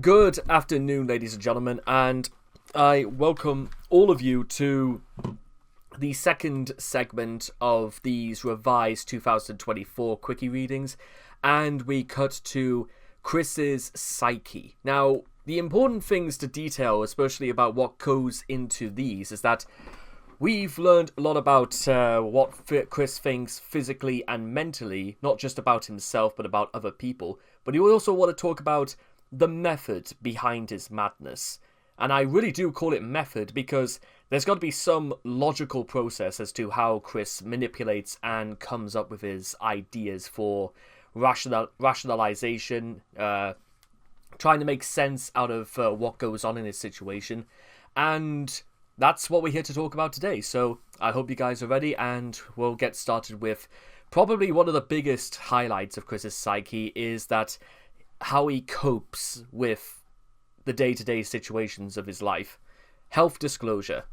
Good afternoon, ladies and gentlemen, and I welcome all of you to the second segment of these revised 2024 quickie readings, and we cut to Chris's psyche. Now, the important things to detail, especially about what goes into these, is that we've learned a lot about what Chris thinks physically and mentally, not just about himself, but about other people. But you also want to talk about the method behind his madness. And I really do call it method because there's got to be some logical process as to how Chris manipulates and comes up with his ideas for rationalization, trying to make sense out of what goes on in his situation. And that's what we're here to talk about today. So I hope you guys are ready, and we'll get started with probably one of the biggest highlights of Chris's psyche is that how he copes with the day-to-day situations of his life. Health disclosure.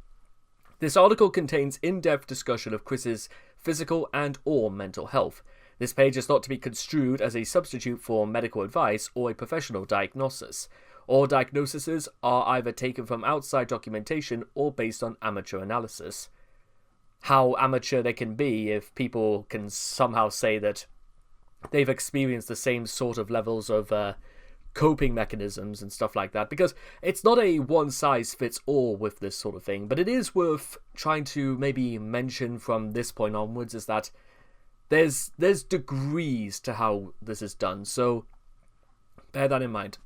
This article contains in-depth discussion of Chris's physical and or mental health. This page is not to be construed as a substitute for medical advice or a professional diagnosis. All diagnoses are either taken from outside documentation or based on amateur analysis. How amateur they can be if people can somehow say that they've experienced the same sort of levels of coping mechanisms and stuff like that, because it's not a one-size-fits-all with this sort of thing, but it is worth trying to maybe mention from this point onwards is that there's degrees to how this is done, so bear that in mind.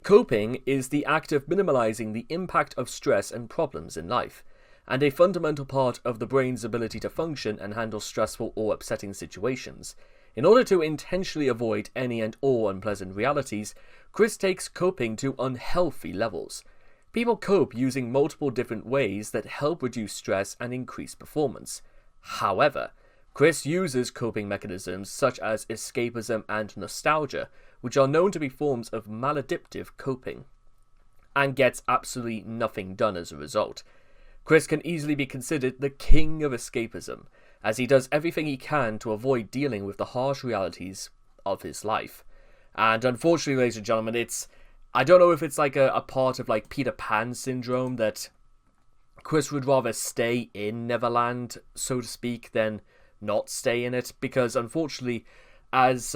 Coping is the act of minimizing the impact of stress and problems in life, and a fundamental part of the brain's ability to function and handle stressful or upsetting situations. In order to intentionally avoid any and all unpleasant realities, Chris takes coping to unhealthy levels. People cope using multiple different ways that help reduce stress and increase performance. However, Chris uses coping mechanisms such as escapism and nostalgia, which are known to be forms of maladaptive coping, and gets absolutely nothing done as a result. Chris can easily be considered the king of escapism, as he does everything he can to avoid dealing with the harsh realities of his life. And unfortunately, ladies and gentlemen, I don't know if it's like a part of like Peter Pan syndrome that Chris would rather stay in Neverland, so to speak, than not stay in it, because unfortunately, as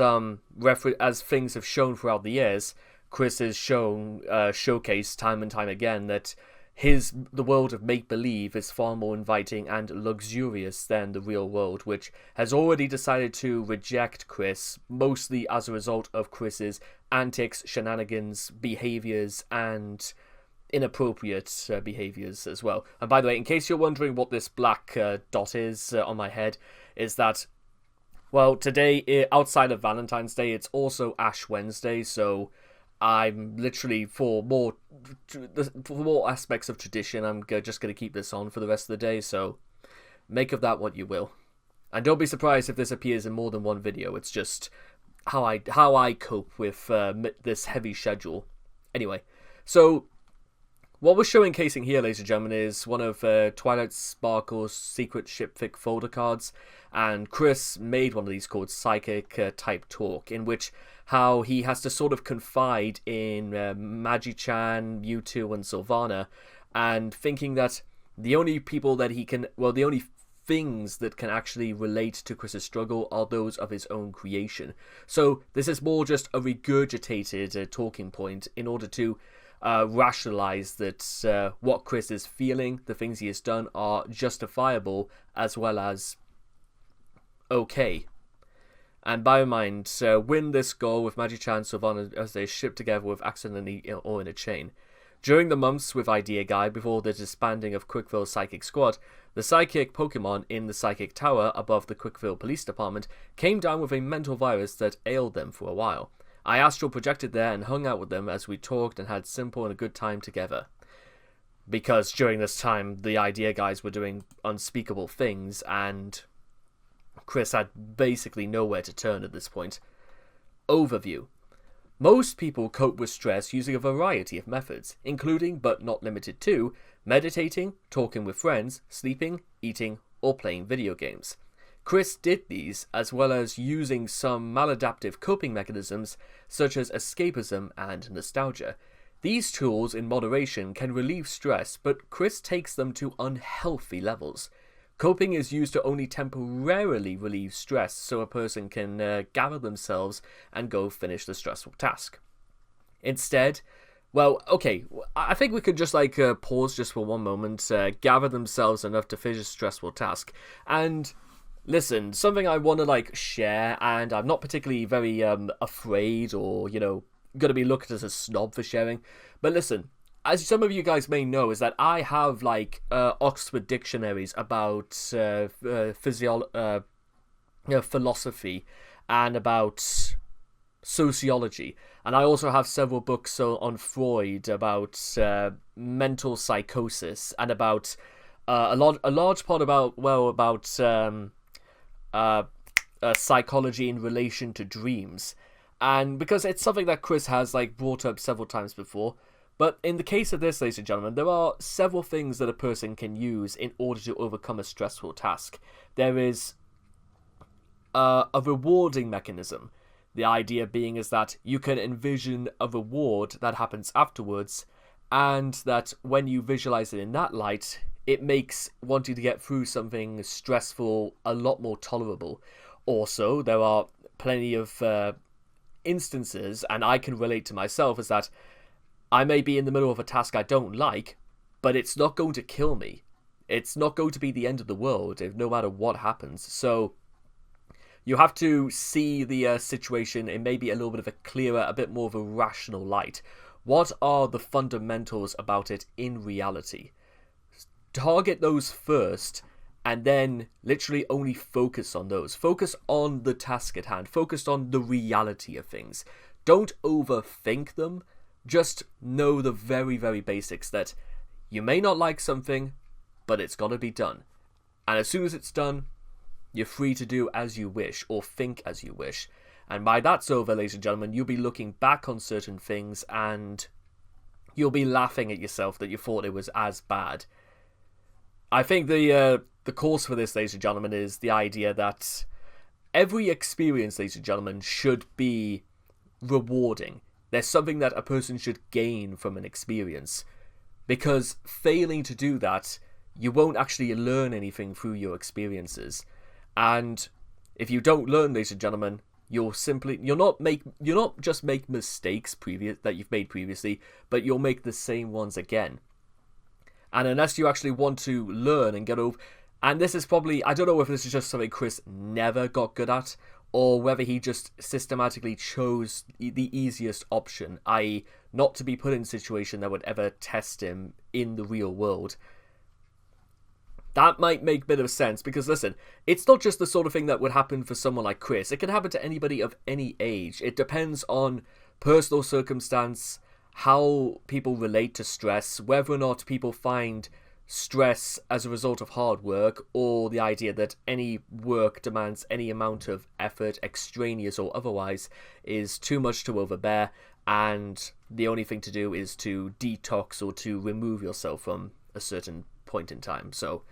things have shown throughout the years, Chris has showcased time and time again that the world of make-believe is far more inviting and luxurious than the real world, which has already decided to reject Chris, mostly as a result of Chris's antics, shenanigans, behaviors, and inappropriate behaviors as well. And by the way, in case you're wondering what this black dot is on my head, is that, well, today, outside of Valentine's Day, it's also Ash Wednesday, so I'm literally, for more aspects of tradition, I'm just going to keep this on for the rest of the day, so make of that what you will. And don't be surprised if this appears in more than one video, it's just how I cope with this heavy schedule. Anyway, so what we're showcasing here, ladies and gentlemen, is one of Twilight Sparkle's secret shipfic folder cards, and Chris made one of these called Psychic Type Talk, in which how he has to sort of confide in Magi-chan, Mewtwo, and Sylvana, and thinking that the only people that the only things that can actually relate to Chris's struggle are those of his own creation. So this is more just a regurgitated talking point in order to rationalize that what Chris is feeling, the things he has done, are justifiable as well as okay. And bear in mind, win this goal with Magi-chan and Sylvana as they ship together with accidentally or in a chain. During the months with Idea Guy, before the disbanding of Quickville's Psychic Squad, the psychic Pokemon in the Psychic Tower above the Quickville Police Department came down with a mental virus that ailed them for a while. I astral projected there and hung out with them as we talked and had simple and a good time together. Because during this time, the Idea Guys were doing unspeakable things, and Chris had basically nowhere to turn at this point. Overview. Most people cope with stress using a variety of methods, including, but not limited to, meditating, talking with friends, sleeping, eating, or playing video games. Chris did these, as well as using some maladaptive coping mechanisms such as escapism and nostalgia. These tools, in moderation, can relieve stress, but Chris takes them to unhealthy levels. Coping is used to only temporarily relieve stress so a person can gather themselves and go finish the stressful task. Instead, well, okay, I think we could just pause just for one moment, gather themselves enough to finish a stressful task. And listen, something I want to share, and I'm not particularly very afraid or, going to be looked at as a snob for sharing. But listen, as some of you guys may know, is that I have Oxford dictionaries about philosophy and about sociology, and I also have several books on Freud, about mental psychosis, and about a large part about psychology in relation to dreams. And because it's something that Chris has brought up several times before. But in the case of this, ladies and gentlemen, there are several things that a person can use in order to overcome a stressful task. There is a rewarding mechanism. The idea being is that you can envision a reward that happens afterwards, and that when you visualize it in that light, it makes wanting to get through something stressful a lot more tolerable. Also, there are plenty of instances, and I can relate to myself, is that I may be in the middle of a task I don't like, but it's not going to kill me. It's not going to be the end of the world, no matter what happens. So you have to see the situation in maybe a little bit of a clearer, a bit more of a rational light. What are the fundamentals about it in reality? Target those first, and then literally only focus on those. Focus on the task at hand. Focus on the reality of things. Don't overthink them. Just know the very, very basics that you may not like something, but it's got to be done. And as soon as it's done, you're free to do as you wish, or think as you wish. And by that's over, ladies and gentlemen, you'll be looking back on certain things and you'll be laughing at yourself that you thought it was as bad. I think the cause for this, ladies and gentlemen, is the idea that every experience, ladies and gentlemen, should be rewarding. There's something that a person should gain from an experience. Because failing to do that, you won't actually learn anything through your experiences. And if you don't learn, ladies and gentlemen, you'll not just make mistakes that you've made previously, but you'll make the same ones again. And unless you actually want to learn and get over... And this is probably... I don't know if this is just something Chris never got good at, or whether he just systematically chose the easiest option, i.e. not to be put in a situation that would ever test him in the real world. That might make a bit of sense, because listen, it's not just the sort of thing that would happen for someone like Chris. It can happen to anybody of any age. It depends on personal circumstance, how people relate to stress, whether or not people find stress as a result of hard work, or the idea that any work demands any amount of effort, extraneous or otherwise, is too much to overbear, and the only thing to do is to detox or to remove yourself from a certain point in time. So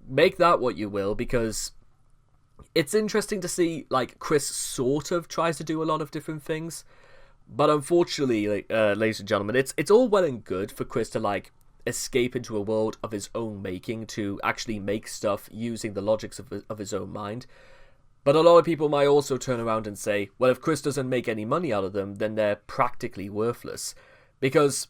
make that what you will, because it's interesting to see Chris sort of tries to do a lot of different things, but unfortunately, ladies and gentlemen, it's all well and good for Chris to escape into a world of his own making, to actually make stuff using the logics of his own mind. But a lot of people might also turn around and say, well, if Chris doesn't make any money out of them, then they're practically worthless. Because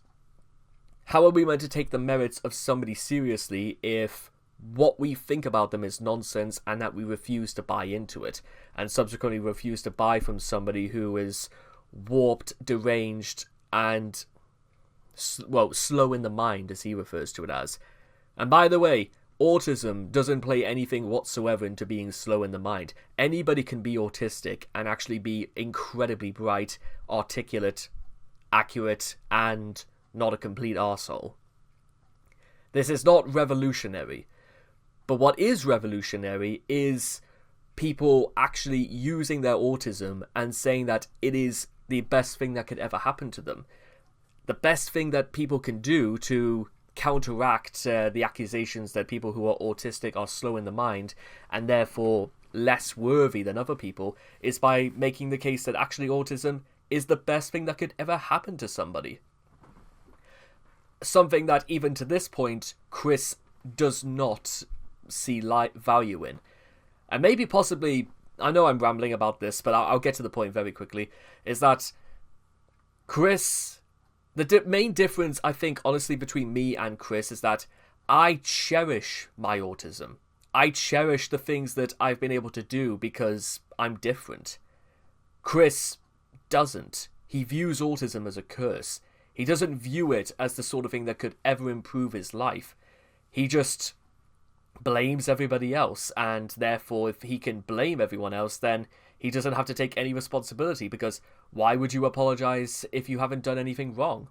how are we meant to take the merits of somebody seriously if what we think about them is nonsense, and that we refuse to buy into it, and subsequently refuse to buy from somebody who is warped, deranged, and slow in the mind, as he refers to it as. And by the way, autism doesn't play anything whatsoever into being slow in the mind. Anybody can be autistic and actually be incredibly bright, articulate, accurate, and not a complete arsehole. This is not revolutionary. But what is revolutionary is people actually using their autism and saying that it is the best thing that could ever happen to them. The best thing that people can do to counteract the accusations that people who are autistic are slow in the mind and therefore less worthy than other people is by making the case that actually autism is the best thing that could ever happen to somebody. Something that even to this point, Chris does not see value in. And maybe possibly, I know I'm rambling about this, but I'll get to the point very quickly, is that Chris, the main difference, I think, honestly, between me and Chris is that I cherish my autism. I cherish the things that I've been able to do because I'm different. Chris doesn't. He views autism as a curse. He doesn't view it as the sort of thing that could ever improve his life. He just blames everybody else, and therefore if he can blame everyone else, then he doesn't have to take any responsibility, because why would you apologize if you haven't done anything wrong?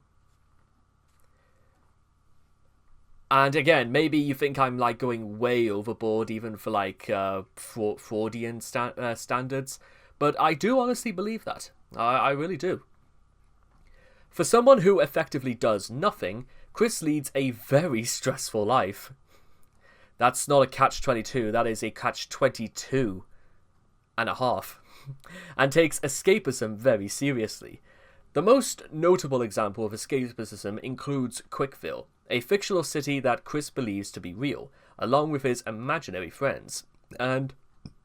And again, maybe you think I'm like going way overboard even for like Freudian standards, but I do honestly believe that. I really do. For someone who effectively does nothing, Chris leads a very stressful life. That's not a catch-22, that is a catch-22 and a half, and takes escapism very seriously. The most notable example of escapism includes Quickville, a fictional city that Chris believes to be real, along with his imaginary friends. And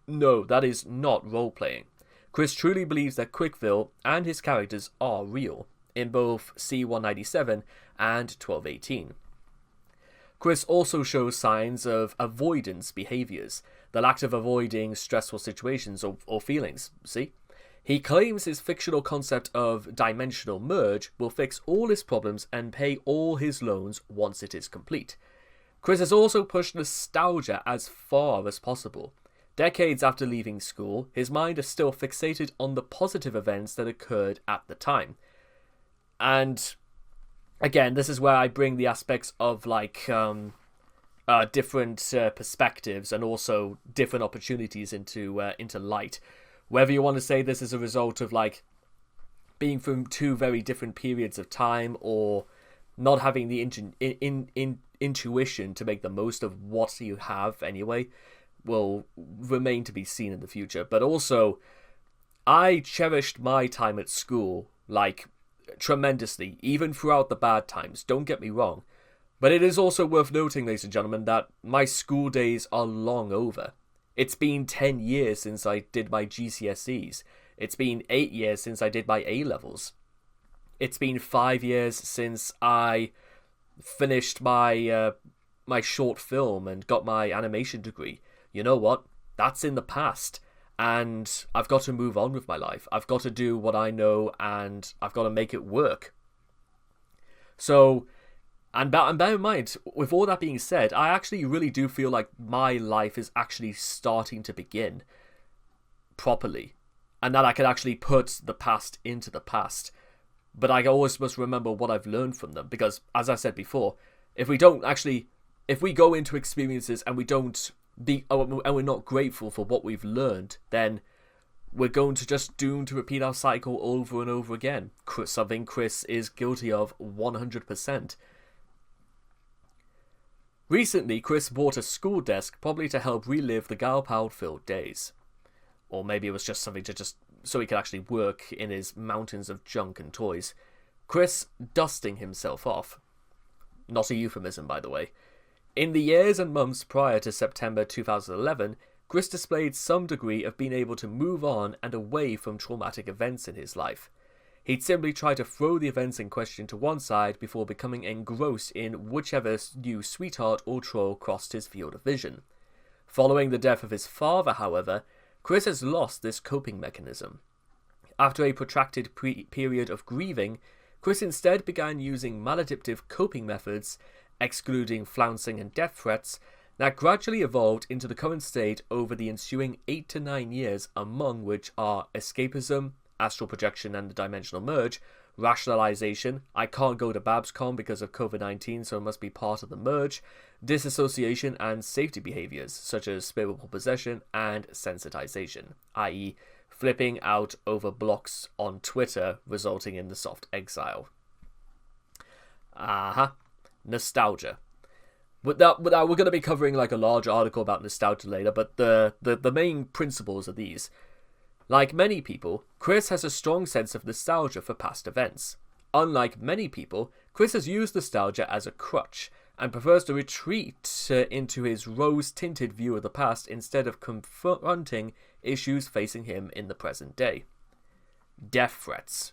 no, that is not role-playing. Chris truly believes that Quickville and his characters are real, in both C-197 and 1218. Chris also shows signs of avoidance behaviours, the act of avoiding stressful situations or feelings, see? He claims his fictional concept of dimensional merge will fix all his problems and pay all his loans once it is complete. Chris has also pushed nostalgia as far as possible. Decades after leaving school, his mind is still fixated on the positive events that occurred at the time. And again, this is where I bring the aspects of like different perspectives and also different opportunities into light. Whether you want to say this is a result of like being from two very different periods of time, or not having the intuition to make the most of what you have anyway, will remain to be seen in the future. But also, I cherished my time at school like tremendously, even throughout the bad times, don't get me wrong. But it is also worth noting, ladies and gentlemen, that my school days are long over. It's been 10 years since I did my GCSEs. It's been 8 years since I did my A-levels. It's been 5 years since I finished my my short film and got my animation degree. You know what? That's in the past. And I've got to move on with my life. I've got to do what I know, and I've got to make it work. So, and bear in mind, with all that being said, I actually really do feel like my life is actually starting to begin properly. And that I can actually put the past into the past. But I always must remember what I've learned from them. Because, as I said before, if we go into experiences and we're not grateful for what we've learned, then we're going to just doomed to repeat our cycle over and over again. Something Chris is guilty of 100%. Recently, Chris bought a school desk, probably to help relive the Galpal-filled days. Or maybe it was just something so he could actually work in his mountains of junk and toys. Chris dusting himself off. Not a euphemism, by the way. In the years and months prior to September 2011, Chris displayed some degree of being able to move on and away from traumatic events in his life. He'd simply try to throw the events in question to one side before becoming engrossed in whichever new sweetheart or troll crossed his field of vision. Following the death of his father, however, Chris has lost this coping mechanism. After a protracted period of grieving, Chris instead began using maladaptive coping methods, excluding flouncing and death threats, that gradually evolved into the current state over the ensuing 8 to 9 years, among which are escapism, astral projection and the dimensional merge, rationalization, I can't go to BabsCon because of COVID-19 so it must be part of the merge, disassociation and safety behaviors such as spiritual possession and sensitization, i.e. flipping out over blocks on Twitter resulting in the soft exile. Nostalgia. We're going to be covering like a large article about nostalgia later, but the main principles are these. Like many people, Chris has a strong sense of nostalgia for past events. Unlike many people, Chris has used nostalgia as a crutch, and prefers to retreat into his rose-tinted view of the past instead of confronting issues facing him in the present day. Death threats.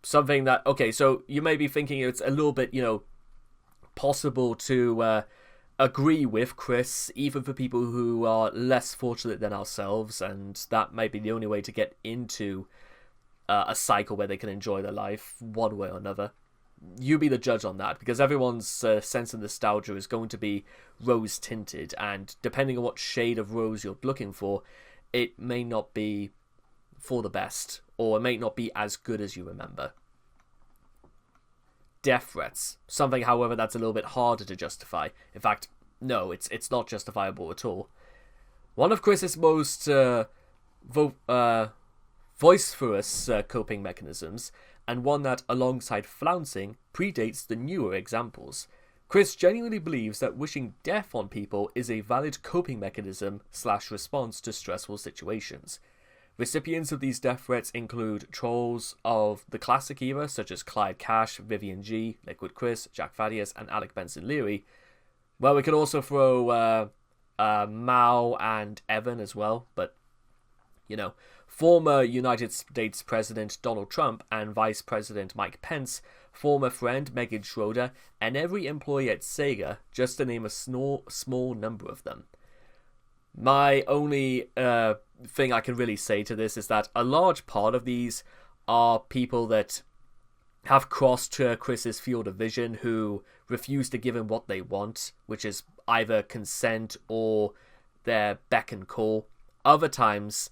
Something that, okay, so you may be thinking it's a little bit, possible to agree with Chris, even for people who are less fortunate than ourselves, and that might be the only way to get into a cycle where they can enjoy their life one way or another. You be the judge on that, because everyone's sense of nostalgia is going to be rose-tinted, and depending on what shade of rose you're looking for, it may not be for the best, or it may not be as good as you remember. Death threats. Something, however, that's a little bit harder to justify. In fact, no, it's not justifiable at all. One of Chris's most vociferous coping mechanisms, and one that, alongside flouncing, predates the newer examples. Chris genuinely believes that wishing death on people is a valid coping mechanism / response to stressful situations. Recipients of these death threats include trolls of the classic era, such as Clyde Cash, Vivian G, Liquid Chris, Jack Thaddeus, and Alec Benson Leary. Well, we could also throw Mao and Evan as well, but, former United States President Donald Trump and Vice President Mike Pence, former friend Megan Schroeder, and every employee at Sega, just to name a small number of them. My only thing I can really say to this is that a large part of these are people that have crossed Chris's field of vision, who refuse to give him what they want, which is either consent or their beck and call. Other times,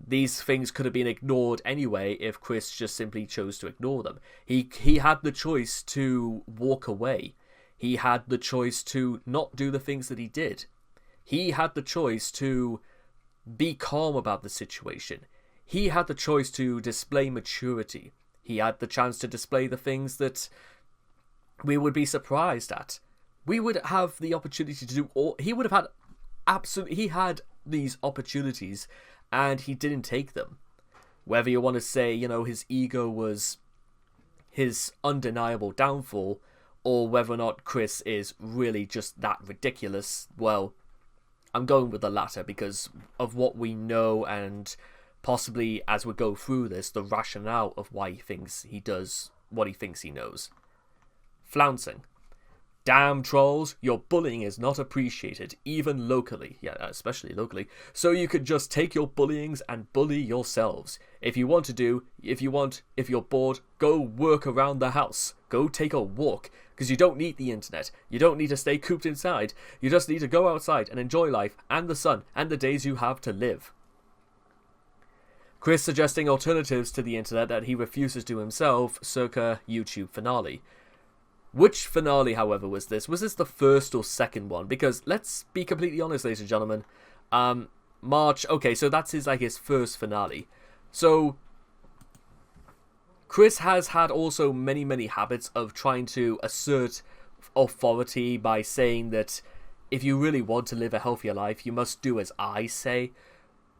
these things could have been ignored anyway if Chris just simply chose to ignore them. He had the choice to walk away. He had the choice to not do the things that he did. He had the choice to be calm about the situation. He had the choice to display maturity. He had the chance to display the things that we would be surprised at. We would have the opportunity to do all... He would have had he had these opportunities, and he didn't take them. Whether you want to say, his ego was his undeniable downfall, or whether or not Chris is really just that ridiculous, well, I'm going with the latter because of what we know, and possibly as we go through this, the rationale of why he thinks he does what he thinks he knows. Flouncing. Damn trolls, your bullying is not appreciated, even locally. Yeah, especially locally. So you could just take your bullyings and bully yourselves. If you're bored, go work around the house. Go take a walk, because you don't need the internet. You don't need to stay cooped inside. You just need to go outside and enjoy life and the sun and the days you have to live. Chris suggesting alternatives to the internet that he refuses to himself, circa YouTube finale. Which finale, however, was this? Was this the first or second one? Because let's be completely honest, ladies and gentlemen. March. Okay, so that's his first finale. So Chris has had also many habits of trying to assert authority by saying that if you really want to live a healthier life, you must do as I say.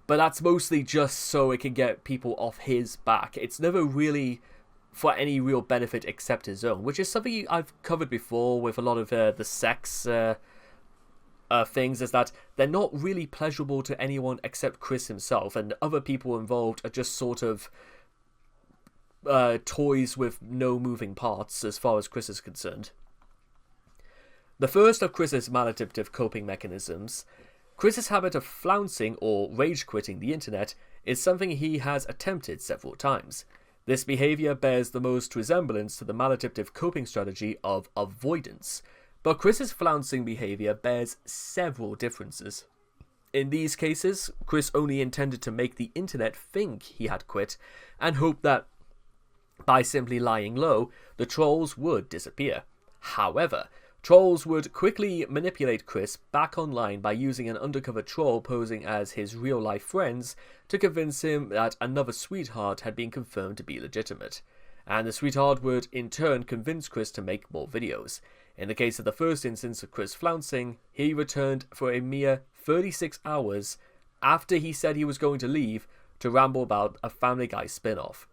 But that's mostly just so it can get people off his back. It's never really for any real benefit except his own, which is something I've covered before with a lot of the sex things, is that they're not really pleasurable to anyone except Chris himself, and other people involved are just sort of toys with no moving parts as far as Chris is concerned. The first of Chris's maladaptive coping mechanisms, Chris's habit of flouncing or rage quitting the internet, is something he has attempted several times. This behaviour bears the most resemblance to the maladaptive coping strategy of avoidance, but Chris's flouncing behaviour bears several differences. In these cases, Chris only intended to make the internet think he had quit, and hoped that, by simply lying low, the trolls would disappear. However, trolls would quickly manipulate Chris back online by using an undercover troll posing as his real-life friends to convince him that another sweetheart had been confirmed to be legitimate, and the sweetheart would in turn convince Chris to make more videos. In the case of the first instance of Chris flouncing, he returned for a mere 36 hours after he said he was going to leave to ramble about a Family Guy spin-off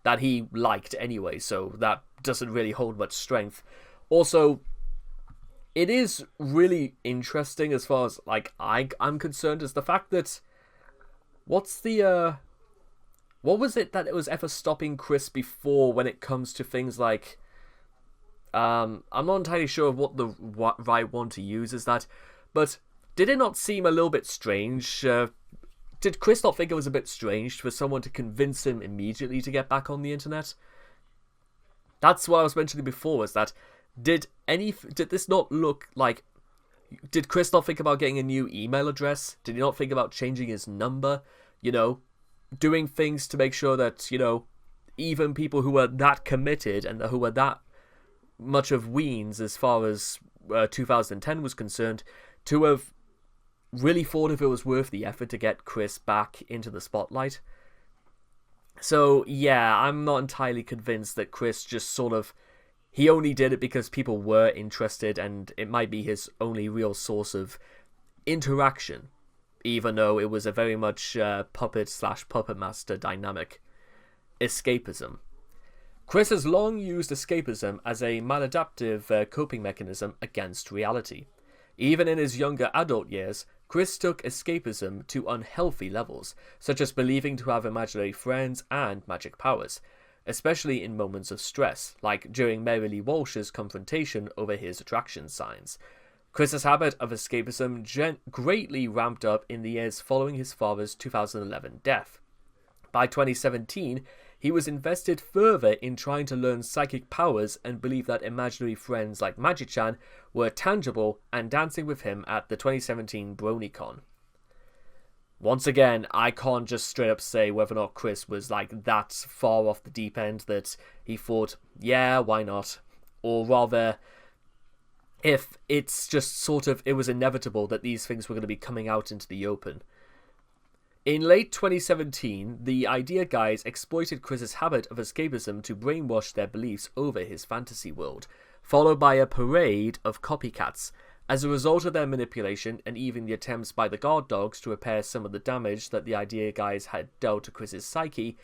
that he liked anyway, so that doesn't really hold much strength. Also, it is really interesting as far as like I'm concerned, is the fact that what was it that it was ever stopping Chris before when it comes to things like I'm not entirely sure of what the right one to use is that, but did it not seem a little bit strange? Did Chris not think it was a bit strange for someone to convince him immediately to get back on the internet? That's what I was mentioning before, is that did this not look like... Did Chris not think about getting a new email address? Did he not think about changing his number? You know, doing things to make sure that, you know, even people who were that committed and who were that much of weens as far as 2010 was concerned, to have really thought if it was worth the effort to get Chris back into the spotlight. So yeah, I'm not entirely convinced that Chris just sort of, he only did it because people were interested and it might be his only real source of interaction, even though it was a very much puppet/puppet master dynamic. Escapism. Chris has long used escapism as a maladaptive coping mechanism against reality. Even in his younger adult years, Chris took escapism to unhealthy levels, such as believing to have imaginary friends and magic powers, especially in moments of stress, like during Mary Lee Walsh's confrontation over his attraction signs. Chris's habit of escapism greatly ramped up in the years following his father's 2011 death. By 2017, he was invested further in trying to learn psychic powers and believed that imaginary friends like Magic-chan were tangible and dancing with him at the 2017 BronyCon. Once again, I can't just straight up say whether or not Chris was like that far off the deep end that he thought, yeah, why not? Or rather, if it's just sort of, it was inevitable that these things were going to be coming out into the open. In late 2017, the Idea Guys exploited Chris's habit of escapism to brainwash their beliefs over his fantasy world, followed by a parade of copycats. As a result of their manipulation and even the attempts by the guard dogs to repair some of the damage that the Idea Guys had dealt to Chris's psyche,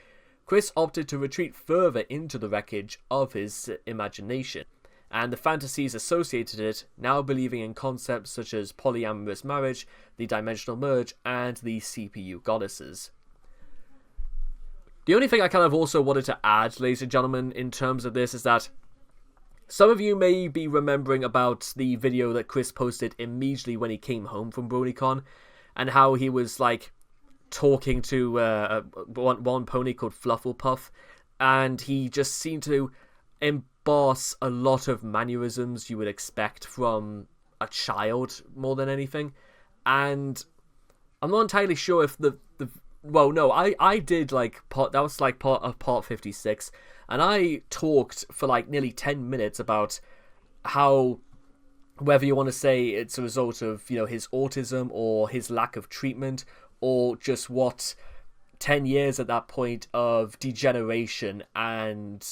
Chris opted to retreat further into the wreckage of his imagination, and the fantasies associated it, now believing in concepts such as polyamorous marriage, the dimensional merge, and the CPU goddesses. The only thing I kind of also wanted to add, ladies and gentlemen, in terms of this is that some of you may be remembering about the video that Chris posted immediately when he came home from BronyCon, and how he was like talking to one pony called Flufflepuff, and he just seemed to emboss a lot of mannerisms you would expect from a child more than anything. And I'm not entirely sure if I did like part, that was like part of part 56, and I talked for like nearly 10 minutes about how, whether you want to say it's a result of, you know, his autism or his lack of treatment, or just what 10 years at that point of degeneration and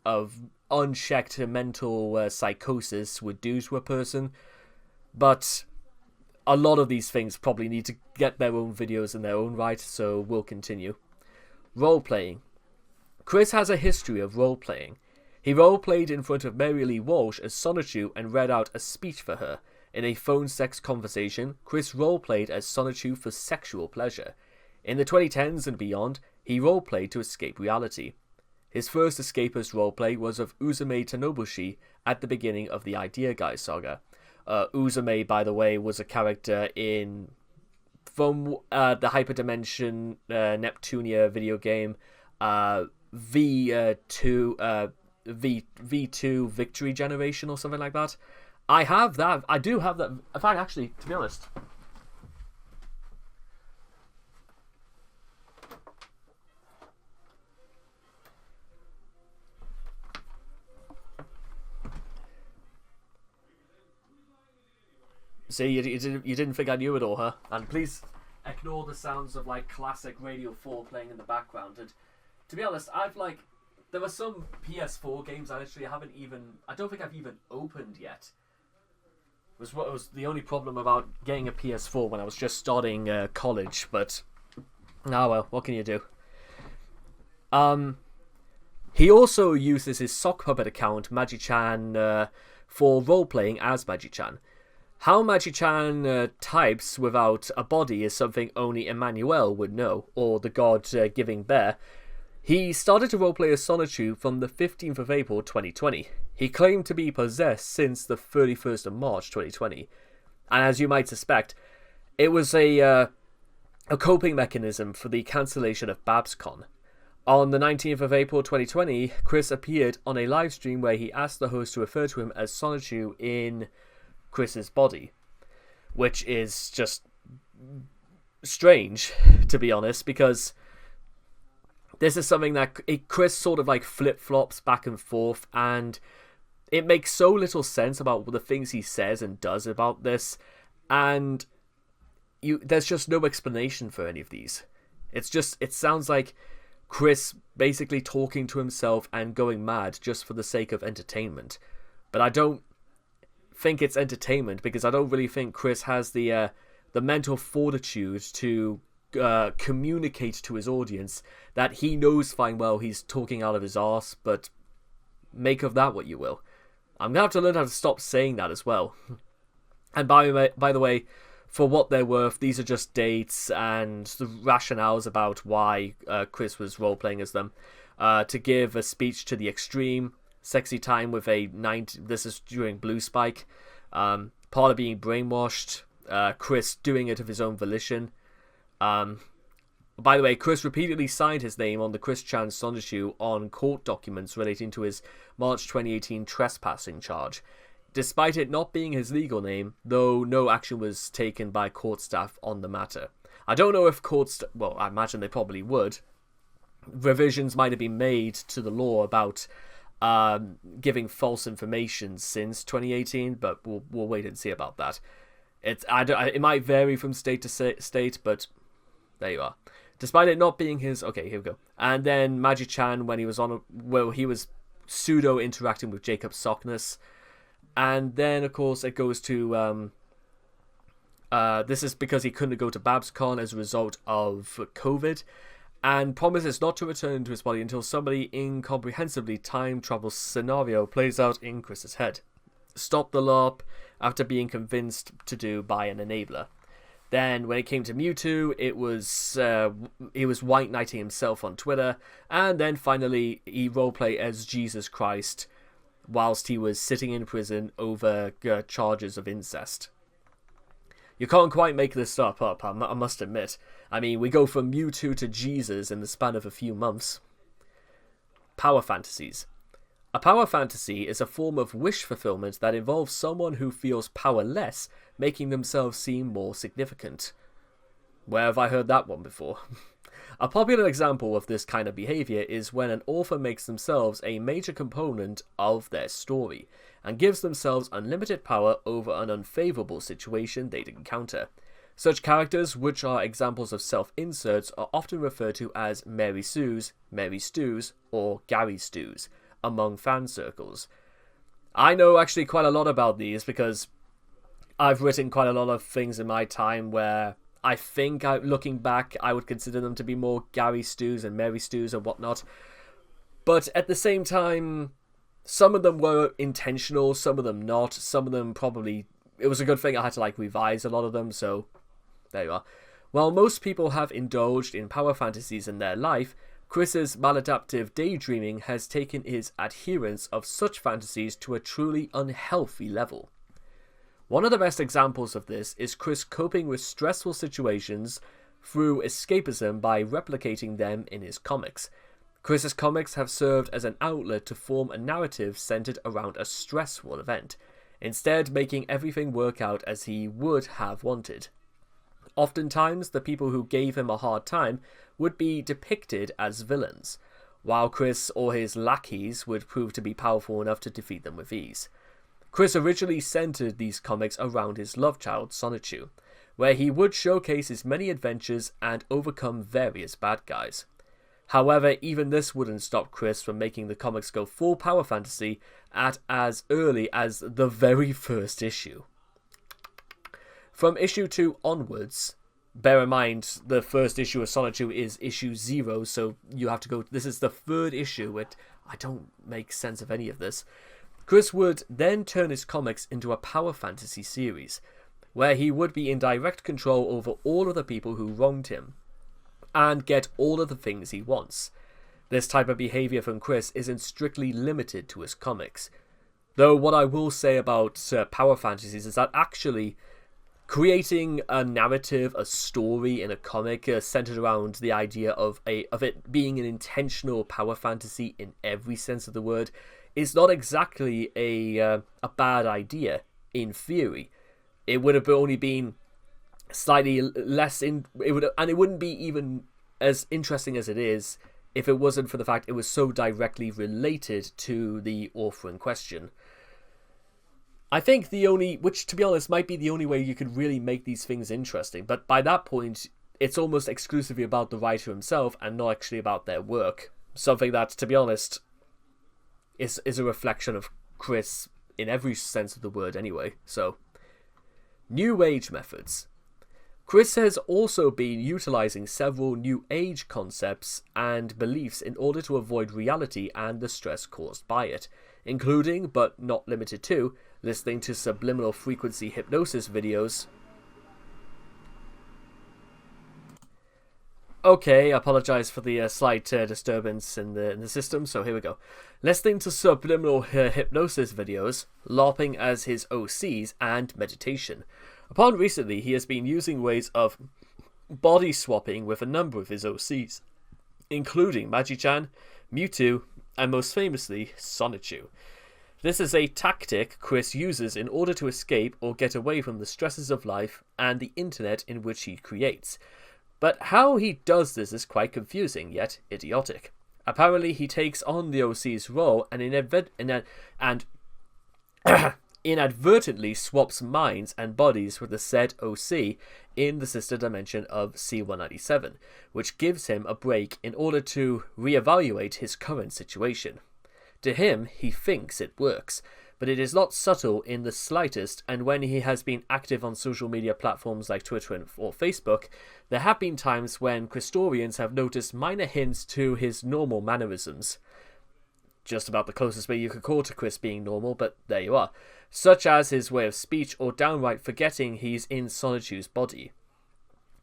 of unchecked mental psychosis would do to a person. But a lot of these things probably need to get their own videos in their own right, so we'll continue. Role-playing. Chris has a history of role-playing. He role-played in front of Mary Lee Walsh as Sonichu and read out a speech for her. In a phone sex conversation, Chris role-played as Sonichu for sexual pleasure. In the 2010s and beyond, he role-played to escape reality. His first escapist roleplay was of Uzume Tanobushi at the beginning of the Idea Guys saga. Uzume, by the way, was a character from the Hyperdimension Neptunia video game V2 Victory Generation or something like that. I have that. I do have that. In fact, actually, to be honest, see, you didn't think I knew it all, huh? And please ignore the sounds of like classic Radio 4 playing in the background. And to be honest, I've like There are some PS4 games I actually haven't even... I don't think I've even opened yet. Was what was the only problem about getting a PS4 when I was just starting college, but... Ah well, what can you do? He also uses his sock puppet account, Magi-chan, for role-playing as Magi-chan. How Magi-chan types without a body is something only Emmanuel would know, or the god giving bear. He started to roleplay as Sonichu from the 15th of April 2020. He claimed to be possessed since the 31st of March 2020. And as you might suspect, it was a coping mechanism for the cancellation of BabsCon. On the 19th of April 2020, Chris appeared on a live stream where he asked the host to refer to him as Sonichu in Chris's body. Which is just strange, to be honest, because... this is something that Chris sort of like flip-flops back and forth, and it makes so little sense about the things he says and does about this, and there's just no explanation for any of these. It sounds like Chris basically talking to himself and going mad just for the sake of entertainment. But I don't think it's entertainment, because I don't really think Chris has the mental fortitude to communicate to his audience that he knows fine well he's talking out of his arse, but make of that what you will. I'm gonna have to learn how to stop saying that as well. And by the way, for what they're worth, these are just dates and the rationales about why Chris was role-playing as them. To give a speech to the extreme, sexy time with a 90... This is during Blue Spike. Part of being brainwashed. Chris doing it of his own volition. By the way, Chris repeatedly signed his name on the Chris Chan Sonichu on court documents relating to his March 2018 trespassing charge, despite it not being his legal name, though no action was taken by court staff on the matter. I don't know if courts... well, I imagine they probably would. Revisions might have been made to the law about giving false information since 2018, but we'll wait and see about that. It might vary from state to state, but there you are. Despite it not being his... okay, here we go. And then Magi-chan, when he was on... he was pseudo-interacting with Jacob Sockness. And then, of course, it goes to... this is because he couldn't go to BabsCon as a result of COVID, and promises not to return to his body until somebody incomprehensibly time travel scenario plays out in Chris's head. Stop the LARP after being convinced to do by an enabler. Then, when it came to Mewtwo, he was white knighting himself on Twitter, and then finally he roleplayed as Jesus Christ whilst he was sitting in prison over charges of incest. You can't quite make this stuff up, I must admit. I mean, we go from Mewtwo to Jesus in the span of a few months. Power fantasies. A power fantasy is a form of wish fulfillment that involves someone who feels powerless, making themselves seem more significant. Where have I heard that one before? A popular example of this kind of behaviour is when an author makes themselves a major component of their story, and gives themselves unlimited power over an unfavourable situation they'd encounter. Such characters, which are examples of self-inserts, are often referred to as Mary Sues, Mary Stews, or Gary Stews among fan circles. I know actually quite a lot about these because I've written quite a lot of things in my time where I think, looking back, I would consider them to be more Gary Stews and Mary Stews and whatnot. But at the same time, some of them were intentional, some of them not, some of them probably... It was a good thing I had to revise a lot of them, so there you are. While most people have indulged in power fantasies in their life, Chris's maladaptive daydreaming has taken his adherence of such fantasies to a truly unhealthy level. One of the best examples of this is Chris coping with stressful situations through escapism by replicating them in his comics. Chris's comics have served as an outlet to form a narrative centered around a stressful event, instead making everything work out as he would have wanted. Oftentimes, the people who gave him a hard time would be depicted as villains, while Chris or his lackeys would prove to be powerful enough to defeat them with ease. Chris originally centered these comics around his love child, Sonichu, where he would showcase his many adventures and overcome various bad guys. However, even this wouldn't stop Chris from making the comics go full power fantasy at as early as the very first issue. From issue 2 onwards, bear in mind the first issue of Sonic 2 is issue 0, so you have to go, this is the third issue, I don't make sense of any of this. Chris would then turn his comics into a power fantasy series, where he would be in direct control over all of the people who wronged him, and get all of the things he wants. This type of behaviour from Chris isn't strictly limited to his comics. Though what I will say about power fantasies is that actually creating a narrative, a story in a comic centered around the idea of it being an intentional power fantasy in every sense of the word is not exactly a bad idea in theory. It would have only been slightly less and it wouldn't be even as interesting as it is if it wasn't for the fact it was so directly related to the author in question. I think which to be honest might be the only way you could really make these things interesting, but by that point it's almost exclusively about the writer himself and not actually about their work. Something that, to be honest, is a reflection of Chris in every sense of the word anyway. So, New Age methods. Chris has also been utilizing several New Age concepts and beliefs in order to avoid reality and the stress caused by it, including, but not limited to, listening to subliminal frequency hypnosis videos. Okay, I apologize for the slight disturbance in the system, so here we go. Listening to subliminal hypnosis videos, LARPing as his OCs, and meditation. Upon recently, he has been using ways of body swapping with a number of his OCs, including Magi-Chan, Mewtwo, and most famously, Sonichu. This is a tactic Chris uses in order to escape or get away from the stresses of life and the internet in which he creates. But how he does this is quite confusing, yet idiotic. Apparently he takes on the OC's role and inadvertently swaps minds and bodies with the said OC in the sister dimension of C-197, which gives him a break in order to reevaluate his current situation. To him, he thinks it works, but it is not subtle in the slightest, and when he has been active on social media platforms like Twitter or Facebook, there have been times when Christorians have noticed minor hints to his normal mannerisms. Just about the closest way you could call to Chris being normal, but there you are. Such as his way of speech or downright forgetting he's in Sonichu's body.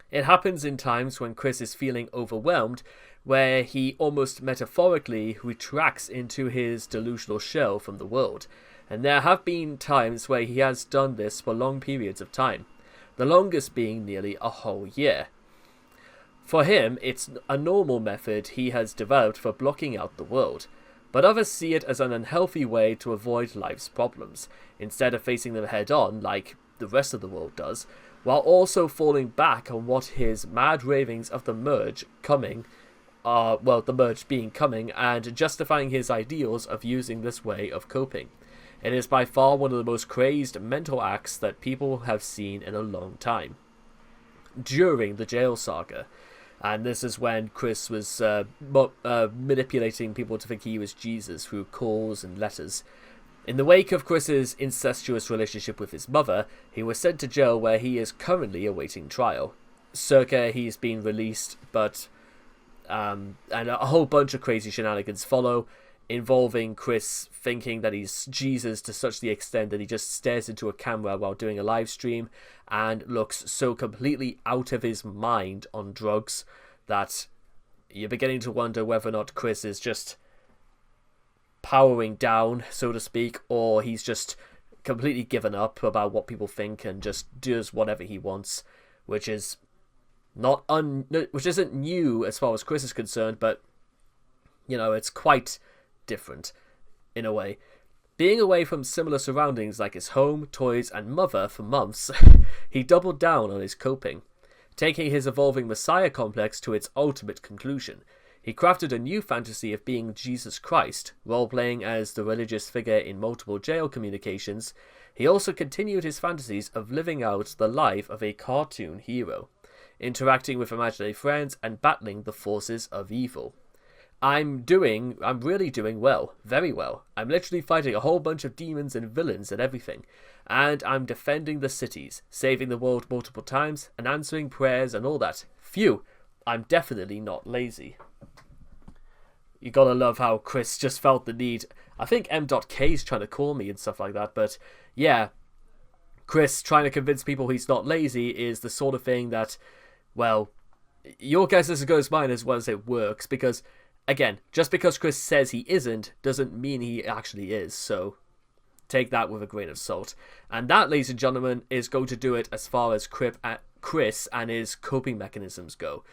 It happens in times when Chris is feeling overwhelmed, where he almost metaphorically retracts into his delusional shell from the world, and there have been times where he has done this for long periods of time, the longest being nearly a whole year. For him, it's a normal method he has developed for blocking out the world, but others see it as an unhealthy way to avoid life's problems, instead of facing them head-on like the rest of the world does, while also falling back on what his mad ravings of the merge being coming, and justifying his ideals of using this way of coping. It is by far one of the most crazed mental acts that people have seen in a long time. During the jail saga, and this is when Chris was manipulating people to think he was Jesus through calls and letters. In the wake of Chris's incestuous relationship with his mother, he was sent to jail where he is currently awaiting trial. Circa, he's been released, but and a whole bunch of crazy shenanigans follow, involving Chris thinking that he's Jesus to such the extent that he just stares into a camera while doing a live stream and looks so completely out of his mind on drugs that you're beginning to wonder whether or not Chris is just powering down, so to speak, or he's just completely given up about what people think and just does whatever he wants, which is which isn't new as far as Chris is concerned, but it's quite different in a way. Being away from similar surroundings like his home, toys, and mother for months, he doubled down on his coping, taking his evolving messiah complex to its ultimate conclusion. He crafted a new fantasy of being Jesus Christ, role-playing as the religious figure in multiple jail communications. He also continued his fantasies of living out the life of a cartoon hero, interacting with imaginary friends and battling the forces of evil. I'm really doing well, very well. I'm literally fighting a whole bunch of demons and villains and everything. And I'm defending the cities, saving the world multiple times, and answering prayers and all that. Phew, I'm definitely not lazy. You gotta love how Chris just felt the need. I think M.K's trying to call me and stuff like that, but yeah, Chris trying to convince people he's not lazy is the sort of thing that, well, your guess is as good as mine as well as it works, because, again, just because Chris says he isn't, doesn't mean he actually is, so take that with a grain of salt. And that, ladies and gentlemen, is going to do it as far as Chris and his coping mechanisms go.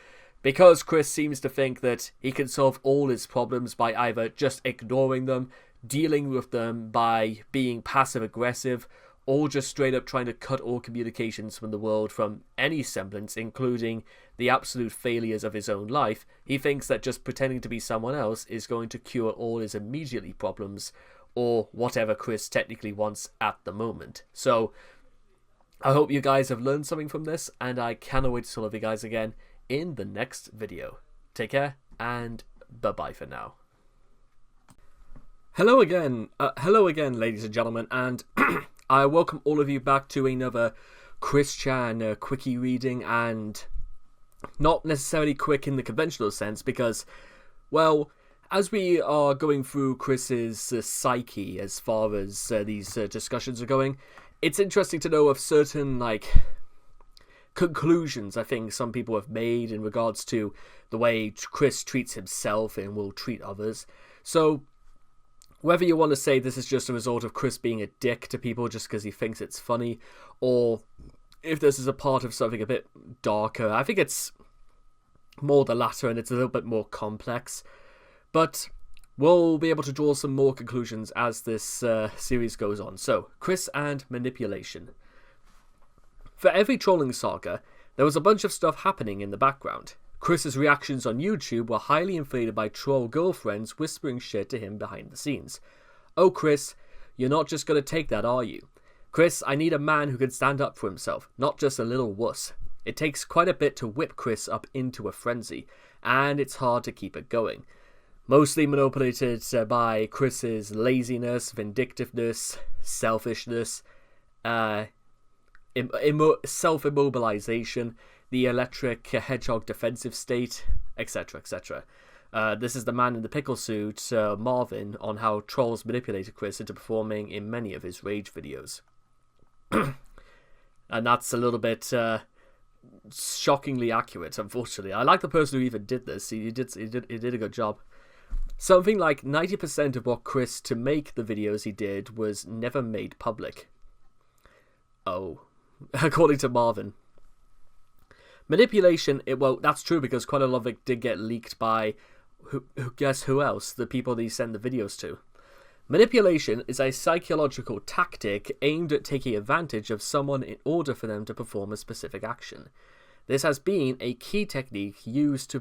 Because Chris seems to think that he can solve all his problems by either just ignoring them, dealing with them by being passive-aggressive, or just straight up trying to cut all communications from the world from any semblance, including the absolute failures of his own life, he thinks that just pretending to be someone else is going to cure all his immediate problems, or whatever Chris technically wants at the moment. So, I hope you guys have learned something from this, and I cannot wait to see all of you guys again in the next video. Take care, and bye-bye for now. Hello again, ladies and gentlemen, and I welcome all of you back to another Chris Chan quickie reading, and not necessarily quick in the conventional sense, because, well, as we are going through Chris's psyche as far as these discussions are going, it's interesting to know of certain, conclusions I think some people have made in regards to the way Chris treats himself and will treat others. So, whether you want to say this is just a result of Chris being a dick to people just because he thinks it's funny, or if this is a part of something a bit darker, I think it's more the latter and it's a little bit more complex. But we'll be able to draw some more conclusions as this series goes on. So, Chris and manipulation. For every trolling saga, there was a bunch of stuff happening in the background. Chris's reactions on YouTube were highly inflated by troll girlfriends whispering shit to him behind the scenes. Oh Chris, you're not just gonna take that, are you? Chris, I need a man who can stand up for himself, not just a little wuss. It takes quite a bit to whip Chris up into a frenzy, and it's hard to keep it going. Mostly manipulated by Chris's laziness, vindictiveness, selfishness, self-immobilization, the electric hedgehog defensive state, etc., etc. This is the man in the pickle suit, Marvin, on how trolls manipulated Chris into performing in many of his rage videos. And that's a little bit shockingly accurate, unfortunately. I like the person who even did this. He did a good job. Something like 90% of what Chris to make the videos he did was never made public. Oh. According to Marvin. Manipulation, well, that's true because quite a lot of it did get leaked by, guess who else? The people that he sent the videos to. Manipulation is a psychological tactic aimed at taking advantage of someone in order for them to perform a specific action. This has been a key technique used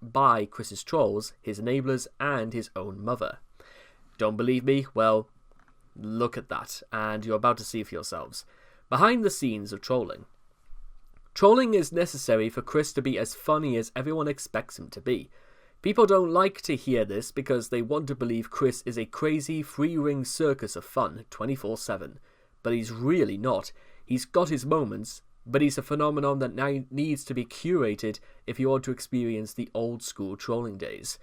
by Chris's trolls, his enablers, and his own mother. Don't believe me? Well, look at that, and you're about to see for yourselves. Behind the scenes of trolling. Trolling is necessary for Chris to be as funny as everyone expects him to be. People don't like to hear this because they want to believe Chris is a crazy free-ring circus of fun 24/7. But he's really not. He's got his moments, but he's a phenomenon that now needs to be curated if you want to experience the old-school trolling days.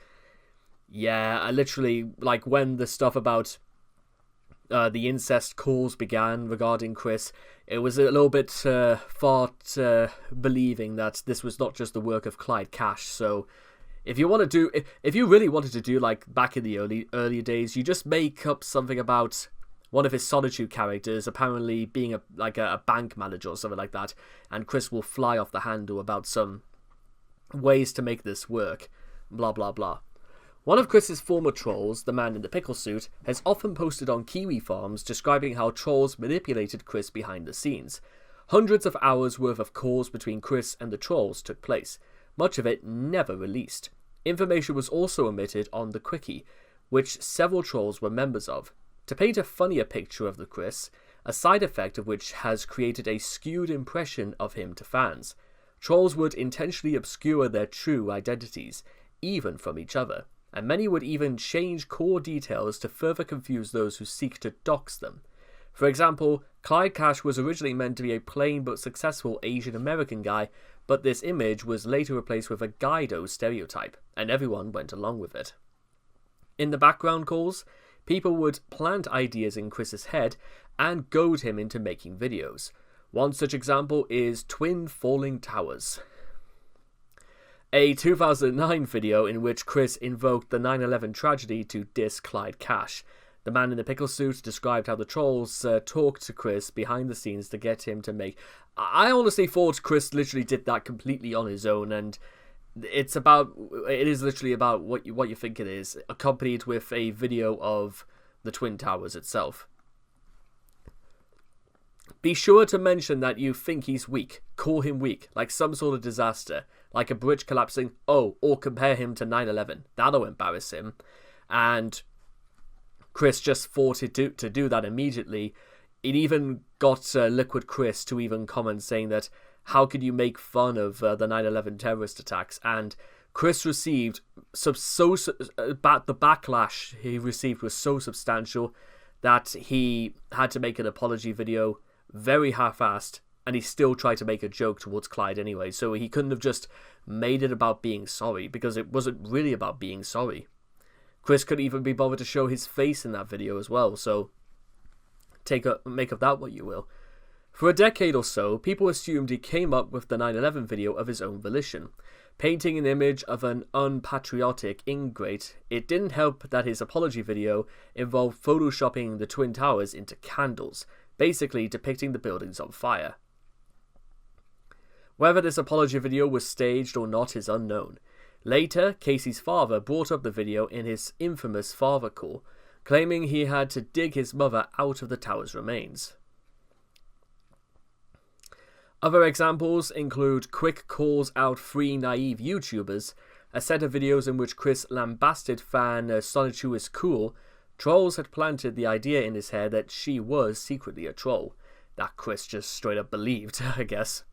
Yeah, I literally, when the stuff about the incest calls began regarding Chris, it was a little bit believing that this was not just the work of Clyde Cash. So if you really wanted to do back in the earlier days, you just make up something about one of his Solitude characters apparently being a bank manager or something like that, and Chris will fly off the handle about some ways to make this work, blah blah blah. One of Chris's former trolls, the man in the pickle suit, has often posted on Kiwi Farms describing how trolls manipulated Chris behind the scenes. Hundreds of hours worth of calls between Chris and the trolls took place, much of it never released. Information was also omitted on the Quickie, which several trolls were members of. To paint a funnier picture of the Chris, a side effect of which has created a skewed impression of him to fans. Trolls would intentionally obscure their true identities, even from each other. and many would even change core details to further confuse those who seek to dox them. For example, Clyde Cash was originally meant to be a plain but successful Asian American guy, but this image was later replaced with a Guido stereotype, and everyone went along with it. In the background calls, people would plant ideas in Chris's head and goad him into making videos. One such example is Twin Falling Towers, a 2009 video in which Chris invoked the 9/11 tragedy to diss Clyde Cash. The man in the pickle suit described how the trolls talked to Chris behind the scenes to get him to make... I honestly thought Chris literally did that completely on his own, and it is literally about what you think it is, accompanied with a video of the Twin Towers itself. Be sure to mention that you think he's weak. Call him weak, like some sort of disaster, like a bridge collapsing, or compare him to 9/11. That'll embarrass him. And Chris just thought to do that immediately. It even got Liquid Chris to even comment saying that, how could you make fun of the 9/11 terrorist attacks? And Chris received the backlash he received was so substantial that he had to make an apology video, very half-assed, and he still tried to make a joke towards Clyde anyway, so he couldn't have just made it about being sorry, because it wasn't really about being sorry. Chris couldn't even be bothered to show his face in that video as well, so make of that what you will. For a decade or so, people assumed he came up with the 9/11 video of his own volition, painting an image of an unpatriotic ingrate. It didn't help that his apology video involved photoshopping the Twin Towers into candles, basically depicting the buildings on fire. Whether this apology video was staged or not is unknown. Later, Casey's father brought up the video in his infamous father call, claiming he had to dig his mother out of the tower's remains. Other examples include Quick calls out 3 naive YouTubers, a set of videos in which Chris lambasted fan Sonichu is cool. Trolls had planted the idea in his head that she was secretly a troll. That Chris just straight up believed, I guess.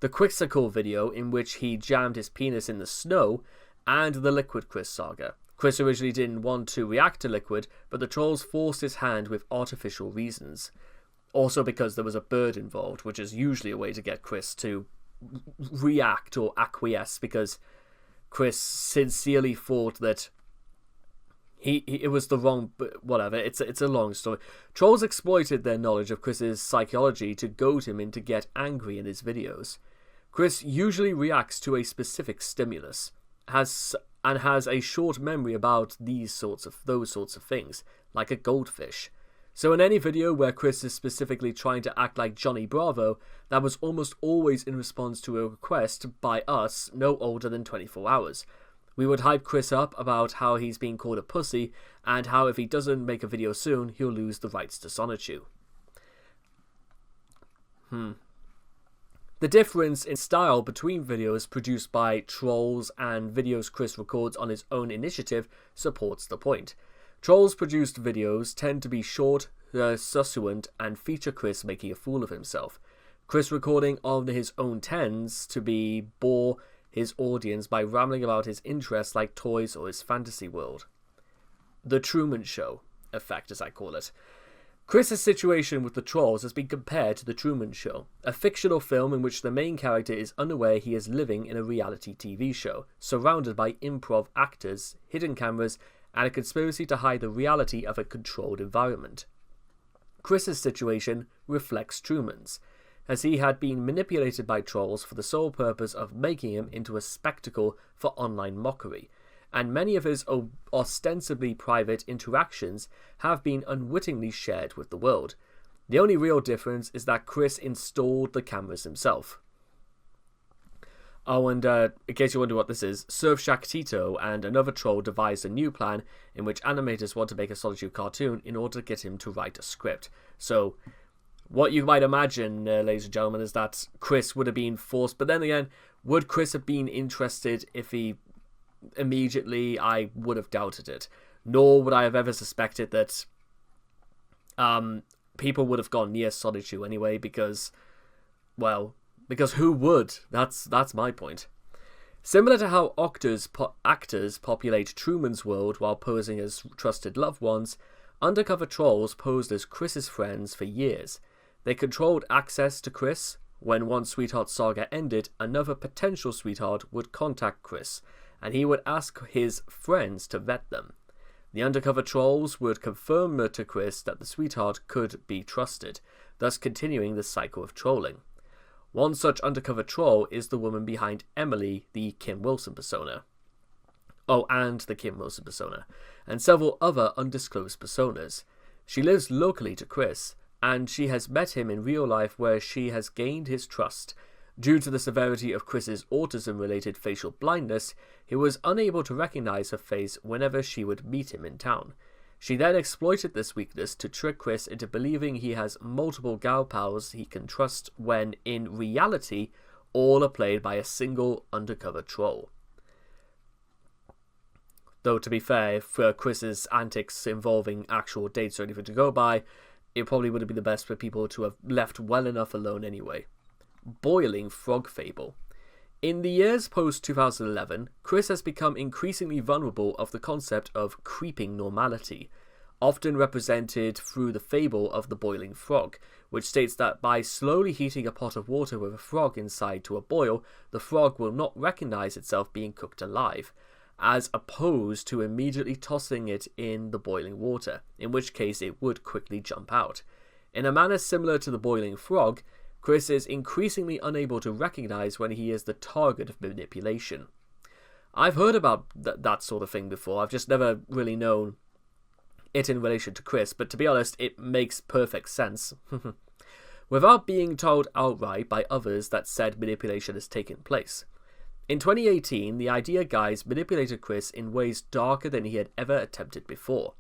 The Quixacle video in which he jammed his penis in the snow, and the Liquid Chris saga. Chris originally didn't want to react to Liquid, but the trolls forced his hand with artificial reasons. Also because there was a bird involved, which is usually a way to get Chris to react or acquiesce, because Chris sincerely thought that it was the wrong... whatever, it's a long story. Trolls exploited their knowledge of Chris's psychology to goad him into get angry in his videos. Chris usually reacts to a specific stimulus, has a short memory about those sorts of things, like a goldfish. So in any video where Chris is specifically trying to act like Johnny Bravo, that was almost always in response to a request by us no older than 24 hours. We would hype Chris up about how he's being called a pussy, and how if he doesn't make a video soon, he'll lose the rights to Sonichu. The difference in style between videos produced by trolls and videos Chris records on his own initiative supports the point. Trolls-produced videos tend to be short, succinct, and feature Chris making a fool of himself. Chris recording on his own tends to bore his audience by rambling about his interests like toys or his fantasy world. The Truman Show effect, as I call it. Chris's situation with the trolls has been compared to The Truman Show, a fictional film in which the main character is unaware he is living in a reality TV show, surrounded by improv actors, hidden cameras, and a conspiracy to hide the reality of a controlled environment. Chris's situation reflects Truman's, as he had been manipulated by trolls for the sole purpose of making him into a spectacle for online mockery, and many of his ostensibly private interactions have been unwittingly shared with the world. The only real difference is that Chris installed the cameras himself. Oh, and in case you wonder what this is, Surfshark Tito and another troll devised a new plan in which animators want to make a Solitude cartoon in order to get him to write a script. So, what you might imagine, ladies and gentlemen, is that Chris would have been forced, but then again, would Chris have been interested if he immediately? I would have doubted it. Nor would I have ever suspected that people would have gone near Sonichu anyway, because who would? That's my point. Similar to how actors populate Truman's world while posing as trusted loved ones, undercover trolls posed as Chris's friends for years. They controlled access to Chris. When one sweetheart saga ended, another potential sweetheart would contact Chris, and he would ask his friends to vet them. The undercover trolls would confirm to Chris that the sweetheart could be trusted, thus continuing the cycle of trolling. One such undercover troll is the woman behind Emily, the Kim Wilson persona. Oh, and the Kim Wilson persona, and several other undisclosed personas. She lives locally to Chris, and she has met him in real life where she has gained his trust. Due to the severity of Chris's autism-related facial blindness, he was unable to recognize her face whenever she would meet him in town. She then exploited this weakness to trick Chris into believing he has multiple gal pals he can trust when, in reality, all are played by a single undercover troll. Though, to be fair, for Chris's antics involving actual dates or anything to go by, it probably would have been the best for people to have left well enough alone anyway. Boiling frog fable. In the years post-2011, Chris has become increasingly vulnerable of the concept of creeping normality, often represented through the fable of the boiling frog, which states that by slowly heating a pot of water with a frog inside to a boil, the frog will not recognize itself being cooked alive, as opposed to immediately tossing it in the boiling water, in which case it would quickly jump out. In a manner similar to the boiling frog, Chris is increasingly unable to recognize when he is the target of manipulation. I've heard about that sort of thing before, I've just never really known it in relation to Chris, but to be honest, it makes perfect sense. Without being told outright by others that said manipulation has taken place. In 2018, the idea guys manipulated Chris in ways darker than he had ever attempted before,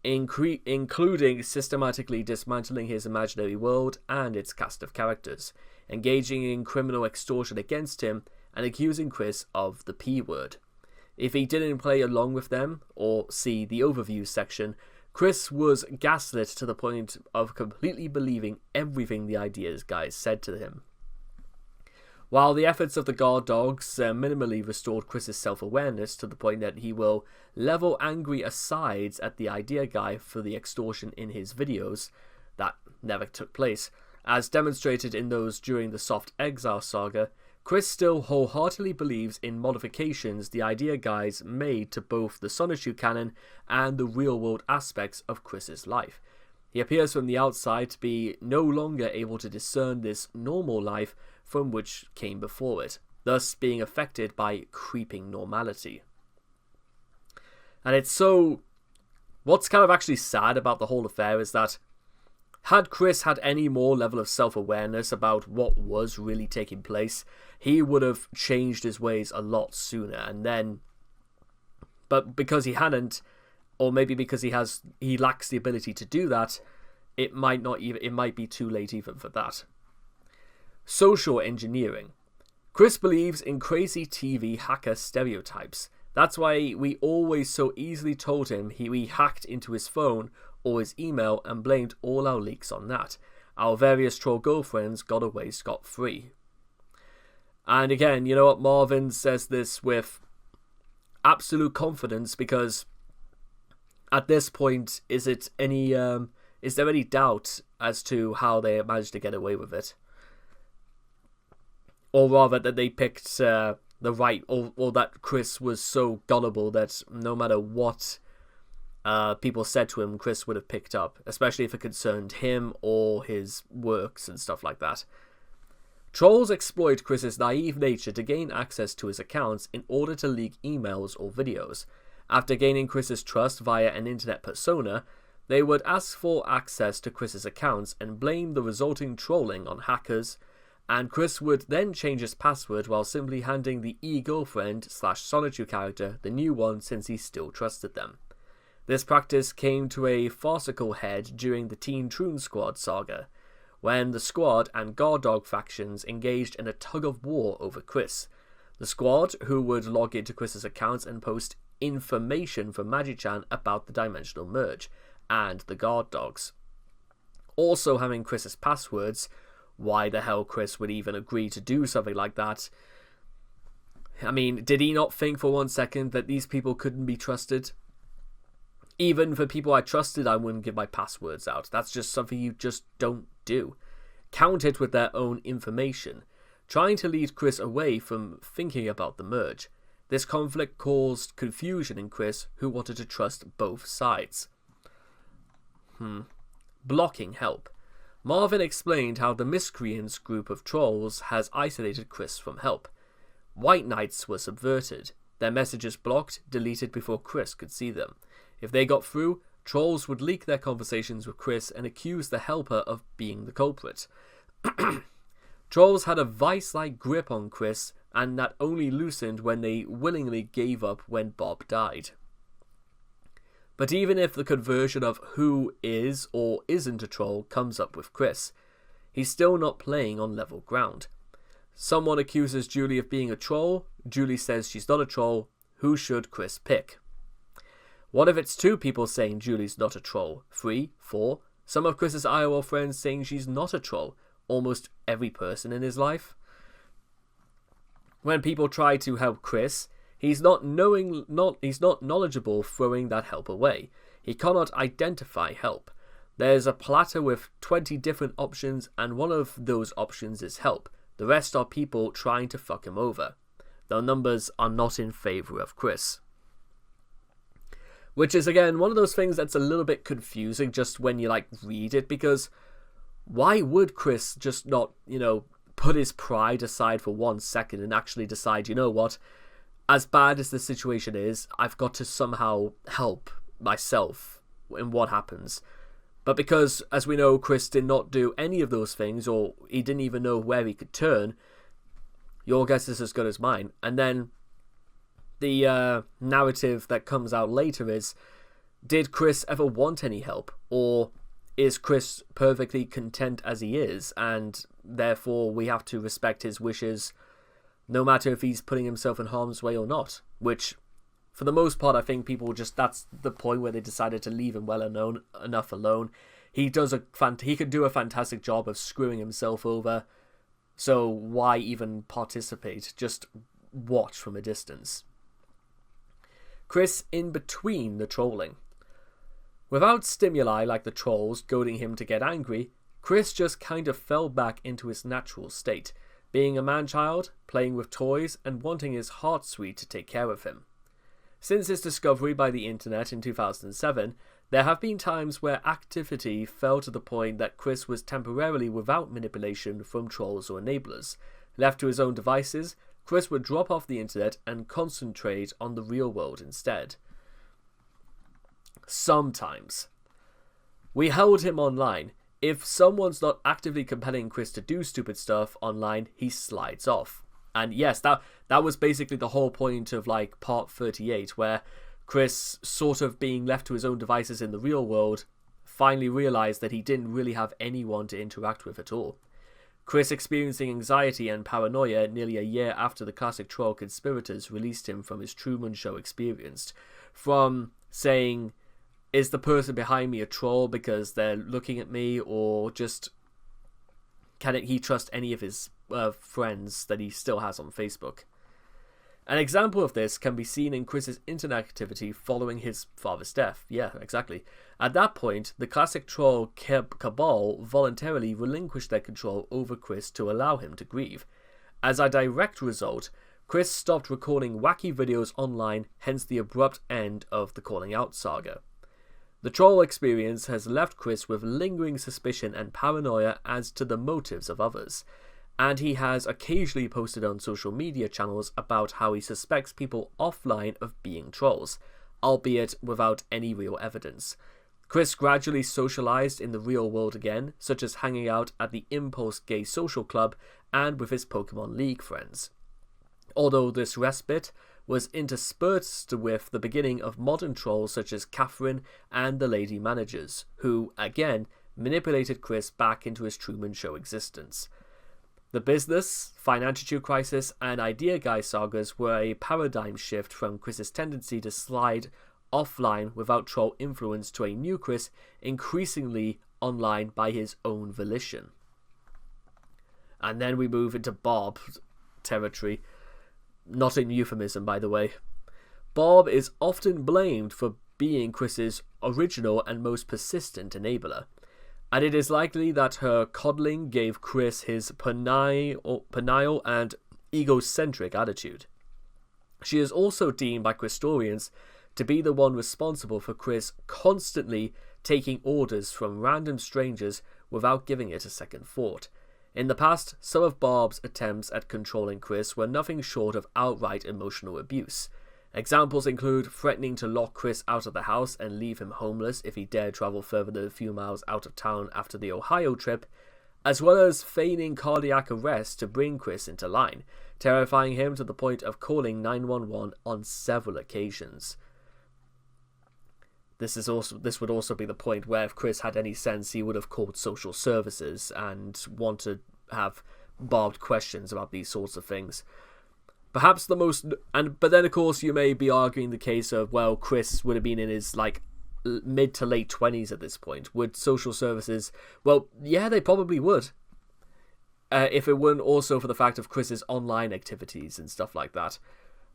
including systematically dismantling his imaginary world and its cast of characters, engaging in criminal extortion against him, and accusing Chris of the P word. If he didn't play along with them, or see the overview section, Chris was gaslit to the point of completely believing everything the ideas guys said to him. While the efforts of the guard dogs minimally restored Chris's self-awareness to the point that he will level angry asides at the idea guy for the extortion in his videos, that never took place, as demonstrated in those during the Soft Exile saga, Chris still wholeheartedly believes in modifications the idea guys made to both the Sonichu canon and the real-world aspects of Chris's life. He appears from the outside to be no longer able to discern this normal life from which came before it, thus being affected by creeping normality. And it's so... What's kind of actually sad about the whole affair is that had Chris had any more level of self-awareness about what was really taking place, he would have changed his ways a lot sooner, and then... But because he hadn't, or maybe because he lacks the ability to do that, it might be too late even for that. Social engineering. Chris believes in crazy TV hacker stereotypes. That's why we always so easily told him we hacked into his phone or his email and blamed all our leaks on that. Our various troll girlfriends got away scot-free. And again, you know what, Marvin says this with absolute confidence, because at this point, is there any doubt as to how they managed to get away with it? Or rather, that they picked the right, or that Chris was so gullible that no matter what people said to him, Chris would have picked up, especially if it concerned him or his works and stuff like that. Trolls exploit Chris's naive nature to gain access to his accounts in order to leak emails or videos. After gaining Chris's trust via an internet persona, they would ask for access to Chris's accounts and blame the resulting trolling on hackers, and Chris would then change his password while simply handing the e-girlfriend/Sonichu character the new one since he still trusted them. This practice came to a farcical head during the Teen Troon Squad saga, when the Squad and Guard Dog factions engaged in a tug-of-war over Chris. The Squad, who would log into Chris's accounts and post information from Magi-chan about the Dimensional Merge, and the Guard Dogs. Also having Chris's passwords, why the hell Chris would even agree to do something like that I mean, did he not think for 1 second that these people couldn't be trusted? Even for people I trusted, I wouldn't give my passwords out. That's just something you just don't do. Count it with their own information, trying to lead Chris away from thinking about the merge. This conflict caused confusion in Chris, who wanted to trust both sides. Blocking help. Marvin explained how the Miscreants group of trolls has isolated Chris from help. White Knights were subverted, their messages blocked, deleted before Chris could see them. If they got through, trolls would leak their conversations with Chris and accuse the helper of being the culprit. Trolls had a vice-like grip on Chris, and that only loosened when they willingly gave up when Bob died. But even if the conversion of who is or isn't a troll comes up with Chris, he's still not playing on level ground. Someone accuses Julie of being a troll, Julie says she's not a troll, who should Chris pick? What if it's 2 people saying Julie's not a troll? 3? 4? Some of Chris's IRL friends saying she's not a troll? Almost every person in his life? When people try to help Chris, he's not knowledgeable, throwing that help away. He cannot identify help. There's a platter with 20 different options, and one of those options is help. The rest are people trying to fuck him over. The numbers are not in favour of Chris. Which is, again, one of those things that's a little bit confusing just when you, read it, because why would Chris just not, put his pride aside for 1 second and actually decide, you know what, as bad as the situation is, I've got to somehow help myself in what happens. But because, as we know, Chris did not do any of those things, or he didn't even know where he could turn, your guess is as good as mine. And then the narrative that comes out later is, did Chris ever want any help? Or is Chris perfectly content as he is, and therefore we have to respect his wishes no matter if he's putting himself in harm's way or not? Which, for the most part, I think people that's the point where they decided to leave him enough alone. He could do a fantastic job of screwing himself over, so why even participate? Just watch from a distance. Chris in between the trolling. Without stimuli like the trolls goading him to get angry, Chris just kind of fell back into his natural state, being a man-child, playing with toys, and wanting his heart-sweet to take care of him. Since his discovery by the internet in 2007, there have been times where activity fell to the point that Chris was temporarily without manipulation from trolls or enablers. Left to his own devices, Chris would drop off the internet and concentrate on the real world instead. Sometimes. We held him online. If someone's not actively compelling Chris to do stupid stuff online, he slides off. And yes, that was basically the whole point of part 38, where Chris, sort of being left to his own devices in the real world, finally realized that he didn't really have anyone to interact with at all. Chris experiencing anxiety and paranoia nearly a year after the classic troll conspirators released him from his Truman Show experience. From saying, is the person behind me a troll because they're looking at me, or just can he trust any of his friends that he still has on Facebook? An example of this can be seen in Chris's internet activity following his father's death. Yeah, exactly. At that point, the classic troll cabal voluntarily relinquished their control over Chris to allow him to grieve. As a direct result, Chris stopped recording wacky videos online, hence the abrupt end of the Calling Out saga. The troll experience has left Chris with lingering suspicion and paranoia as to the motives of others, and he has occasionally posted on social media channels about how he suspects people offline of being trolls, albeit without any real evidence. Chris gradually socialized in the real world again, such as hanging out at the Impulse Gay Social Club and with his Pokemon League friends. Although this respite was interspersed with the beginning of modern trolls such as Catherine and the Lady Managers, who, again, manipulated Chris back into his Truman Show existence. The business, financial crisis, and idea guy sagas were a paradigm shift from Chris's tendency to slide offline without troll influence to a new Chris increasingly online by his own volition. And then we move into Bob territory. Not in euphemism, by the way. Bob is often blamed for being Chris's original and most persistent enabler, and it is likely that her coddling gave Chris his penile and egocentric attitude. She is also deemed by historians to be the one responsible for Chris constantly taking orders from random strangers without giving it a second thought. In the past, some of Bob's attempts at controlling Chris were nothing short of outright emotional abuse. Examples include threatening to lock Chris out of the house and leave him homeless if he dared travel further than a few miles out of town after the Ohio trip, as well as feigning cardiac arrest to bring Chris into line, terrifying him to the point of calling 911 on several occasions. This would also be the point where if Chris had any sense, he would have called social services and want to have barbed questions about these sorts of things. Perhaps the most... But then, of course, you may be arguing the case of, well, Chris would have been in his, mid to late 20s at this point. Would social services... Well, yeah, they probably would. If it weren't also for the fact of Chris's online activities and stuff like that.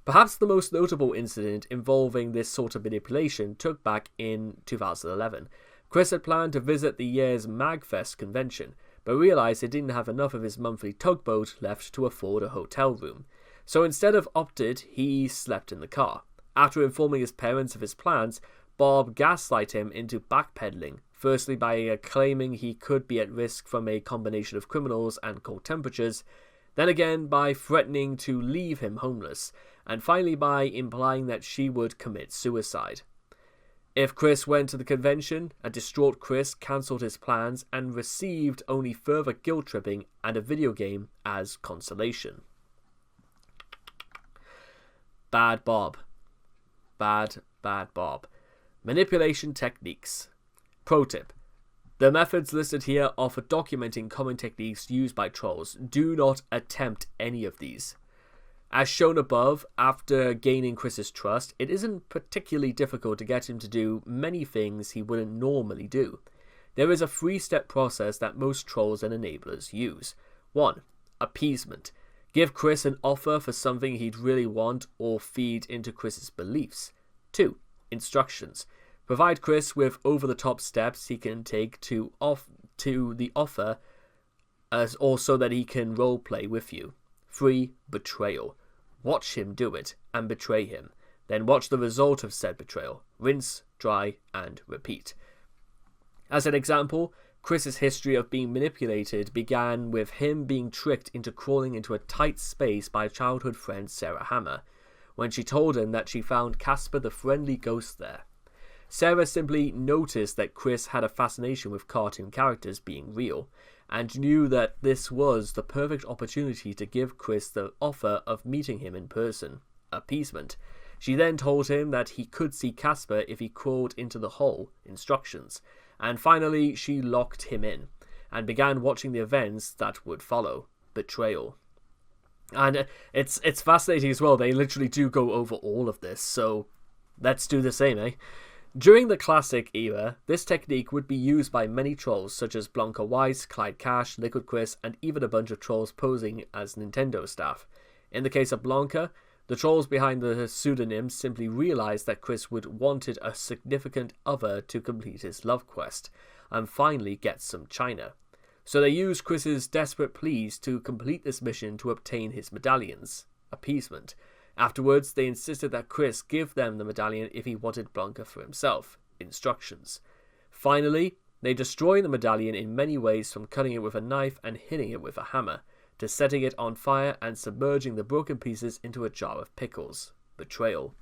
Perhaps the most notable incident involving this sort of manipulation took back in 2011. Chris had planned to visit the year's MagFest convention, but realised he didn't have enough of his monthly tugboat left to afford a hotel room. So instead of opted, he slept in the car. After informing his parents of his plans, Bob gaslighted him into backpedaling, firstly by claiming he could be at risk from a combination of criminals and cold temperatures, then again by threatening to leave him homeless, and finally by implying that she would commit suicide. If Chris went to the convention, a distraught Chris cancelled his plans and received only further guilt-tripping and a video game as consolation. Bad Bob. Bad Bob. Manipulation techniques. Pro tip. The methods listed here are for documenting common techniques used by trolls. Do not attempt any of these. As shown above, after gaining Chris's trust, it isn't particularly difficult to get him to do many things he wouldn't normally do. There is a 3-step process that most trolls and enablers use. 1. Appeasement. Give Chris an offer for something he'd really want or feed into Chris's beliefs. 2. Instructions. Provide Chris with over-the-top steps he can take to the offer or so that he can roleplay with you. 3. Betrayal. Watch him do it and betray him. Then watch the result of said betrayal. Rinse, dry, and repeat. As an example, Chris's history of being manipulated began with him being tricked into crawling into a tight space by childhood friend Sarah Hammer, when she told him that she found Casper the friendly ghost there. Sarah simply noticed that Chris had a fascination with cartoon characters being real, and knew that this was the perfect opportunity to give Chris the offer of meeting him in person. Appeasement. She then told him that he could see Casper if he crawled into the hole. Instructions. And finally, she locked him in, and began watching the events that would follow. Betrayal. And it's fascinating as well, they literally do go over all of this, so let's do the same, eh? During the classic era, this technique would be used by many trolls such as Blanca Weiss, Clyde Cash, Liquid Chris, and even a bunch of trolls posing as Nintendo staff. In the case of Blanca, the trolls behind the pseudonym simply realized that Chris would wanted a significant other to complete his love quest, and finally get some china. So they used Chris's desperate pleas to complete this mission to obtain his medallions. Appeasement. Afterwards, they insisted that Chris give them the medallion if he wanted Blanca for himself. Instructions. Finally, they destroy the medallion in many ways, from cutting it with a knife and hitting it with a hammer, to setting it on fire and submerging the broken pieces into a jar of pickles. Betrayal.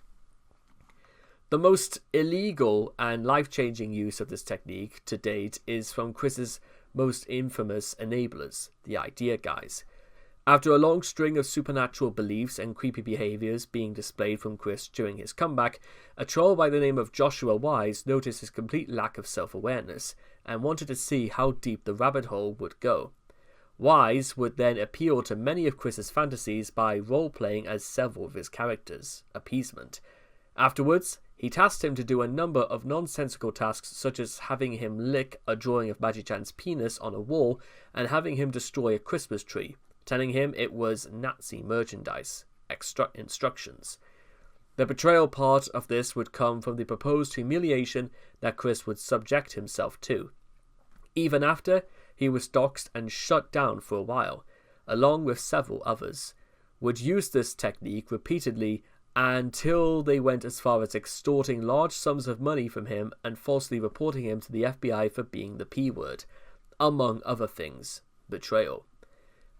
The most illegal and life-changing use of this technique to date is from Chris's most infamous enablers, the Idea Guys. After a long string of supernatural beliefs and creepy behaviours being displayed from Chris during his comeback, a troll by the name of Joshua Wise noticed his complete lack of self-awareness, and wanted to see how deep the rabbit hole would go. Wise would then appeal to many of Chris's fantasies by role-playing as several of his characters. Appeasement. Afterwards, he tasked him to do a number of nonsensical tasks, such as having him lick a drawing of Maggie-chan's penis on a wall and having him destroy a Christmas tree, telling him it was Nazi merchandise. instructions. The betrayal part of this would come from the proposed humiliation that Chris would subject himself to, even after he was doxxed and shut down for a while, along with several others, would use this technique repeatedly until they went as far as extorting large sums of money from him and falsely reporting him to the FBI for being the P word, among other things, betrayal.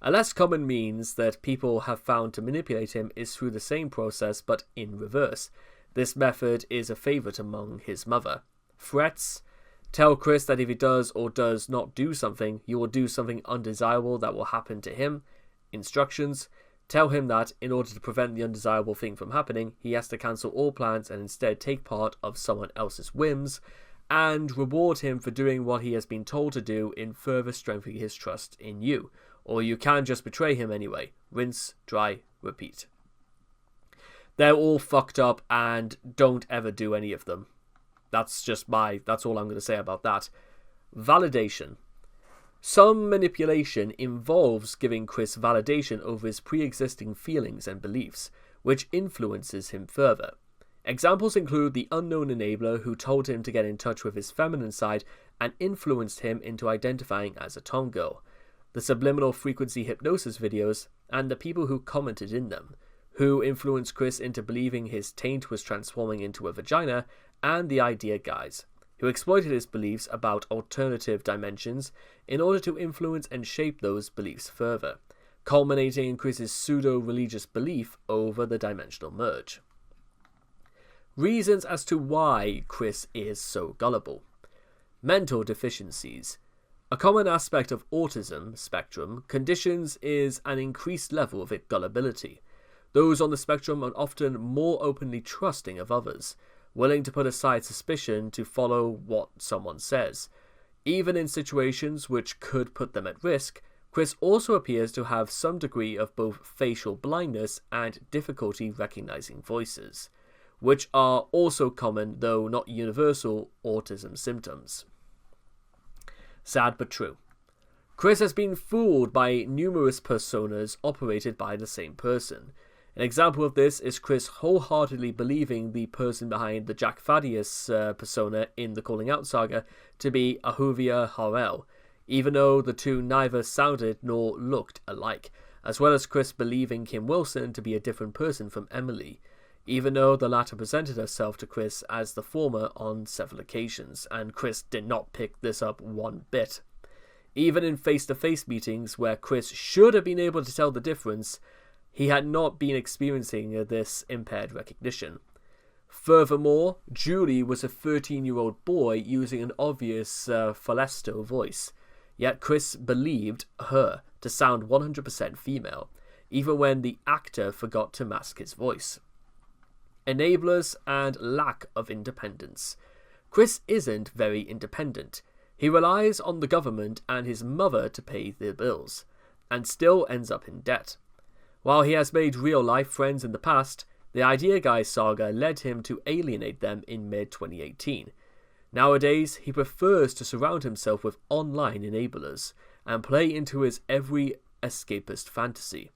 A less common means that people have found to manipulate him is through the same process but in reverse. This method is a favourite among his mother. Threats: tell Chris that if he does or does not do something, you will do something undesirable that will happen to him. Instructions: tell him that in order to prevent the undesirable thing from happening, he has to cancel all plans and instead take part of someone else's whims, and reward him for doing what he has been told to do in further strengthening his trust in you. Or you can just betray him anyway. Rinse, dry, repeat. They're all fucked up and don't ever do any of them. That's all I'm going to say about that. Validation. Some manipulation involves giving Chris validation over his pre-existing feelings and beliefs, which influences him further. Examples include the unknown enabler who told him to get in touch with his feminine side and influenced him into identifying as a tomgirl, the subliminal frequency hypnosis videos, and the people who commented in them, who influenced Chris into believing his taint was transforming into a vagina, and the idea guys, who exploited his beliefs about alternative dimensions in order to influence and shape those beliefs further, culminating in Chris's pseudo-religious belief over the dimensional merge. Reasons as to why Chris is so gullible. Mental deficiencies. A common aspect of autism spectrum conditions is an increased level of gullibility. Those on the spectrum are often more openly trusting of others, willing to put aside suspicion to follow what someone says. Even in situations which could put them at risk, Chris also appears to have some degree of both facial blindness and difficulty recognizing voices, which are also common, though not universal, autism symptoms. Sad but true. Chris has been fooled by numerous personas operated by the same person. An example of this is Chris wholeheartedly believing the person behind the Jack Thaddeus persona in the Calling Out saga to be Ahuvia Harrell, even though the two neither sounded nor looked alike, as well as Chris believing Kim Wilson to be a different person from Emily, even though the latter presented herself to Chris as the former on several occasions, and Chris did not pick this up one bit. Even in face-to-face meetings where Chris should have been able to tell the difference, he had not been experiencing this impaired recognition. Furthermore, Julie was a 13-year-old boy using an obvious falsetto voice, yet Chris believed her to sound 100% female, even when the actor forgot to mask his voice. Enablers and lack of independence. Chris isn't very independent. He relies on the government and his mother to pay the bills, and still ends up in debt. While he has made real-life friends in the past, the Idea Guy saga led him to alienate them in mid-2018. Nowadays, he prefers to surround himself with online enablers and play into his every escapist fantasy,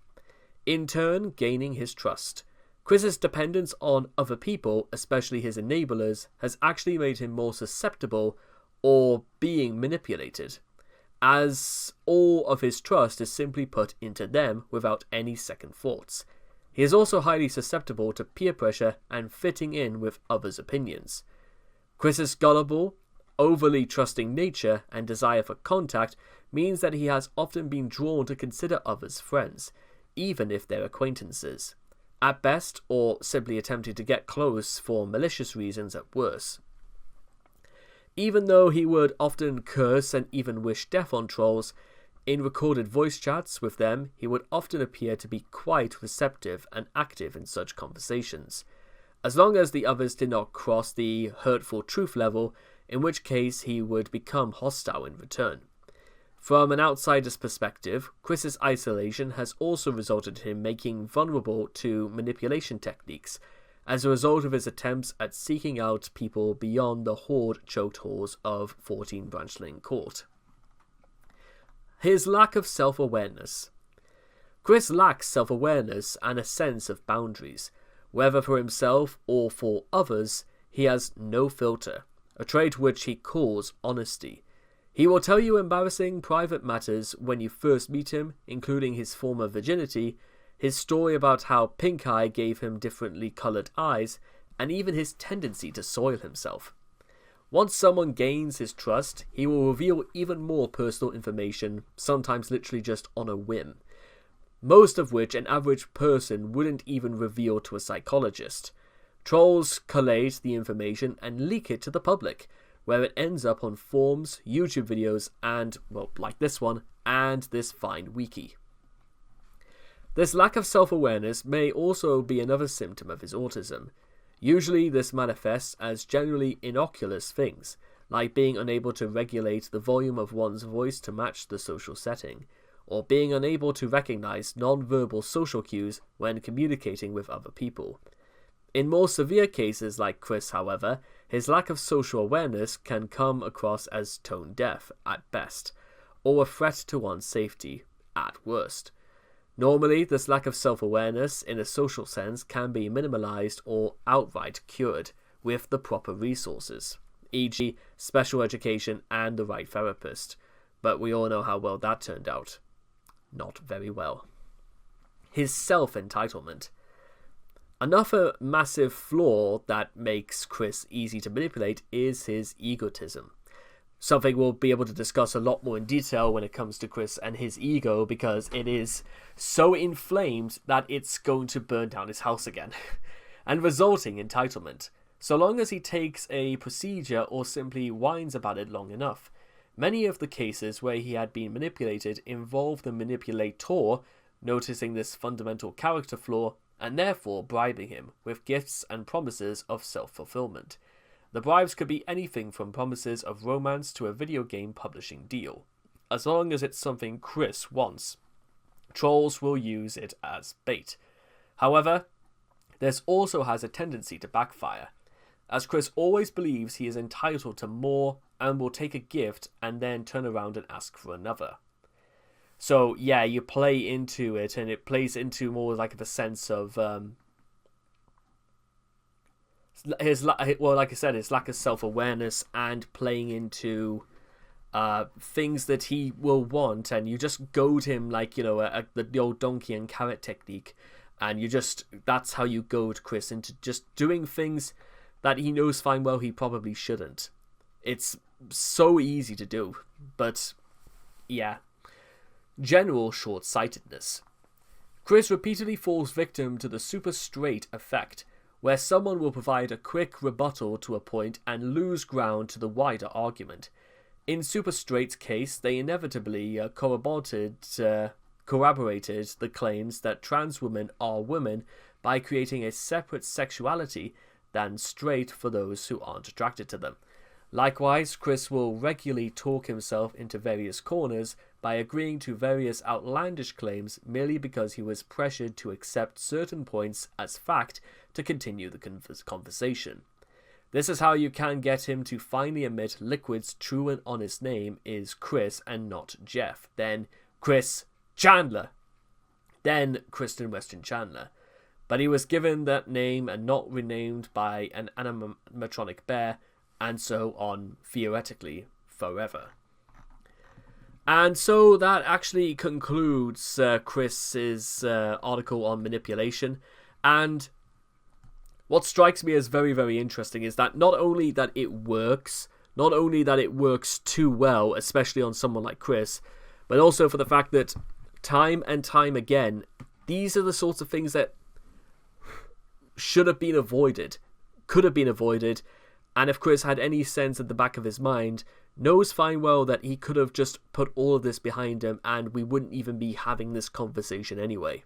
in turn gaining his trust. Chris's dependence on other people, especially his enablers, has actually made him more susceptible or being manipulated, as all of his trust is simply put into them without any second thoughts. He is also highly susceptible to peer pressure and fitting in with others' opinions. Chris's gullible, overly trusting nature and desire for contact means that he has often been drawn to consider others friends, even if they're acquaintances, at best, or simply attempting to get close for malicious reasons at worst. Even though he would often curse and even wish death on trolls, in recorded voice chats with them, he would often appear to be quite receptive and active in such conversations, as long as the others did not cross the hurtful truth level, in which case he would become hostile in return. From an outsider's perspective, Chris's isolation has also resulted in him making vulnerable to manipulation techniques, as a result of his attempts at seeking out people beyond the horde-choked halls of 14 Branch Lane Court. His lack of self-awareness. Chris lacks self-awareness and a sense of boundaries. Whether for himself or for others, he has no filter, a trait which he calls honesty. He will tell you embarrassing private matters when you first meet him, including his former virginity, his story about how pink eye gave him differently coloured eyes, and even his tendency to soil himself. Once someone gains his trust, he will reveal even more personal information, sometimes literally just on a whim, most of which an average person wouldn't even reveal to a psychologist. Trolls collate the information and leak it to the public, where it ends up on forums, YouTube videos, and, well, like this one, and this fine wiki. This lack of self-awareness may also be another symptom of his autism. Usually this manifests as generally innocuous things, like being unable to regulate the volume of one's voice to match the social setting, or being unable to recognize non-verbal social cues when communicating with other people. In more severe cases like Chris, however, his lack of social awareness can come across as tone deaf at best, or a threat to one's safety at worst. Normally, this lack of self-awareness in a social sense can be minimalized or outright cured with the proper resources, e.g. special education and the right therapist, but we all know how well that turned out. Not very well. His self-entitlement. Another massive flaw that makes Chris easy to manipulate is his egotism. Something we'll be able to discuss a lot more in detail when it comes to Chris and his ego, because it is so inflamed that it's going to burn down his house again. And resulting entitlement. So long as he takes a procedure or simply whines about it long enough. Many of the cases where he had been manipulated involved the manipulator noticing this fundamental character flaw and therefore bribing him with gifts and promises of self-fulfillment. The bribes could be anything from promises of romance to a video game publishing deal. As long as it's something Chris wants, trolls will use it as bait. However, this also has a tendency to backfire, as Chris always believes he is entitled to more and will take a gift and then turn around and ask for another. So yeah, you play into it, and it plays into more like of a sense of his like I said, his lack of self-awareness and playing into things that he will want, and you just goad him like, you know, the old donkey and carrot technique, and that's how you goad Chris into just doing things that he knows fine well he probably shouldn't. It's so easy to do, but yeah. General short-sightedness. Chris repeatedly falls victim to the super straight effect, where someone will provide a quick rebuttal to a point and lose ground to the wider argument. In super straight's case, they inevitably corroborated the claims that trans women are women by creating a separate sexuality than straight for those who aren't attracted to them. Likewise, Chris will regularly talk himself into various corners by agreeing to various outlandish claims merely because he was pressured to accept certain points as fact to continue the conversation. This is how you can get him to finally admit Liquid's true and honest name is Chris and not Jeff, then Chris Chandler, then Kristen Weston Chandler. But he was given that name and not renamed by an animatronic bear, and so on, theoretically, forever. And so that actually concludes Chris's article on manipulation. And what strikes me as very, very interesting is that not only that it works too well, especially on someone like Chris, but also for the fact that time and time again, these are the sorts of things that should have been avoided, could have been avoided. And if Chris had any sense at the back of his mind, knows fine well that he could have just put all of this behind him and we wouldn't even be having this conversation anyway.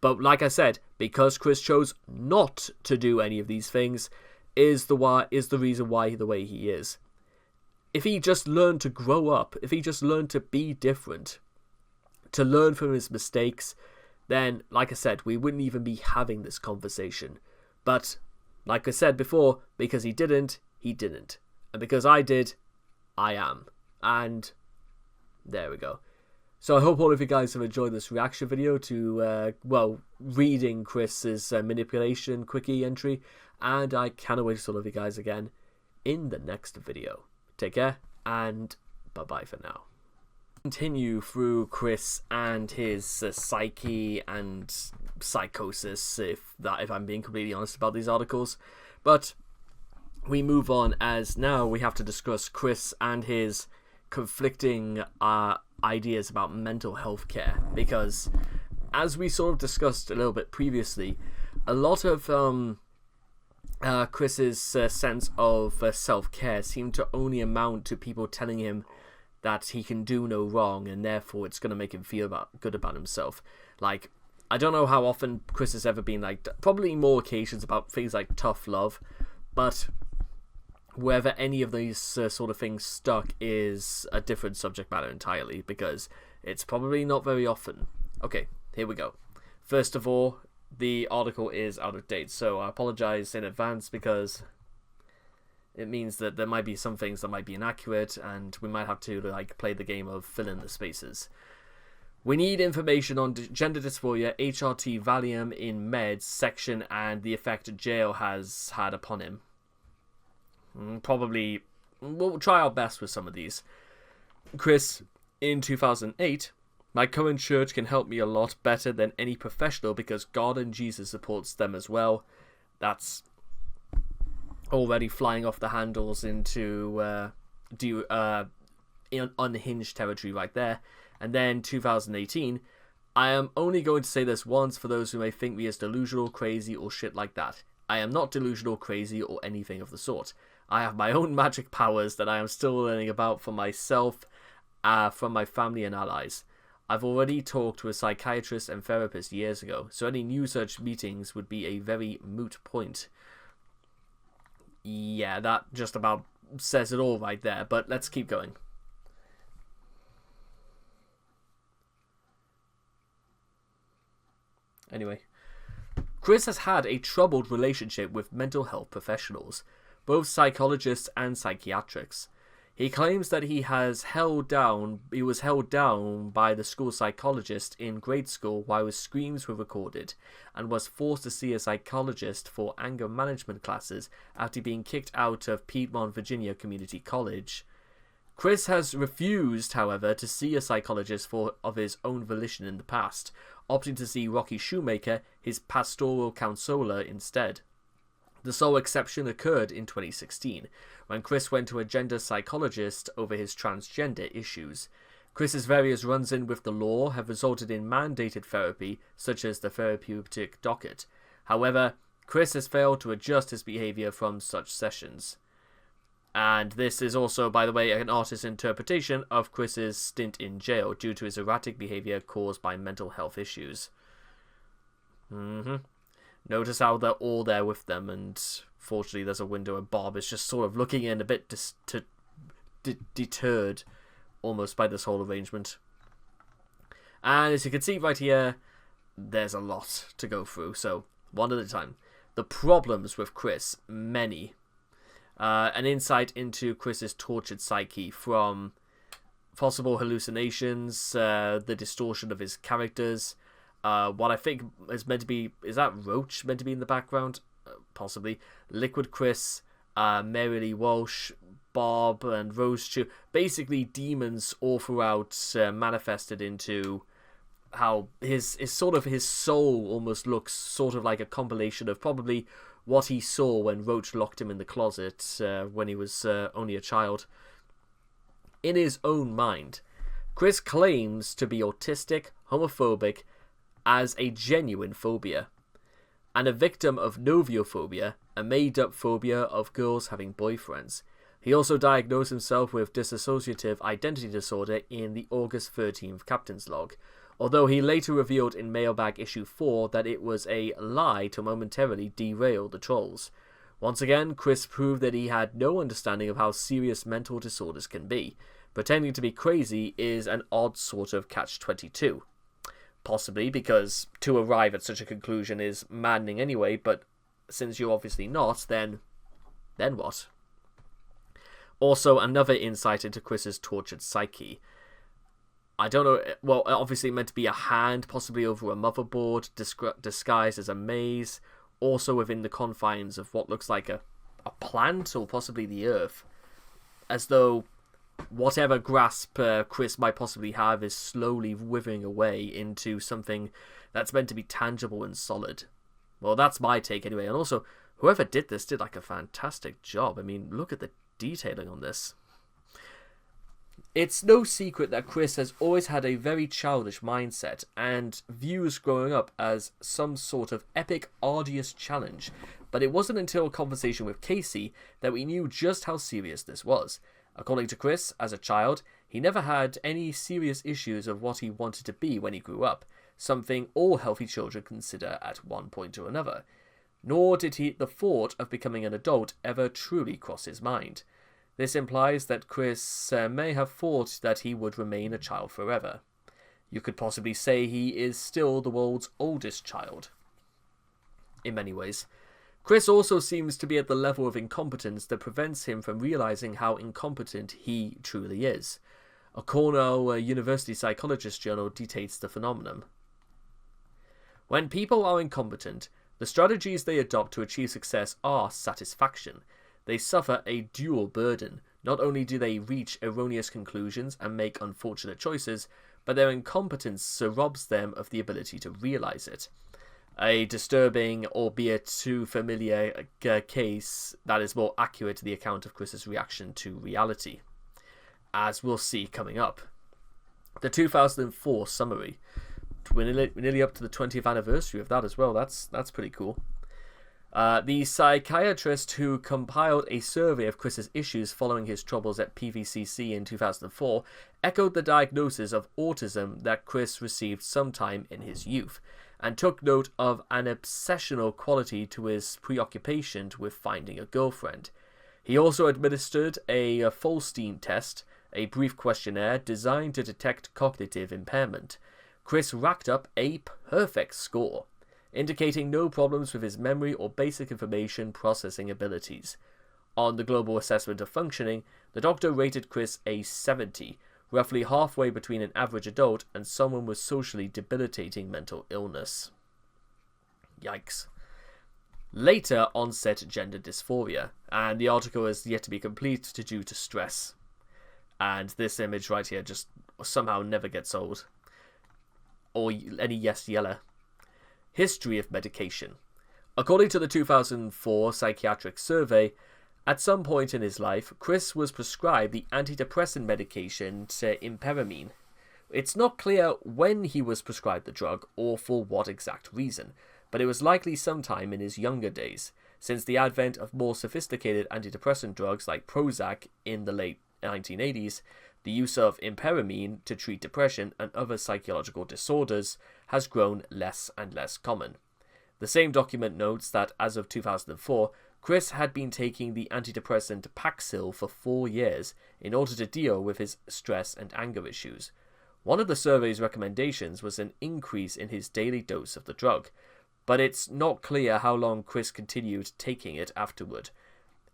But like I said, because Chris chose not to do any of these things is the reason why the way he is. If he just learned to grow up, if he just learned to be different, to learn from his mistakes, then, like I said, we wouldn't even be having this conversation. But like I said before, because he didn't, he didn't. And because I did, I am. And there we go. So I hope all of you guys have enjoyed this reaction video to, reading Chris's manipulation quickie entry, and I cannot wait to see all of you guys again in the next video. Take care, and bye-bye for now. Continue through Chris and his psyche and psychosis, if I'm being completely honest about these articles, but we move on, as now we have to discuss Chris and his conflicting ideas about mental health care, because as we sort of discussed a little bit previously, a lot of Chris's sense of self-care seemed to only amount to people telling him that he can do no wrong and therefore it's going to make him feel good about himself. Like, I don't know how often Chris has ever been like, probably more occasions about things like tough love, but whether any of these sort of things stuck is a different subject matter entirely, because it's probably not very often. Okay, here we go. First of all, the article is out of date, so I apologize in advance because it means that there might be some things that might be inaccurate and we might have to like play the game of fill in the spaces. We need information on gender dysphoria, HRT, Valium in meds section, and the effect jail has had upon him. Probably, we'll try our best with some of these. Chris, in 2008, my current church can help me a lot better than any professional because God and Jesus supports them as well. That's already flying off the handles into unhinged territory right there. And then 2018, I am only going to say this once for those who may think me as delusional, crazy, or shit like that. I am not delusional, crazy, or anything of the sort. I have my own magic powers that I am still learning about for myself, from my family and allies. I've already talked to a psychiatrist and therapist years ago, so any new such meetings would be a very moot point. Yeah, that just about says it all right there, but let's keep going. Anyway, Chris has had a troubled relationship with mental health professionals, both psychologists and psychiatrists. He claims that he was held down by the school psychologist in grade school while his screams were recorded, and was forced to see a psychologist for anger management classes after being kicked out of Piedmont, Virginia Community College. Chris has refused, however, to see a psychologist of his own volition in the past, opting to see Rocky Shoemaker, his pastoral counselor, instead. The sole exception occurred in 2016, when Chris went to a gender psychologist over his transgender issues. Chris's various runs-in with the law have resulted in mandated therapy, such as the therapeutic docket. However, Chris has failed to adjust his behavior from such sessions. And this is also, by the way, an artist's interpretation of Chris's stint in jail due to his erratic behavior caused by mental health issues. Notice how they're all there with them, and fortunately there's a window and Bob is just sort of looking in a bit deterred almost by this whole arrangement. And as you can see right here, there's a lot to go through, so one at a time. The problems with Chris, many. An insight into Chris's tortured psyche, from possible hallucinations, the distortion of his characters, what I think is meant to be, is that Roach meant to be in the background? Possibly. Liquid Chris, Mary Lee Walsh, Bob, and Rose Chew. Basically demons all throughout, manifested into how his soul almost looks sort of like a compilation of probably what he saw when Roach locked him in the closet when he was only a child. In his own mind, Chris claims to be autistic, homophobic, as a genuine phobia, and a victim of noviophobia, a made-up phobia of girls having boyfriends. He also diagnosed himself with dissociative identity disorder in the August 13th captain's log, although he later revealed in Mailbag issue 4 that it was a lie to momentarily derail the trolls. Once again, Chris proved that he had no understanding of how serious mental disorders can be. Pretending to be crazy is an odd sort of catch-22. Possibly because to arrive at such a conclusion is maddening anyway, but since you're obviously not, then what? Also, another insight into Chris's tortured psyche. I don't know, well, obviously meant to be a hand, possibly over a motherboard, disguised as a maze, also within the confines of what looks like a plant, or possibly the earth. As though whatever grasp Chris might possibly have is slowly withering away into something that's meant to be tangible and solid. Well, that's my take anyway, and also, whoever did this did like a fantastic job. I mean, look at the detailing on this. It's no secret that Chris has always had a very childish mindset and views growing up as some sort of epic, arduous challenge, but it wasn't until a conversation with Casey that we knew just how serious this was. According to Chris, as a child, he never had any serious issues of what he wanted to be when he grew up, something all healthy children consider at one point or another. Nor did the thought of becoming an adult ever truly cross his mind. This implies that Chris may have thought that he would remain a child forever. You could possibly say he is still the world's oldest child. In many ways. Chris also seems to be at the level of incompetence that prevents him from realizing how incompetent he truly is. A Cornell University Psychologist journal details the phenomenon. When people are incompetent, the strategies they adopt to achieve success are satisfaction. They suffer a dual burden. Not only do they reach erroneous conclusions and make unfortunate choices, but their incompetence robs them of the ability to realize it. A disturbing, albeit too familiar, case that is more accurate to the account of Chris's reaction to reality, as we'll see coming up. The 2004 summary. We're nearly up to the 20th anniversary of that as well. That's pretty cool. The psychiatrist who compiled a survey of Chris's issues following his troubles at PVCC in 2004 echoed the diagnosis of autism that Chris received sometime in his youth, and took note of an obsessional quality to his preoccupation with finding a girlfriend. He also administered a Flouncing test, a brief questionnaire designed to detect cognitive impairment. Chris racked up a perfect score, indicating no problems with his memory or basic information processing abilities. On the Global Assessment of Functioning, the doctor rated Chris a 70, roughly halfway between an average adult and someone with socially debilitating mental illness. Yikes. Later onset gender dysphoria, and the article is yet to be complete due to stress. And this image right here just somehow never gets old. Or any yeller. History of medication. According to the 2004 psychiatric survey, at some point in his life, Chris was prescribed the antidepressant medication imperamine. It's not clear when he was prescribed the drug or for what exact reason, but it was likely sometime in his younger days, since the advent of more sophisticated antidepressant drugs like Prozac in the late 1980s, the use of imperamine to treat depression and other psychological disorders has grown less and less common. The same document notes that as of 2004, Chris had been taking the antidepressant Paxil for 4 years in order to deal with his stress and anger issues. One of the survey's recommendations was an increase in his daily dose of the drug, but it's not clear how long Chris continued taking it afterward.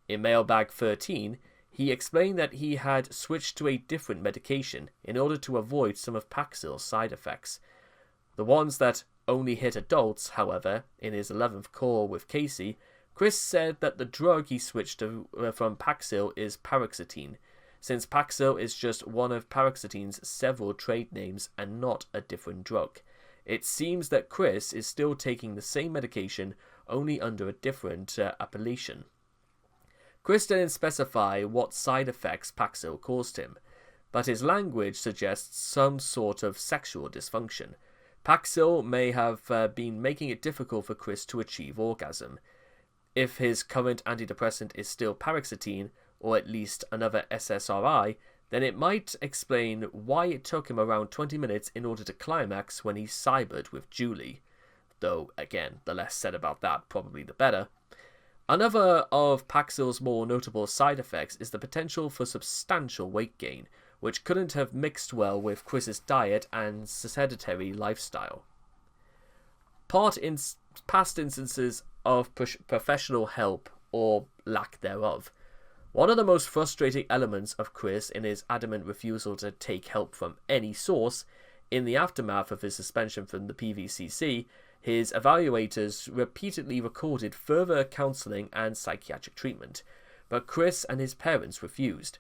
In Mailbag 13, he explained that he had switched to a different medication in order to avoid some of Paxil's side effects. The ones that only hit adults, however, in his 11th call with Casey, Chris said that the drug he switched to from Paxil is paroxetine, since Paxil is just one of paroxetine's several trade names and not a different drug. It seems that Chris is still taking the same medication, only under a different appellation. Chris didn't specify what side effects Paxil caused him, but his language suggests some sort of sexual dysfunction. Paxil may have been making it difficult for Chris to achieve orgasm. If his current antidepressant is still paroxetine, or at least another SSRI, then it might explain why it took him around 20 minutes in order to climax when he cybered with Julie. Though, again, the less said about that, probably the better. Another of Paxil's more notable side effects is the potential for substantial weight gain, which couldn't have mixed well with Chris's diet and sedentary lifestyle. Past instances of professional help, or lack thereof. One of the most frustrating elements of Chris in his adamant refusal to take help from any source, in the aftermath of his suspension from the PVCC, his evaluators repeatedly recorded further counselling and psychiatric treatment, but Chris and his parents refused.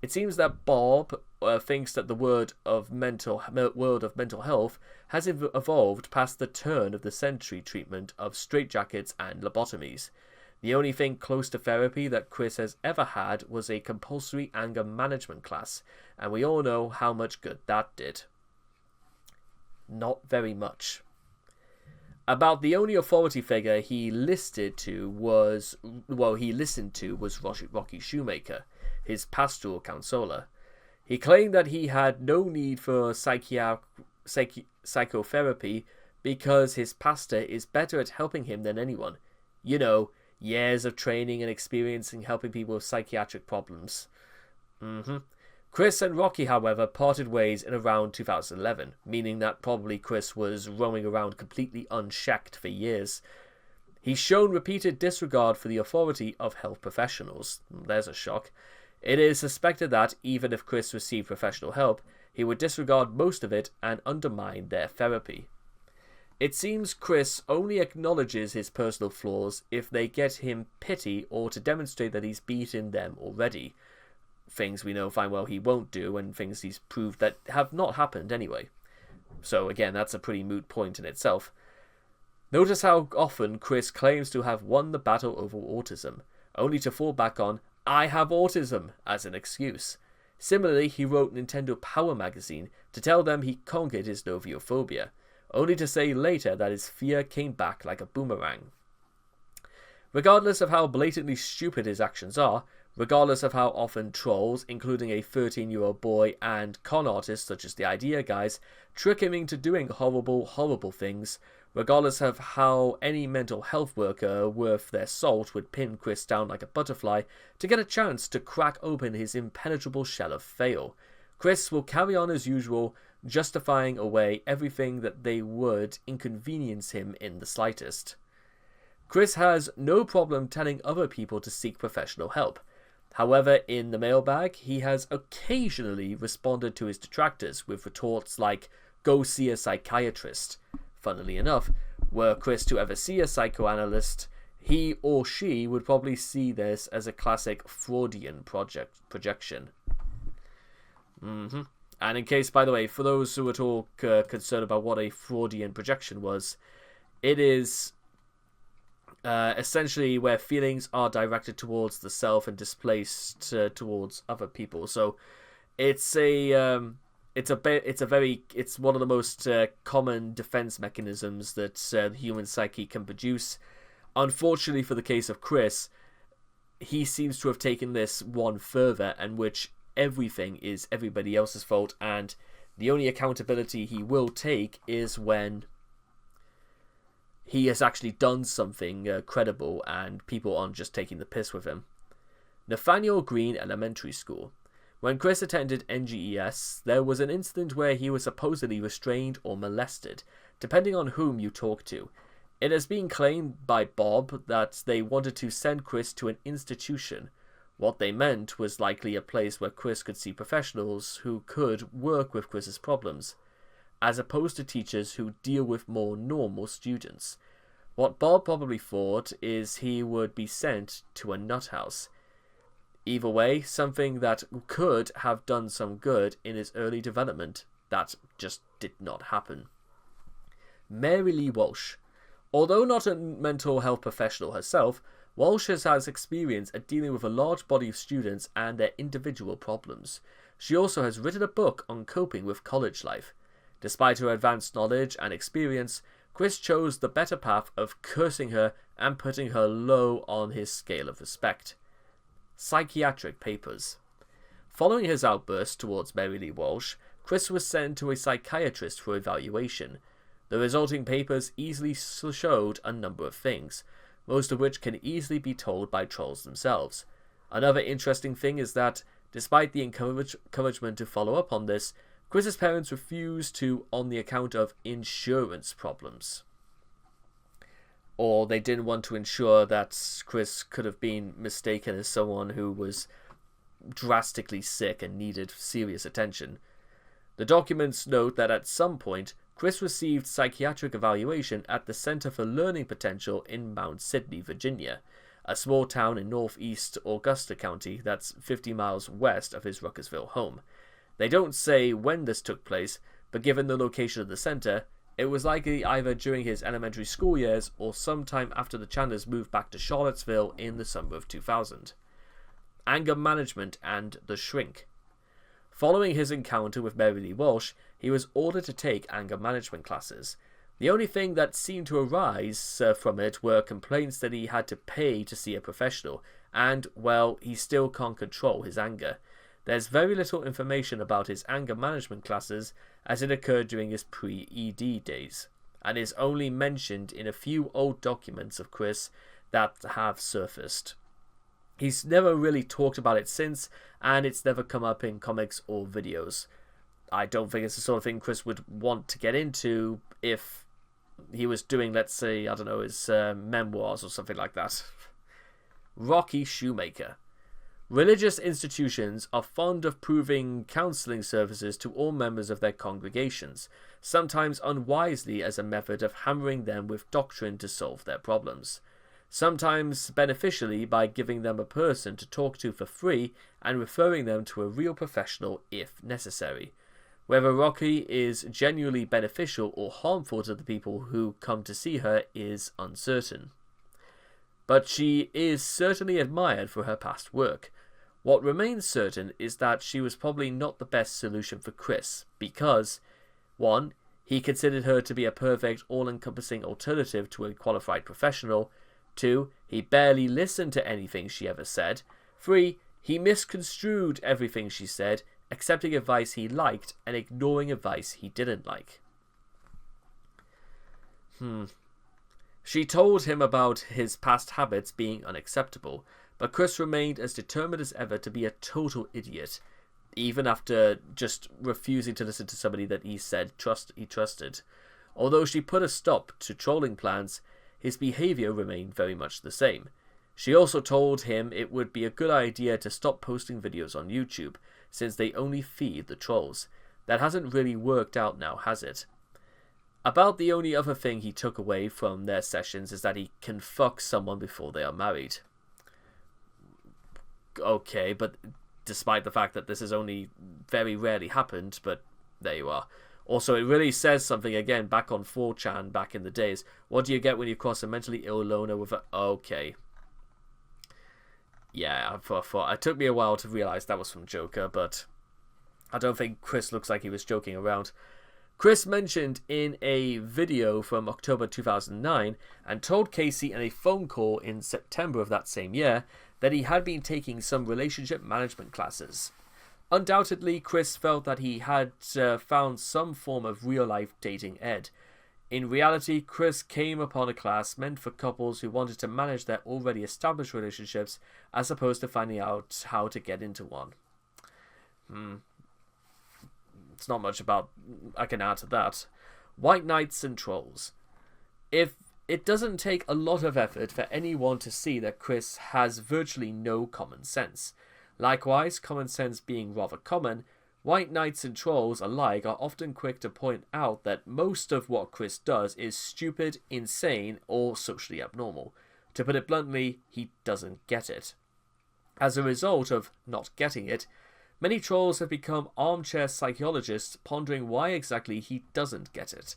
It seems that Bob thinks that the world of mental health has evolved past the turn of the century treatment of straitjackets and lobotomies. The only thing close to therapy that Chris has ever had was a compulsory anger management class, and we all know how much good that did. Not very much. About the only authority figure he listened to was Rocky Shoemaker, his pastoral counsellor. He claimed that he had no need for psychotherapy because his pastor is better at helping him than anyone. You know, years of training and experience in helping people with psychiatric problems. Chris and Rocky, however, parted ways in around 2011, meaning that probably Chris was roaming around completely unchecked for years. He's shown repeated disregard for the authority of health professionals. There's a shock. It is suspected that, even if Chris received professional help, he would disregard most of it and undermine their therapy. It seems Chris only acknowledges his personal flaws if they get him pity or to demonstrate that he's beaten them already. Things we know fine well he won't do, and things he's proved that have not happened anyway. So again, that's a pretty moot point in itself. Notice how often Chris claims to have won the battle over autism, only to fall back on, "I have autism," as an excuse. Similarly, he wrote Nintendo Power magazine to tell them he conquered his noviophobia, only to say later that his fear came back like a boomerang. Regardless of how blatantly stupid his actions are, regardless of how often trolls, including a 13-year-old boy and con artists such as the Idea Guys, trick him into doing horrible, horrible things, regardless of how any mental health worker worth their salt would pin Chris down like a butterfly to get a chance to crack open his impenetrable shell of fail, Chris will carry on as usual, justifying away everything that they would inconvenience him in the slightest. Chris has no problem telling other people to seek professional help. However, in the mailbag, he has occasionally responded to his detractors with retorts like, "Go see a psychiatrist." Funnily enough, were Chris to ever see a psychoanalyst, he or she would probably see this as a classic Freudian projection. And in case, by the way, for those who are at all concerned about what a Freudian projection was, it is essentially where feelings are directed towards the self and displaced towards other people. So it's one of the most common defense mechanisms that the human psyche can produce. Unfortunately, for the case of Chris, he seems to have taken this one further, in which everything is everybody else's fault, and the only accountability he will take is when he has actually done something credible and people aren't just taking the piss with him. Nathaniel Green Elementary School. When Chris attended NGES, there was an incident where he was supposedly restrained or molested, depending on whom you talk to. It has been claimed by Bob that they wanted to send Chris to an institution. What they meant was likely a place where Chris could see professionals who could work with Chris's problems, as opposed to teachers who deal with more normal students. What Bob probably thought is he would be sent to a nut house. Either way, something that could have done some good in his early development, that just did not happen. Mary Lee Walsh. Although not a mental health professional herself, Walsh has experience at dealing with a large body of students and their individual problems. She also has written a book on coping with college life. Despite her advanced knowledge and experience, Chris chose the better path of cursing her and putting her low on his scale of respect. Psychiatric papers. Following his outburst towards Mary Lee Walsh, Chris was sent to a psychiatrist for evaluation. The resulting papers easily showed a number of things, most of which can easily be told by trolls themselves. Another interesting thing is that, despite the encouragement to follow up on this, Chris's parents refused to on the account of insurance problems. or they didn't want to ensure that Chris could have been mistaken as someone who was drastically sick and needed serious attention. The documents note that at some point, Chris received psychiatric evaluation at the Center for Learning Potential in Mount Sidney, Virginia, a small town in northeast Augusta County that's 50 miles west of his Ruckersville home. They don't say when this took place, but given the location of the center, it was likely either during his elementary school years or sometime after the Chandlers moved back to Charlottesville in the summer of 2000. Anger management and the shrink. Following his encounter with Mary Lee Walsh, he was ordered to take anger management classes. The only thing that seemed to arise from it were complaints that he had to pay to see a professional, and, well, he still can't control his anger. There's very little information about his anger management classes as it occurred during his pre-ED days, and is only mentioned in a few old documents of Chris that have surfaced. He's never really talked about it since, and it's never come up in comics or videos. I don't think it's the sort of thing Chris would want to get into if he was doing, let's say, I don't know, his memoirs or something like that. Rocky Shoemaker. Religious institutions are fond of proving counseling services to all members of their congregations, sometimes unwisely as a method of hammering them with doctrine to solve their problems. Sometimes beneficially by giving them a person to talk to for free and referring them to a real professional if necessary. Whether Rocky is genuinely beneficial or harmful to the people who come to see her is uncertain. But she is certainly admired for her past work. What remains certain is that she was probably not the best solution for Chris because, 1. He considered her to be a perfect, all-encompassing alternative to a qualified professional. 2. He barely listened to anything she ever said. 3. He misconstrued everything she said, accepting advice he liked and ignoring advice he didn't like. She told him about his past habits being unacceptable, but Chris remained as determined as ever to be a total idiot, even after just refusing to listen to somebody that he said he trusted. Although she put a stop to trolling plans, his behavior remained very much the same. She also told him it would be a good idea to stop posting videos on YouTube, since they only feed the trolls. That hasn't really worked out now, has it? About the only other thing he took away from their sessions is that he can fuck someone before they are married. Okay, but despite the fact that this has only very rarely happened, but there you are. Also, it really says something, again, back on 4chan back in the days. What do you get when you cross a mentally ill loner with a... Okay. Yeah, it took me a while to realise that was from Joker, but I don't think Chris looks like he was joking around. Chris mentioned in a video from October 2009 and told Casey in a phone call in September of that same year that he had been taking some relationship management classes. Undoubtedly, Chris felt that he had found some form of real-life dating ed. In reality, Chris came upon a class meant for couples who wanted to manage their already established relationships as opposed to finding out how to get into one. It's not much about I can add to that. White Knights and Trolls. If it doesn't take a lot of effort for anyone to see that Chris has virtually no common sense. Likewise, common sense being rather common, White Knights and Trolls alike are often quick to point out that most of what Chris does is stupid, insane, or socially abnormal. To put it bluntly, he doesn't get it. As a result of not getting it, many trolls have become armchair psychologists pondering why exactly he doesn't get it.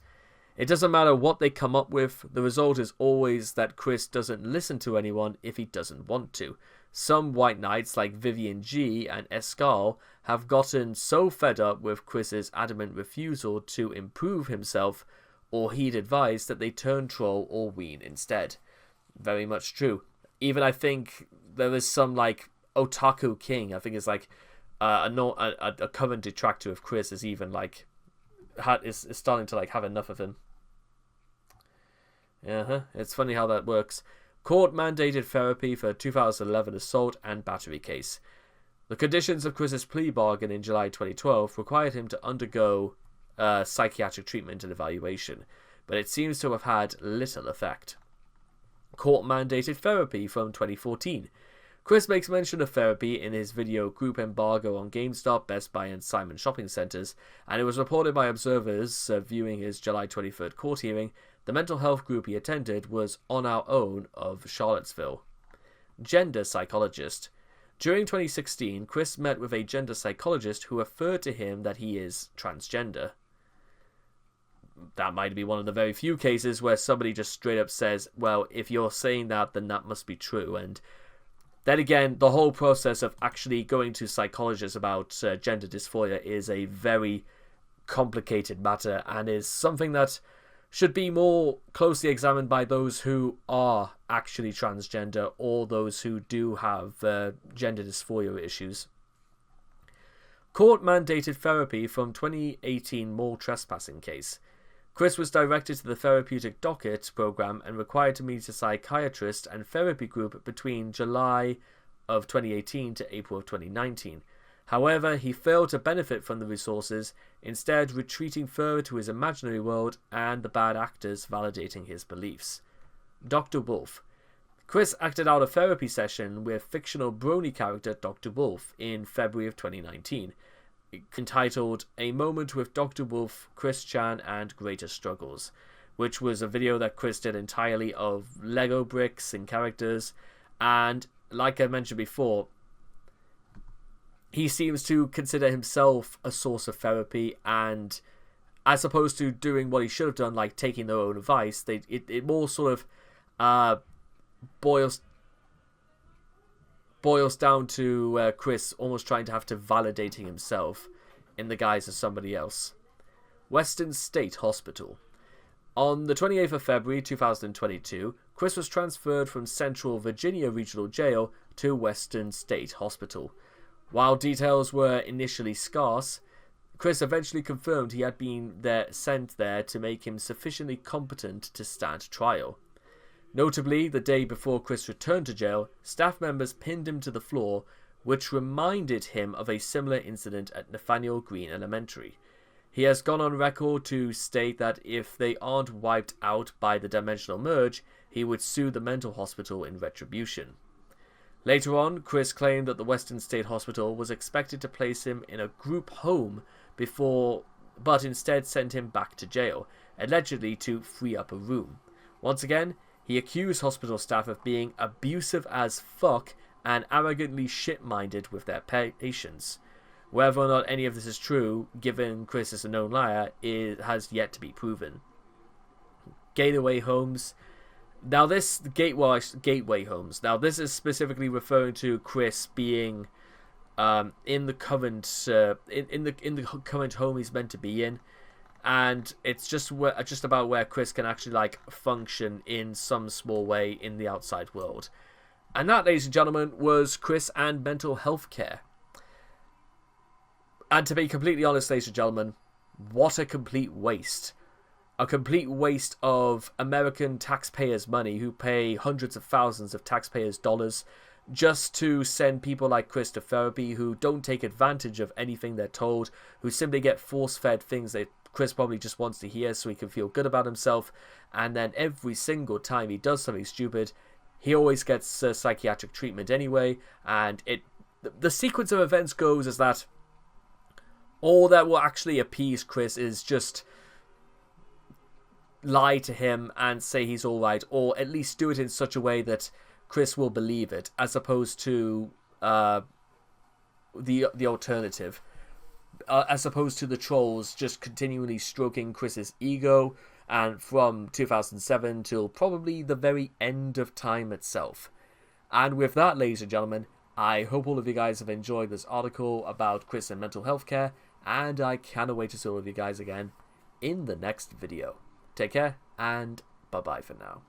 It doesn't matter what they come up with, the result is always that Chris doesn't listen to anyone if he doesn't want to. Some White Knights like Vivian G and Escal have gotten so fed up with Chris's adamant refusal to improve himself or heed advice that they turn troll or ween instead. Very much true. Even I think there is some like Otaku King, I think is like a current detractor of Chris is even like is starting to like have enough of him. It's funny how that works. Court mandated therapy for 2011 assault and battery case. The conditions of Chris's plea bargain in July 2012 required him to undergo psychiatric treatment and evaluation, but it seems to have had little effect. court-mandated therapy from 2014. Chris makes mention of therapy in his video Group Embargo on GameStop, Best Buy and Simon shopping centres, and it was reported by observers viewing his July 23rd court hearing. The mental health group he attended was On Our Own of Charlottesville. Gender psychologist. During 2016, Chris met with a gender psychologist who referred to him that he is transgender. That might be one of the very few cases where somebody just straight up says, well, if you're saying that, then that must be true. And then again, the whole process of actually going to psychologists about gender dysphoria is a very complicated matter and is something that should be more closely examined by those who are actually transgender or those who do have gender dysphoria issues. Court-mandated therapy from 2018 mall trespassing case. Chris was directed to the therapeutic docket program and required to meet a psychiatrist and therapy group between July of 2018 to April of 2019. However, he failed to benefit from the resources, instead retreating further to his imaginary world and the bad actors validating his beliefs. Dr. Wolf. Chris acted out a therapy session with fictional brony character Dr. Wolf in February of 2019. Entitled A Moment with Dr. Wolf, Chris Chan and Greater Struggles, which was a video that Chris did entirely of Lego bricks and characters, and like I mentioned before, he seems to consider himself a source of therapy, and as opposed to doing what he should have done, like taking their own advice, it more sort of boils down to Chris almost trying to have to validating himself in the guise of somebody else. Western State Hospital. On the 28th of February 2022, Chris was transferred from Central Virginia Regional Jail to Western State Hospital. While details were initially scarce, Chris eventually confirmed he had been sent there to make him sufficiently competent to stand trial. Notably, the day before Chris returned to jail, staff members pinned him to the floor, which reminded him of a similar incident at Nathaniel Green Elementary. He has gone on record to state that if they aren't wiped out by the dimensional merge, he would sue the mental hospital in retribution. Later on, Chris claimed that the Western State Hospital was expected to place him in a group home but instead sent him back to jail, allegedly to free up a room. Once again, he accused hospital staff of being abusive as fuck and arrogantly shit-minded with their patients. Whether or not any of this is true, given Chris is a known liar, has yet to be proven. Gateway homes. Now this gateway homes. Now this is specifically referring to Chris being in the current in the current home he's meant to be in, and it's just about where Chris can actually like function in some small way in the outside world. And that, ladies and gentlemen, was Chris and mental health care. And to be completely honest, ladies and gentlemen, what a complete waste. A complete waste of American taxpayers' money, who pay hundreds of thousands of taxpayers' dollars just to send people like Chris to therapy, who don't take advantage of anything they're told, who simply get force-fed things that Chris probably just wants to hear so he can feel good about himself, and then every single time he does something stupid, he always gets psychiatric treatment anyway, and the sequence of events goes is that all that will actually appease Chris is just lie to him and say he's alright, or at least do it in such a way that Chris will believe it, as opposed to the alternative. As opposed to the trolls just continually stroking Chris's ego, and from 2007 till probably the very end of time itself. And with that, ladies and gentlemen, I hope all of you guys have enjoyed this article about Chris and mental health care, and I cannot wait to see all of you guys again in the next video. Take care, and bye-bye for now.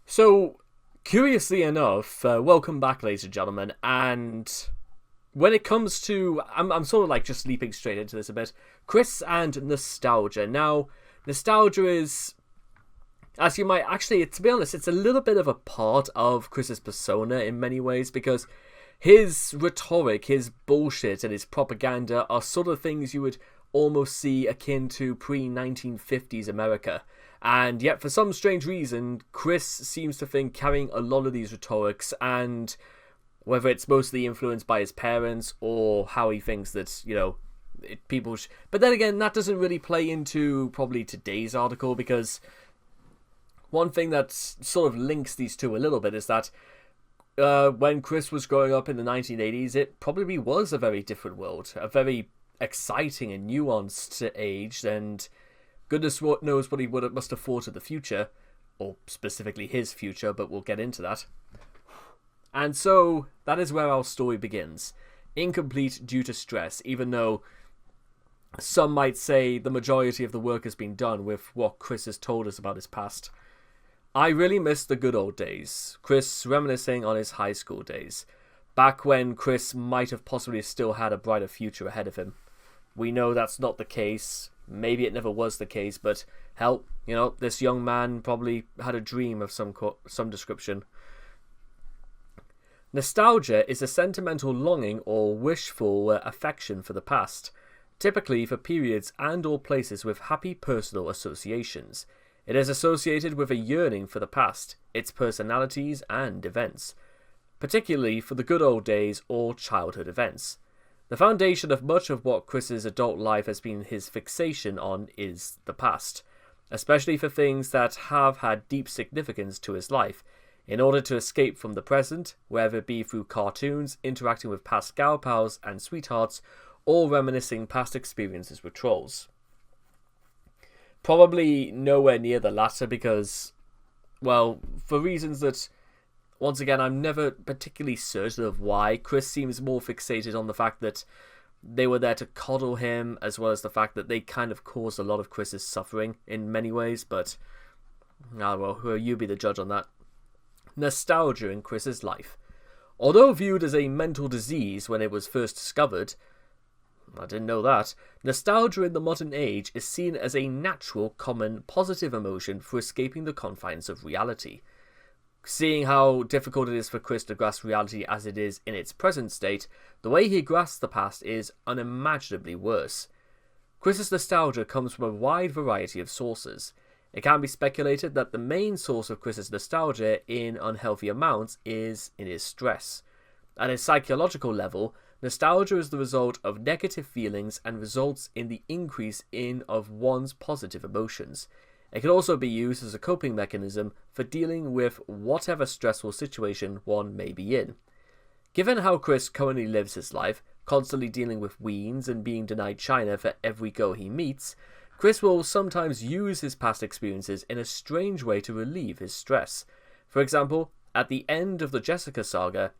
So, curiously enough, welcome back, ladies and gentlemen, and when it comes to, I'm sort of like just leaping straight into this a bit, Chris and nostalgia. Now, nostalgia is, as you might actually, to be honest, it's a little bit of a part of Chris's persona in many ways, because his rhetoric, his bullshit, and his propaganda are sort of things you would almost see akin to pre-1950s America. And yet, for some strange reason, Chris seems to think carrying a lot of these rhetorics, and whether it's mostly influenced by his parents or how he thinks that, people... But then again, that doesn't really play into probably today's article, because one thing that sort of links these two a little bit is that when Chris was growing up in the 1980s, it probably was a very different world, a very exciting and nuanced age, and goodness knows what he must have thought of the future, or specifically his future, but we'll get into that. And so, that is where our story begins. Incomplete due to stress, even though some might say the majority of the work has been done with what Chris has told us about his past. I really miss the good old days, Chris reminiscing on his high school days, back when Chris might have possibly still had a brighter future ahead of him. We know that's not the case, maybe it never was the case, but hell, this young man probably had a dream of some description. Nostalgia is a sentimental longing or wishful affection for the past, typically for periods and or places with happy personal associations. It is associated with a yearning for the past, its personalities and events, particularly for the good old days or childhood events. The foundation of much of what Chris's adult life has been his fixation on is the past, especially for things that have had deep significance to his life, in order to escape from the present, whether it be through cartoons, interacting with past gal pals and sweethearts, or reminiscing past experiences with trolls. Probably nowhere near the latter because, well, for reasons that, once again, I'm never particularly certain of why. Chris seems more fixated on the fact that they were there to coddle him, as well as the fact that they kind of caused a lot of Chris's suffering in many ways, but, well, you be the judge on that. Nostalgia in Chris's life. Although viewed as a mental disease when it was first discovered, I didn't know that, nostalgia in the modern age is seen as a natural, common, positive emotion for escaping the confines of reality. Seeing how difficult it is for Chris to grasp reality as it is in its present state, the way he grasps the past is unimaginably worse. Chris's nostalgia comes from a wide variety of sources. It can be speculated that the main source of Chris's nostalgia in unhealthy amounts is in his stress. At a psychological level, nostalgia is the result of negative feelings and results in the increase of one's positive emotions. It can also be used as a coping mechanism for dealing with whatever stressful situation one may be in. Given how Chris currently lives his life, constantly dealing with weans and being denied China for every girl he meets, Chris will sometimes use his past experiences in a strange way to relieve his stress. For example, at the end of the Jessica saga,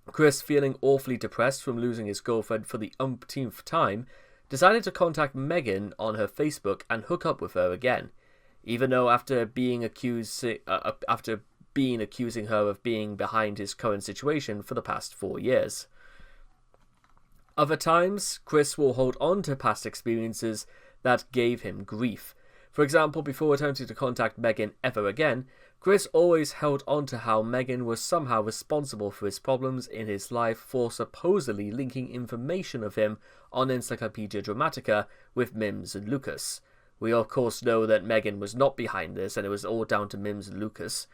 Chris, feeling awfully depressed from losing his girlfriend for the umpteenth time, decided to contact Megan on her Facebook and hook up with her again, even though after being accusing her of being behind his current situation for the past 4 years. Other times, Chris will hold on to past experiences that gave him grief. For example, before attempting to contact Megan ever again, Chris always held on to how Megan was somehow responsible for his problems in his life for supposedly linking information of him on Encyclopedia Dramatica with Mims and Lucas. We of course know that Megan was not behind this and it was all down to Mims and Lucas.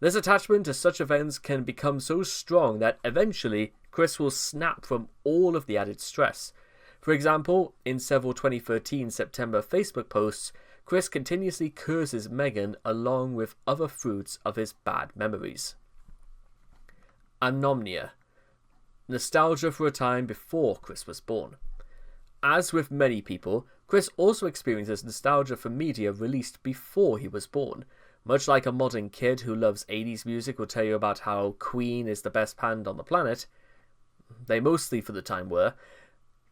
This attachment to such events can become so strong that eventually Chris will snap from all of the added stress. For example, in several 2013 September Facebook posts, Chris continuously curses Megan along with other fruits of his bad memories. Anomnia. Nostalgia for a time before Chris was born. As with many people, Chris also experiences nostalgia for media released before he was born. Much like a modern kid who loves 80s music will tell you about how Queen is the best band on the planet, they mostly for the time were,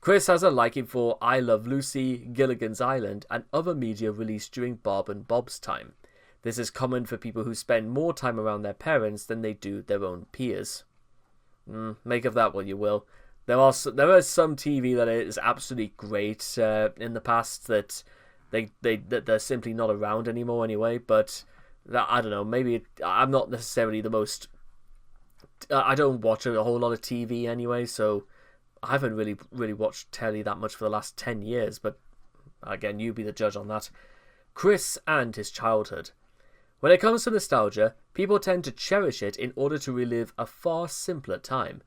Chris has a liking for I Love Lucy, Gilligan's Island, and other media released during Bob and Bob's time. This is common for people who spend more time around their parents than they do their own peers. Make of that what you will. There is some TV that is absolutely great in the past that they're simply not around anymore anyway, but I don't know, maybe I'm not necessarily the most... I don't watch a whole lot of TV anyway, so I haven't really watched telly that much for the last 10 years, but again, you be the judge on that. Chris and his childhood. When it comes to nostalgia, people tend to cherish it in order to relive a far simpler time.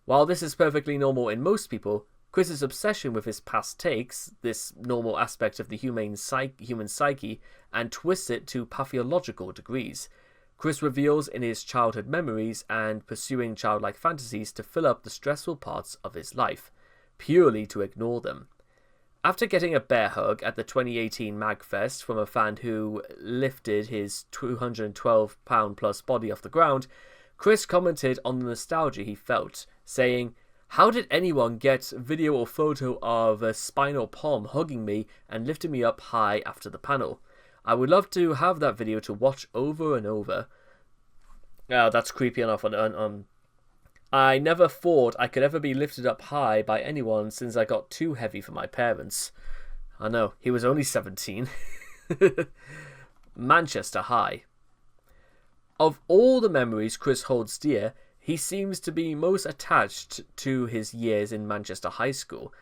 While this is perfectly normal in most people, Chris's obsession with his past takes this normal aspect of the human psyche and twists it to pathological degrees. Chris reveals in his childhood memories and pursuing childlike fantasies to fill up the stressful parts of his life, purely to ignore them. After getting a bear hug at the 2018 MagFest from a fan who lifted his 212-pound plus body off the ground, Chris commented on the nostalgia he felt, saying, "How did anyone get video or photo of a spinal palm hugging me and lifting me up high after the panel? I would love to have that video to watch over and over." That's creepy enough. I never thought I could ever be lifted up high by anyone since I got too heavy for my parents. I know, he was only 17. Manchester High. Of all the memories Chris holds dear, he seems to be most attached to his years in Manchester High School.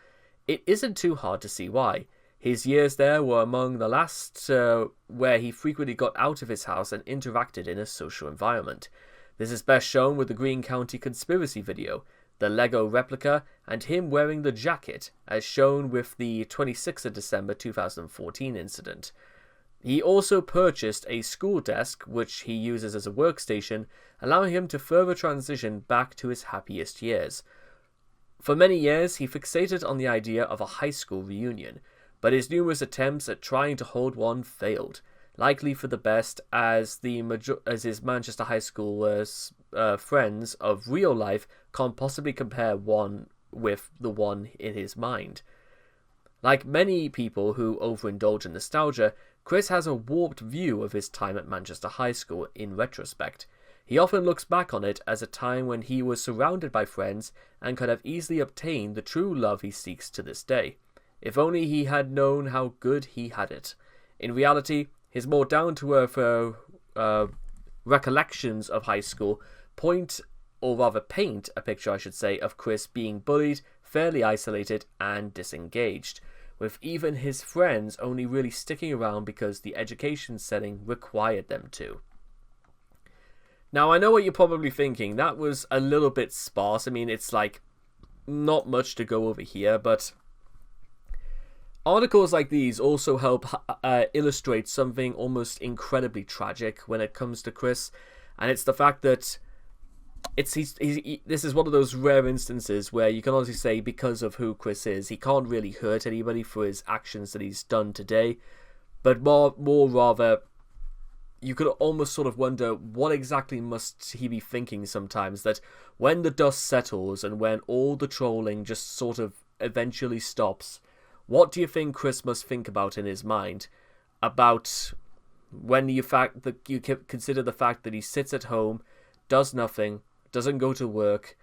It isn't too hard to see why. His years there were among the last where he frequently got out of his house and interacted in a social environment. This is best shown with the Green County conspiracy video, the Lego replica, and him wearing the jacket, as shown with the 26th of December 2014 incident. He also purchased a school desk, which he uses as a workstation, allowing him to further transition back to his happiest years. For many years, he fixated on the idea of a high school reunion, but his numerous attempts at trying to hold one failed, likely for the best, as his Manchester High School friends of real life can't possibly compare one with the one in his mind. Like many people who overindulge in nostalgia, Chris has a warped view of his time at Manchester High School in retrospect. He often looks back on it as a time when he was surrounded by friends and could have easily obtained the true love he seeks to this day. If only he had known how good he had it. In reality, his more down-to-earth recollections of high school paint a picture, of Chris being bullied, fairly isolated, and disengaged, with even his friends only really sticking around because the education setting required them to. Now, I know what you're probably thinking. That was a little bit sparse. I mean, it's like not much to go over here, but articles like these also help illustrate something almost incredibly tragic when it comes to Chris, and it's the fact that this is one of those rare instances where you can honestly say, because of who Chris is, he can't really hurt anybody for his actions that he's done today, but more rather, you could almost sort of wonder what exactly must he be thinking sometimes, that when the dust settles and when all the trolling just sort of eventually stops, what do you think Chris must think about in his mind about when you consider the fact that he sits at home, does nothing, doesn't go to work,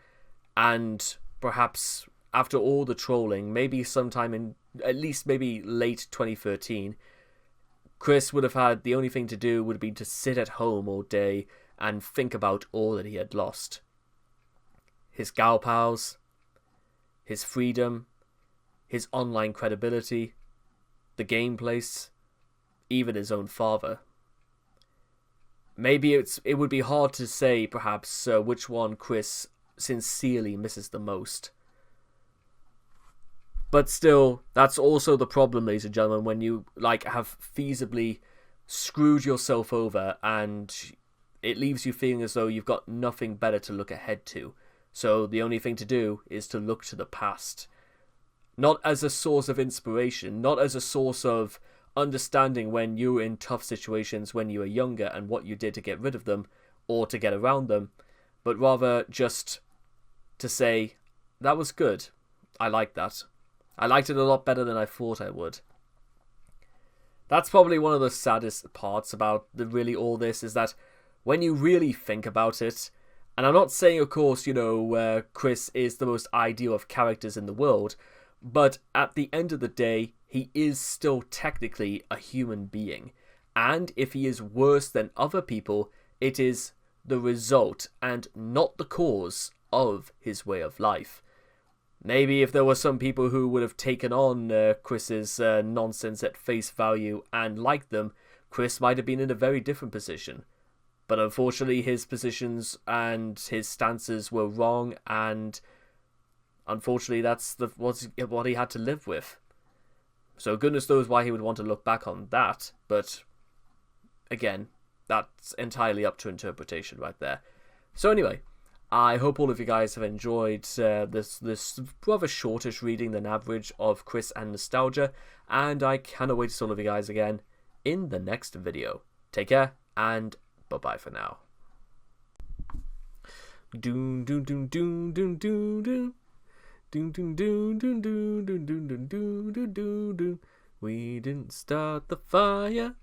and perhaps after all the trolling, maybe sometime in at least maybe late 2013, Chris would have had the only thing to do would be to sit at home all day and think about all that he had lost. His gal pals, his freedom, his online credibility, the game place, even his own father. Maybe it would be hard to say, perhaps, which one Chris sincerely misses the most. But still, that's also the problem, ladies and gentlemen, when you have feasibly screwed yourself over and it leaves you feeling as though you've got nothing better to look ahead to. So the only thing to do is to look to the past. Not as a source of inspiration, not as a source of understanding when you were in tough situations when you were younger and what you did to get rid of them or to get around them, but rather just to say, that was good. I like that. I liked it a lot better than I thought I would. That's probably one of the saddest parts about all this, is that when you really think about it, and I'm not saying, of course, Chris is the most ideal of characters in the world, but at the end of the day, he is still technically a human being. And if he is worse than other people, it is the result and not the cause of his way of life. Maybe if there were some people who would have taken on Chris's nonsense at face value and liked them, Chris might have been in a very different position. But unfortunately, his positions and his stances were wrong, and unfortunately, that's what he had to live with. So goodness knows why he would want to look back on that, but again, that's entirely up to interpretation right there. So anyway, I hope all of you guys have enjoyed this rather shortish reading than average of Chris and Nostalgia, and I cannot wait to see all of you guys again in the next video. Take care, and bye-bye for now. Doom doom doom doom doom doom doom. Doom doom doom doom doom doom doom doom doom doom doom. We didn't start the fire.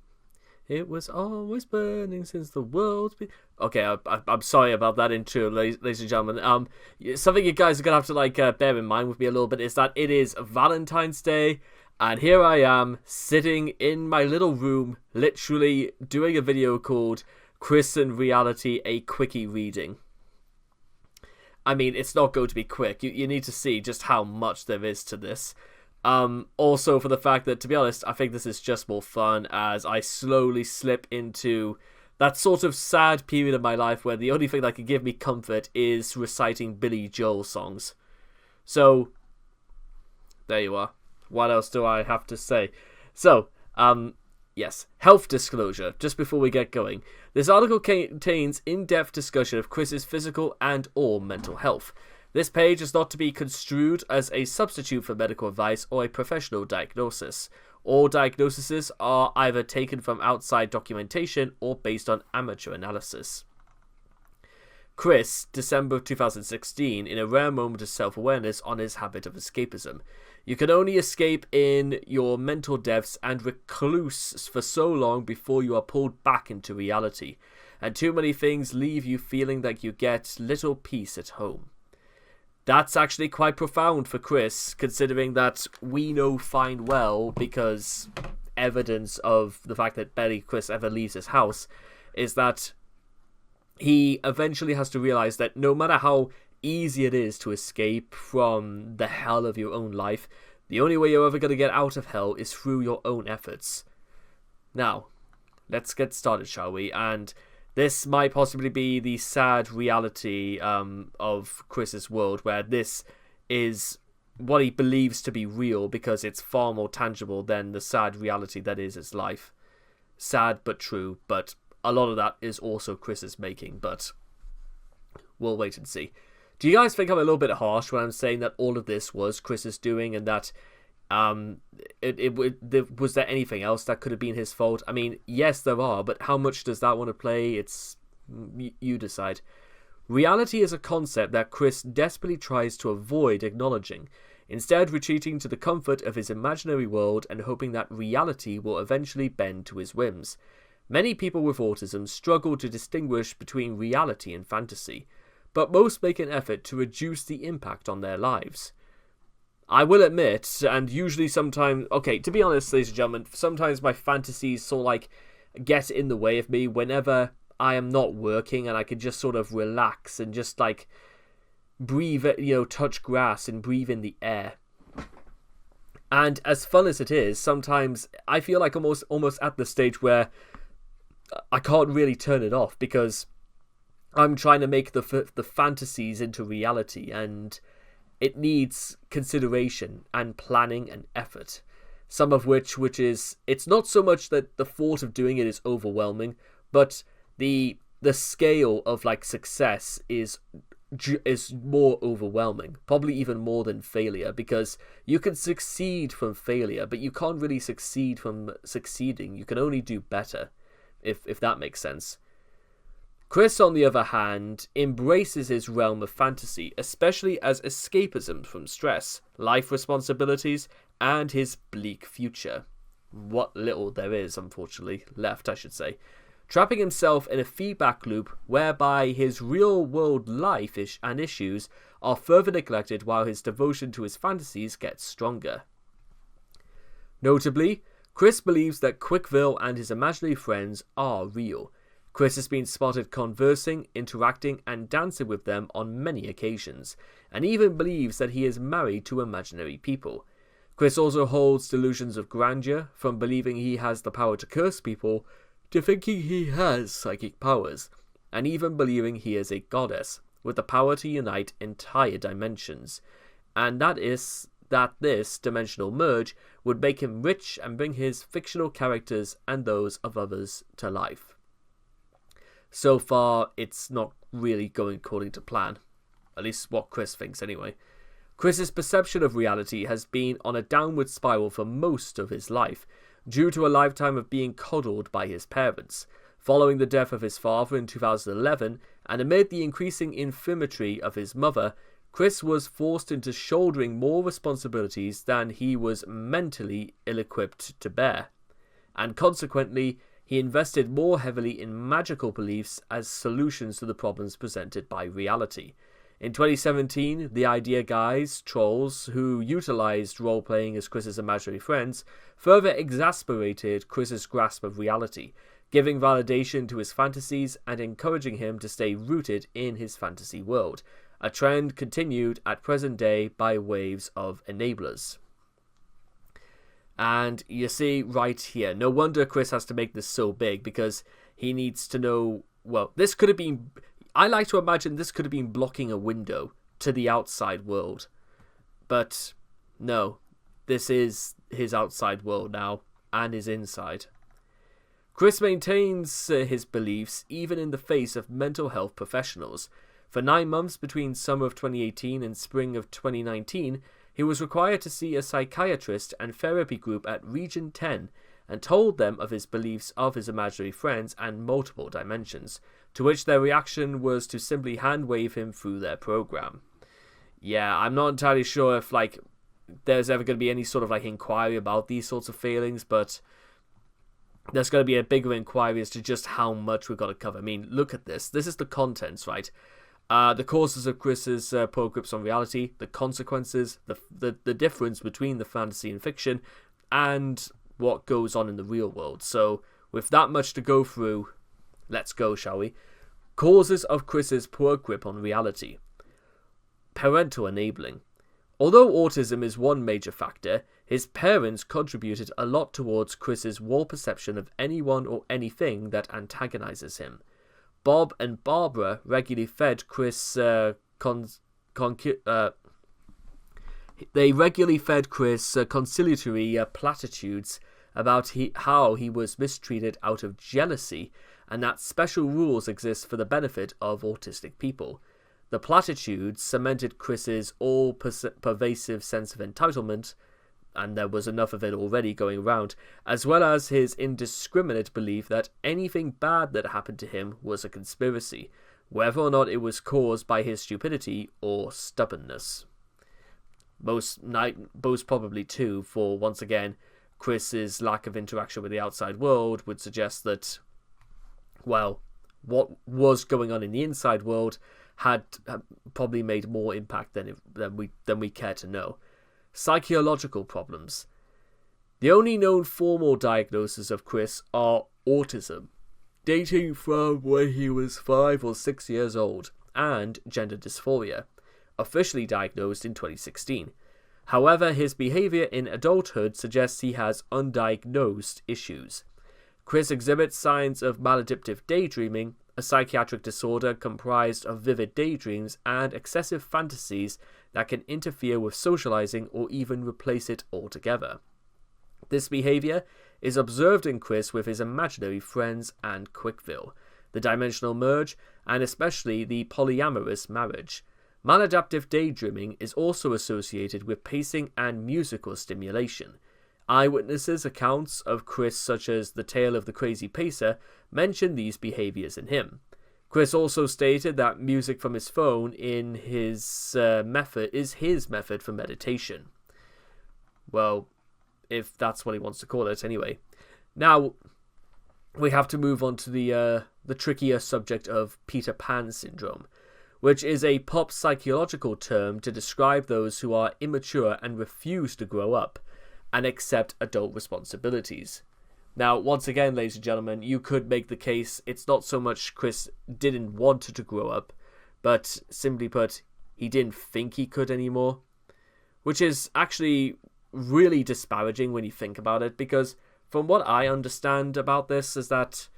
It was always burning since the world's been... Okay, I'm sorry about that intro, ladies and gentlemen. Something you guys are gonna have to bear in mind with me a little bit is that it is Valentine's Day, and here I am sitting in my little room, literally doing a video called Chris and Reality, a quickie reading. I mean, it's not going to be quick. You need to see just how much there is to this. Also for the fact that, to be honest, I think this is just more fun as I slowly slip into that sort of sad period of my life where the only thing that can give me comfort is reciting Billy Joel songs. So, there you are. What else do I have to say? So, yes, health disclosure, just before we get going. This article contains in-depth discussion of Chris's physical and or mental health. This page is not to be construed as a substitute for medical advice or a professional diagnosis. All diagnoses are either taken from outside documentation or based on amateur analysis. Chris, December 2016, in a rare moment of self-awareness on his habit of escapism. You can only escape in your mental depths and recluse for so long before you are pulled back into reality, and too many things leave you feeling that you get little peace at home. That's actually quite profound for Chris, considering that we know fine well, because evidence of the fact that barely Chris ever leaves his house, is that he eventually has to realize that no matter how easy it is to escape from the hell of your own life, the only way you're ever going to get out of hell is through your own efforts. Now, let's get started, shall we? And this might possibly be the sad reality of Chris's world, where this is what he believes to be real because it's far more tangible than the sad reality that is his life. Sad but true, but a lot of that is also Chris's making, but we'll wait and see. Do you guys think I'm a little bit harsh when I'm saying that all of this was Chris's doing and that was there anything else that could have been his fault? I mean, yes, there are, but how much does that want to play? It's you decide. Reality is a concept that Chris desperately tries to avoid acknowledging, instead retreating to the comfort of his imaginary world and hoping that reality will eventually bend to his whims. Many people with autism struggle to distinguish between reality and fantasy, but most make an effort to reduce the impact on their lives. I will admit, and usually sometimes, okay, to be honest, ladies and gentlemen, sometimes my fantasies sort of get in the way of me whenever I am not working and I can just sort of relax and just breathe, touch grass and breathe in the air. And as fun as it is, sometimes I feel like almost at the stage where I can't really turn it off because I'm trying to make the fantasies into reality, and it needs consideration and planning and effort. Some of which is, it's not so much that the thought of doing it is overwhelming, but the scale of success is more overwhelming, probably even more than failure, because you can succeed from failure, but you can't really succeed from succeeding. You can only do better, if that makes sense. Chris, on the other hand, embraces his realm of fantasy, especially as escapism from stress, life responsibilities, and his bleak future. What little there is, unfortunately, left, I should say. Trapping himself in a feedback loop whereby his real-world life and issues are further neglected while his devotion to his fantasies gets stronger. Notably, Chris believes that Quickville and his imaginary friends are real. Chris has been spotted conversing, interacting, and dancing with them on many occasions, and even believes that he is married to imaginary people. Chris also holds delusions of grandeur, from believing he has the power to curse people, to thinking he has psychic powers, and even believing he is a goddess, with the power to unite entire dimensions, and that this dimensional merge would make him rich and bring his fictional characters and those of others to life. So far, it's not really going according to plan. At least what Chris thinks anyway. Chris's perception of reality has been on a downward spiral for most of his life, due to a lifetime of being coddled by his parents. Following the death of his father in 2011, and amid the increasing infirmity of his mother, Chris was forced into shouldering more responsibilities than he was mentally ill-equipped to bear, and consequently, he invested more heavily in magical beliefs as solutions to the problems presented by reality. In 2017, the idea guys, trolls, who utilized role-playing as Chris's imaginary friends, further exasperated Chris's grasp of reality, giving validation to his fantasies and encouraging him to stay rooted in his fantasy world, a trend continued at present day by waves of enablers. And you see right here, no wonder Chris has to make this so big, because he needs to know, well, this could have been, I like to imagine this could have been blocking a window to the outside world. But no, this is his outside world now, and his inside. Chris maintains his beliefs even in the face of mental health professionals. For 9 months between summer of 2018 and spring of 2019, he was required to see a psychiatrist and therapy group at Region 10 and told them of his beliefs of his imaginary friends and multiple dimensions, to which their reaction was to simply hand-wave him through their program. Yeah, I'm not entirely sure if, there's ever going to be any sort of, inquiry about these sorts of failings, but there's going to be a bigger inquiry as to just how much we've got to cover. I mean, look at this. This is the contents, right? The causes of Chris's poor grips on reality, the consequences, the difference between the fantasy and fiction, and what goes on in the real world. So, with that much to go through, let's go, shall we? Causes of Chris's poor grip on reality. Parental enabling. Although autism is one major factor, his parents contributed a lot towards Chris's wall perception of anyone or anything that antagonizes him. Bob and Barbara regularly fed Chris conciliatory platitudes about how he was mistreated out of jealousy, and that special rules exist for the benefit of autistic people. The platitudes cemented Chris's all-pervasive sense of entitlement, and there was enough of it already going around, as well as his indiscriminate belief that anything bad that happened to him was a conspiracy, whether or not it was caused by his stupidity or stubbornness. Most probably too, for once again, Chris's lack of interaction with the outside world would suggest that, well, what was going on in the inside world had probably made more impact than we care to know. Psychological problems. The only known formal diagnoses of Chris are autism, dating from when he was 5 or 6 years old, and gender dysphoria, officially diagnosed in 2016. However, his behavior in adulthood suggests he has undiagnosed issues. Chris exhibits signs of maladaptive daydreaming, a psychiatric disorder comprised of vivid daydreams and excessive fantasies that can interfere with socializing or even replace it altogether. This behavior is observed in Chris with his imaginary friends and Quickville, the dimensional merge, and especially the polyamorous marriage. Maladaptive daydreaming is also associated with pacing and musical stimulation. Eyewitnesses' accounts of Chris, such as The Tale of the Crazy Pacer, mention these behaviors in him. Chris also stated that music from his phone is his method for meditation. Well, if that's what he wants to call it, anyway. Now, we have to move on to the trickier subject of Peter Pan syndrome, which is a pop psychological term to describe those who are immature and refuse to grow up and accept adult responsibilities. Now, once again, ladies and gentlemen, you could make the case it's not so much Chris didn't want to grow up, but simply put, he didn't think he could anymore. Which is actually really disparaging when you think about it, because from what I understand about this is that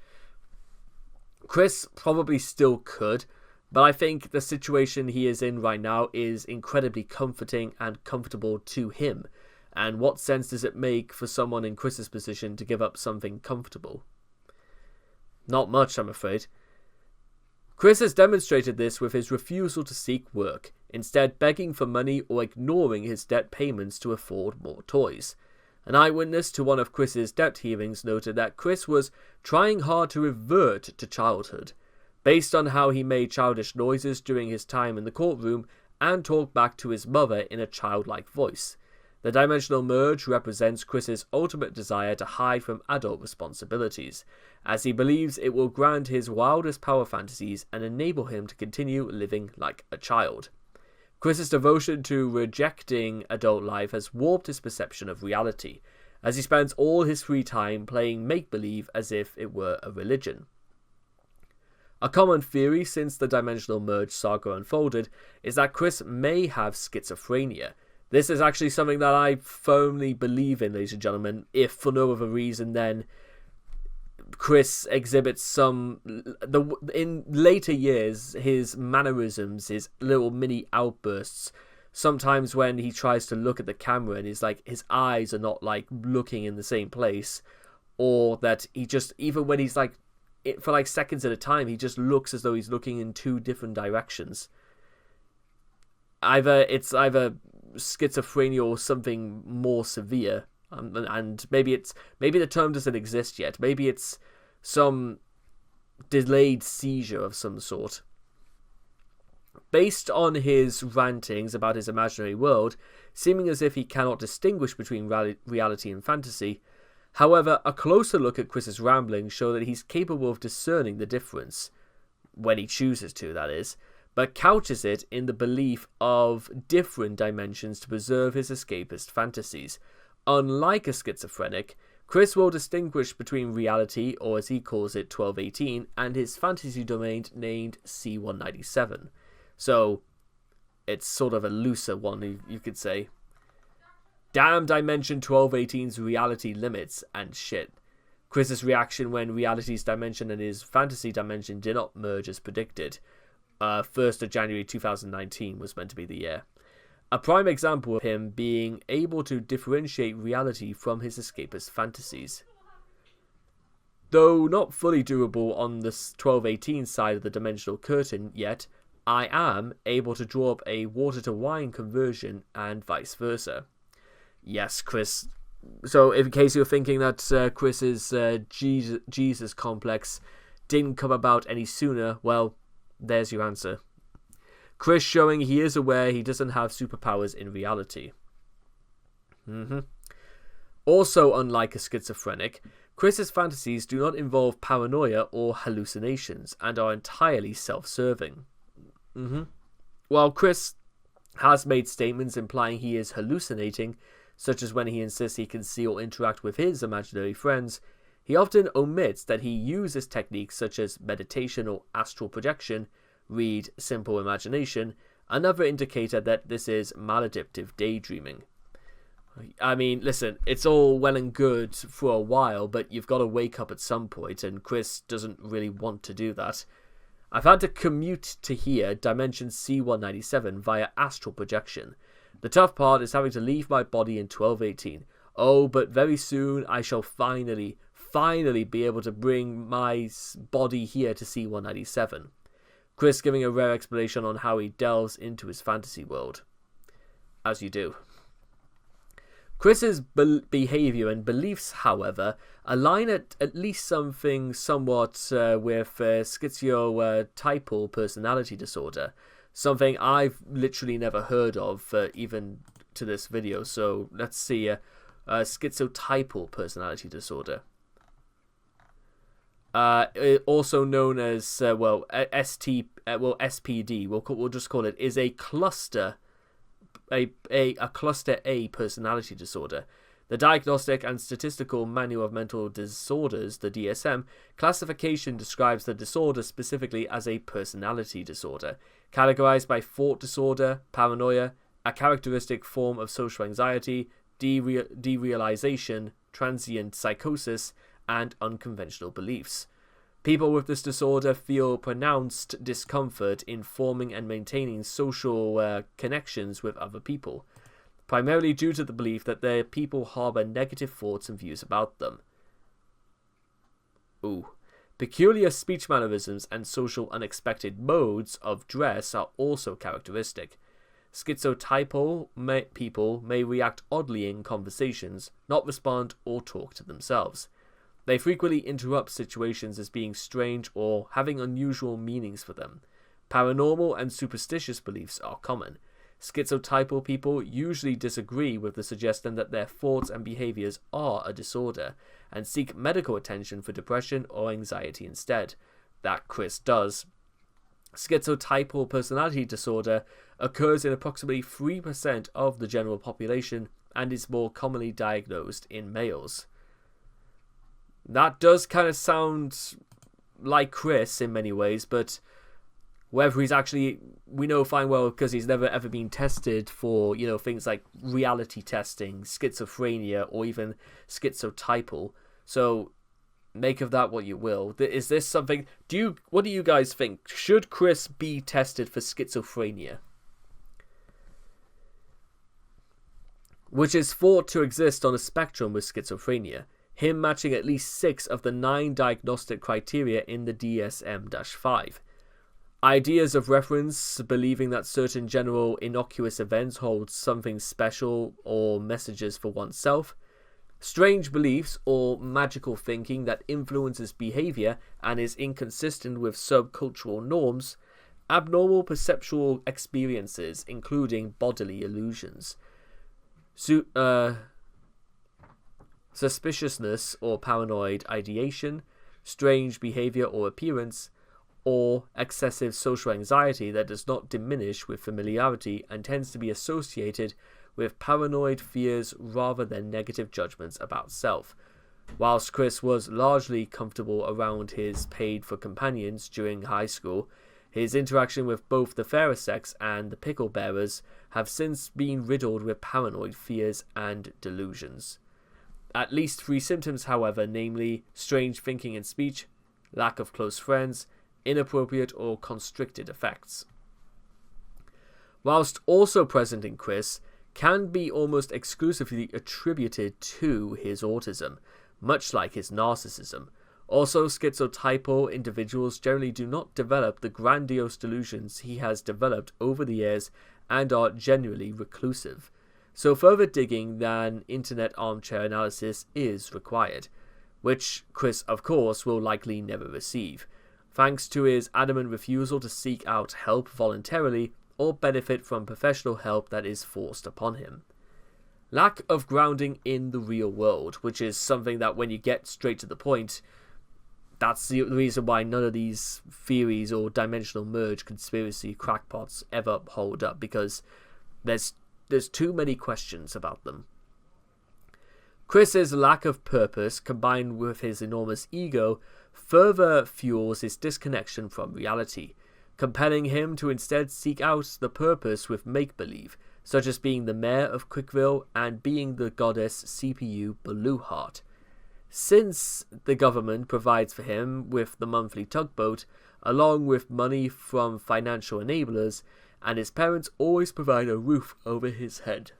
Chris probably still could, but I think the situation he is in right now is incredibly comforting and comfortable to him. And what sense does it make for someone in Chris's position to give up something comfortable? Not much, I'm afraid. Chris has demonstrated this with his refusal to seek work, instead begging for money or ignoring his debt payments to afford more toys. An eyewitness to one of Chris's debt hearings noted that Chris was trying hard to revert to childhood, based on how he made childish noises during his time in the courtroom and talked back to his mother in a childlike voice. The dimensional merge represents Chris's ultimate desire to hide from adult responsibilities, as he believes it will grant his wildest power fantasies and enable him to continue living like a child. Chris's devotion to rejecting adult life has warped his perception of reality, as he spends all his free time playing make-believe as if it were a religion. A common theory since the dimensional merge saga unfolded is that Chris may have schizophrenia. This is actually something that I firmly believe in, ladies and gentlemen, if for no other reason than Chris exhibits in later years, his mannerisms, his little mini outbursts, sometimes when he tries to look at the camera and his eyes are not looking in the same place, or that he just, even when he's for seconds at a time, he just looks as though he's looking in two different directions. It's either schizophrenia or something more severe, and maybe the term doesn't exist yet. Maybe it's some delayed seizure of some sort. Based on his rantings about his imaginary world, seeming as if he cannot distinguish between reality and fantasy, however, a closer look at Chris's ramblings show that he's capable of discerning the difference, when he chooses to, that is, but couches it in the belief of different dimensions to preserve his escapist fantasies. Unlike a schizophrenic, Chris will distinguish between reality, or as he calls it, 1218, and his fantasy domain named C197. So, it's sort of a looser one, you could say. Damn Dimension 1218's reality limits and shit. Chris's reaction when reality's dimension and his fantasy dimension did not merge as predicted. 1st of January 2019 was meant to be the year. A prime example of him being able to differentiate reality from his escapist fantasies. Though not fully doable on the 1218 side of the dimensional curtain yet, I am able to draw up a water-to-wine conversion and vice versa. Yes, Chris. So, in case you're thinking that Chris's Jesus complex didn't come about any sooner, well, there's your answer. Chris showing he is aware he doesn't have superpowers in reality. Also, unlike a schizophrenic, Chris's fantasies do not involve paranoia or hallucinations and are entirely self-serving. While Chris has made statements implying he is hallucinating, such as when he insists he can see or interact with his imaginary friends, he often omits that he uses techniques such as meditation or astral projection, read simple imagination, another indicator that this is maladaptive daydreaming. I mean, listen, it's all well and good for a while, but you've got to wake up at some point, and Chris doesn't really want to do that. I've had to commute to here, Dimension C197, via astral projection. The tough part is having to leave my body in 1218. Oh, but very soon I shall finally be able to bring my body here to C197. Chris giving a rare explanation on how he delves into his fantasy world. As you do. Chris's behaviour and beliefs, however, align at least something somewhat with schizotypal personality disorder, something I've literally never heard of even to this video. So let's see, schizotypal personality disorder, also known as SPD. We'll just call it, is a cluster. A cluster A personality disorder. The Diagnostic and Statistical Manual of Mental Disorders, the DSM, classification describes the disorder specifically as a personality disorder, categorized by thought disorder, paranoia, a characteristic form of social anxiety, derealization, transient psychosis, and unconventional beliefs. People with this disorder feel pronounced discomfort in forming and maintaining social connections with other people, primarily due to the belief that their people harbor negative thoughts and views about them. Peculiar speech mannerisms and social unexpected modes of dress are also characteristic. Schizotypal people may react oddly in conversations, not respond or talk to themselves. They frequently interrupt situations as being strange or having unusual meanings for them. Paranormal and superstitious beliefs are common. Schizotypal people usually disagree with the suggestion that their thoughts and behaviors are a disorder, and seek medical attention for depression or anxiety instead. That Chris does. Schizotypal personality disorder occurs in approximately 3% of the general population and is more commonly diagnosed in males. That does kind of sound like Chris in many ways, but whether he's actually, we know fine well because he's never ever been tested for, things like reality testing, schizophrenia, or even schizotypal. So make of that what you will. Is this something, what do you guys think? Should Chris be tested for schizophrenia? Which is thought to exist on a spectrum with schizophrenia, him matching at least 6 of the 9 diagnostic criteria in the DSM-5. Ideas of reference, believing that certain general innocuous events hold something special or messages for oneself. Strange beliefs or magical thinking that influences behavior and is inconsistent with subcultural norms. Abnormal perceptual experiences, including bodily illusions. Suspiciousness or paranoid ideation, strange behavior or appearance, or excessive social anxiety that does not diminish with familiarity and tends to be associated with paranoid fears rather than negative judgments about self. Whilst Chris was largely comfortable around his paid-for companions during high school, his interaction with both the fairer sex and the pickle bearers have since been riddled with paranoid fears and delusions. At least 3 symptoms, however, namely strange thinking and speech, lack of close friends, inappropriate or constricted affects. Whilst also present in Chris, can be almost exclusively attributed to his autism, much like his narcissism. Also, schizotypal individuals generally do not develop the grandiose delusions he has developed over the years and are generally reclusive. So further digging than internet armchair analysis is required, which Chris, of course, will likely never receive, thanks to his adamant refusal to seek out help voluntarily or benefit from professional help that is forced upon him. Lack of grounding in the real world, which is something that when you get straight to the point, that's the reason why none of these theories or dimensional merge conspiracy crackpots ever hold up, because there's too many questions about them. Chris's lack of purpose, combined with his enormous ego, further fuels his disconnection from reality, compelling him to instead seek out the purpose with make-believe, such as being the mayor of Quickville and being the goddess CPU Blueheart. Since the government provides for him with the monthly tugboat, along with money from financial enablers, and his parents always provide a roof over his head.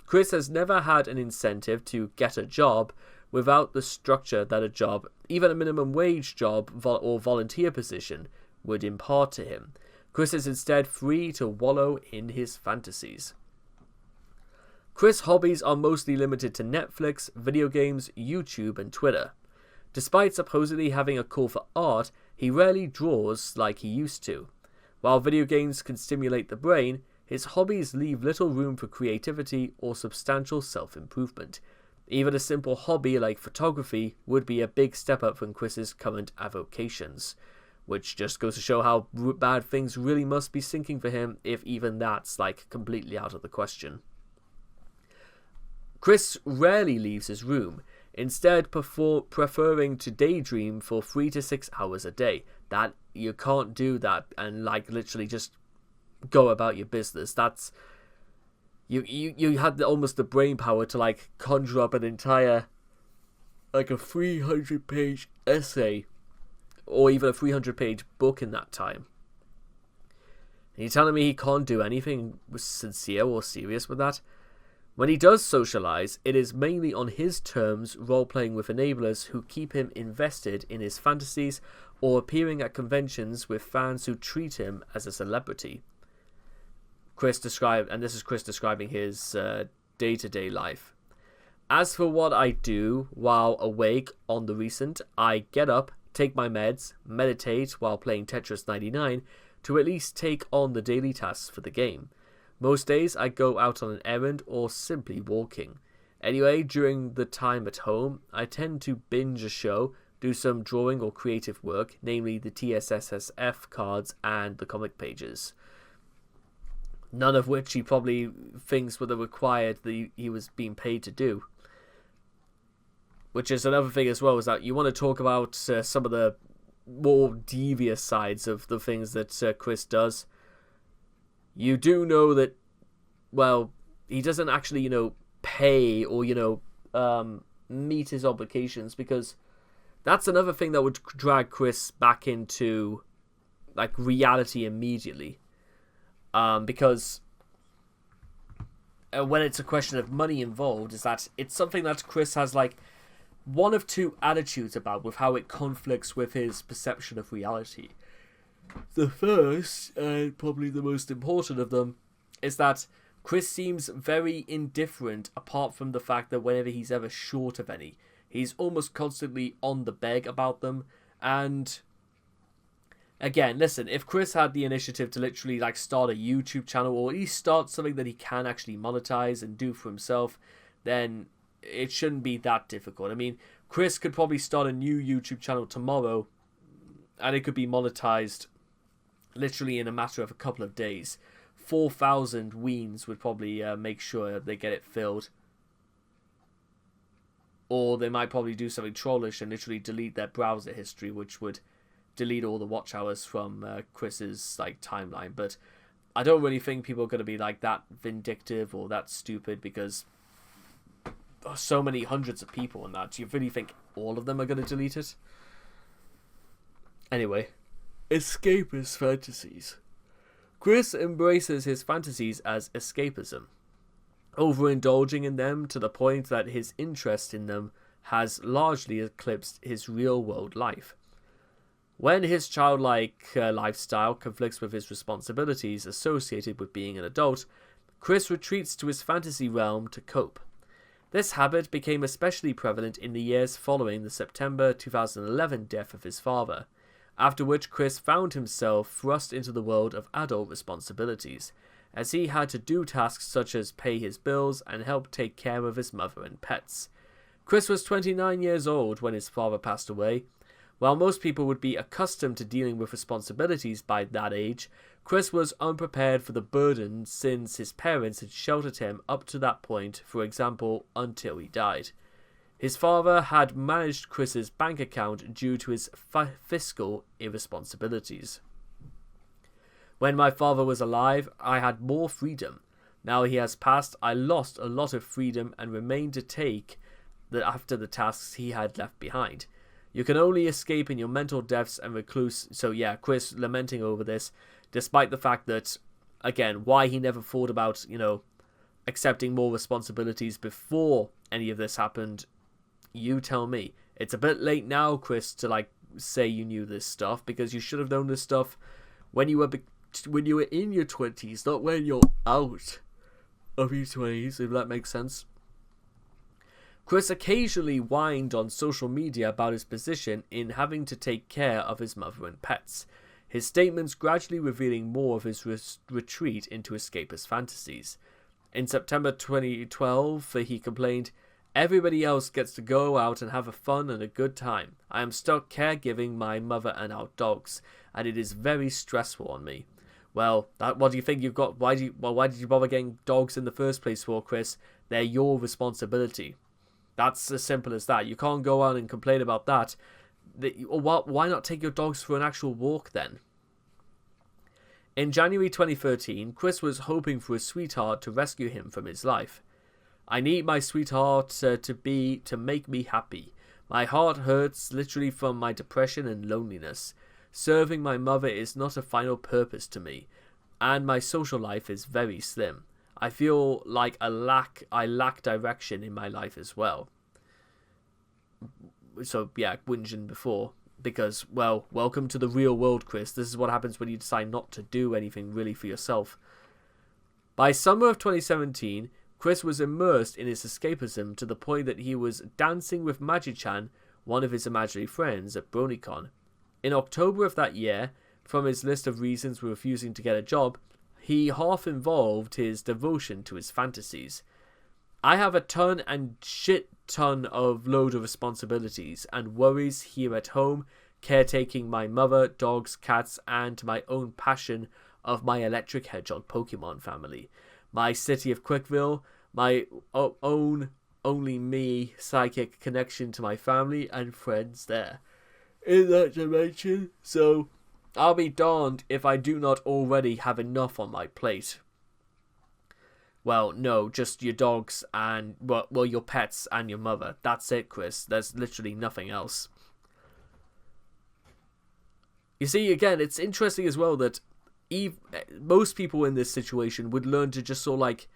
Chris has never had an incentive to get a job without the structure that a job, even a minimum wage job or volunteer position, would impart to him. Chris is instead free to wallow in his fantasies. Chris' hobbies are mostly limited to Netflix, video games, YouTube, and Twitter. Despite supposedly having a call for art, he rarely draws like he used to. While video games can stimulate the brain, his hobbies leave little room for creativity or substantial self-improvement. Even a simple hobby like photography would be a big step up from Chris's current avocations, which just goes to show how bad things really must be sinking for him if even that's completely out of the question. Chris rarely leaves his room, instead preferring to daydream for 3 to 6 hours a day. That you can't do that and like literally just go about your business. That's you had almost the brain power to like conjure up an entire like a 300-page essay or even a 300-page book in that time. And you're telling me he can't do anything sincere or serious with that? When he does socialize, it is mainly on his terms, role-playing with enablers who keep him invested in his fantasies or appearing at conventions with fans who treat him as a celebrity. Chris described, and this is Chris describing his day-to-day life. As for what I do while awake on the recent, I get up, take my meds, meditate while playing Tetris 99 to at least take on the daily tasks for the game. Most days I go out on an errand or simply walking. Anyway, during the time at home, I tend to binge a show, do some drawing or creative work, namely the TSSSF cards and the comic pages. None of which he probably thinks were required that he was being paid to do. Which is another thing as well, is that you want to talk about some of the more devious sides of the things that Chris does. You do know that, well, he doesn't actually, pay or, meet his obligations, because that's another thing that would drag Chris back into, like, reality immediately. Because when it's a question of money involved, is that it's something that Chris has, like, one of two attitudes about with how it conflicts with his perception of reality. The first, and probably the most important of them, is that Chris seems very indifferent apart from the fact that whenever he's ever short of any, he's almost constantly on the beg about them. And again, listen, if Chris had the initiative to literally like start a YouTube channel or at least start something that he can actually monetize and do for himself, then it shouldn't be that difficult. I mean, Chris could probably start a new YouTube channel tomorrow and it could be monetized literally in a matter of a couple of days. 4,000 weens would probably make sure they get it filled. Or they might probably do something trollish and literally delete their browser history, which would delete all the watch hours from Chris's like timeline. But I don't really think people are going to be like that vindictive or that stupid, because so many hundreds of people in that. Do you really think all of them are going to delete it? Anyway, escapist fantasies. Chris embraces his fantasies as escapism, overindulging in them to the point that his interest in them has largely eclipsed his real-world life. When his childlike lifestyle conflicts with his responsibilities associated with being an adult, Chris retreats to his fantasy realm to cope. This habit became especially prevalent in the years following the September 2011 death of his father, after which Chris found himself thrust into the world of adult responsibilities, as he had to do tasks such as pay his bills and help take care of his mother and pets. Chris was 29 years old when his father passed away. While most people would be accustomed to dealing with responsibilities by that age, Chris was unprepared for the burden since his parents had sheltered him up to that point, for example, until he died. His father had managed Chris's bank account due to his fiscal irresponsibilities. When my father was alive, I had more freedom. Now he has passed, I lost a lot of freedom and remained to take after the tasks he had left behind. You can only escape in your mental depths and recluse. So yeah, Chris lamenting over this, despite the fact that, again, why he never thought about, accepting more responsibilities before any of this happened. You tell me. It's a bit late now, Chris, to say you knew this stuff, because you should have known this stuff when you were in your 20s, not when you're out of your 20s, if that makes sense. Chris occasionally whined on social media about his position in having to take care of his mother and pets, his statements gradually revealing more of his retreat into escapist fantasies. In September 2012, he complained, "Everybody else gets to go out and have a fun and a good time. I am stuck caregiving my mother and our dogs, and it is very stressful on me." Well, what do you think you've got? Why did you bother getting dogs in the first place for, Chris? They're your responsibility. That's as simple as that. You can't go on and complain about that. Why not take your dogs for an actual walk then? In January 2013, Chris was hoping for his sweetheart to rescue him from his life. I need my sweetheart to make me happy. My heart hurts literally from my depression and loneliness. Serving my mother is not a final purpose to me, and my social life is very slim. I feel like I lack direction in my life as well. So yeah, whinging before. Because, well, welcome to the real world, Chris. This is what happens when you decide not to do anything really for yourself. By summer of 2017, Chris was immersed in his escapism to the point that he was dancing with Magi-chan, one of his imaginary friends, at BronyCon. In October of that year, from his list of reasons for refusing to get a job, he half involved his devotion to his fantasies. I have a ton and shit ton of load of responsibilities and worries here at home, caretaking my mother, dogs, cats, and my own passion of my electric hedgehog Pokemon family. My city of Quickville, my own only me psychic connection to my family and friends there in that dimension, so I'll be darned if I do not already have enough on my plate. Well, no, just your dogs and, well, your pets and your mother. That's it, Chris. There's literally nothing else. You see, again, it's interesting as well that most people in this situation would learn to just sort of like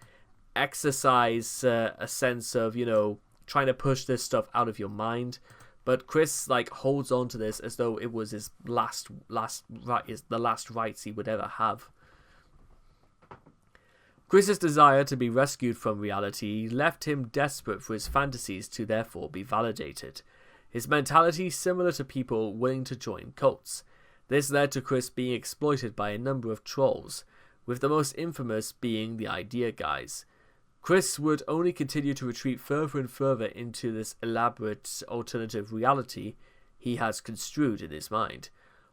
exercise a sense of, you know, trying to push this stuff out of your mind. But Chris, like, holds on to this as though it was his the last rights he would ever have. Chris's desire to be rescued from reality left him desperate for his fantasies to therefore be validated. His mentality similar to people willing to join cults. This led to Chris being exploited by a number of trolls, with the most infamous being the Idea Guys. Chris would only continue to retreat further and further into this elaborate alternative reality he has construed in his mind.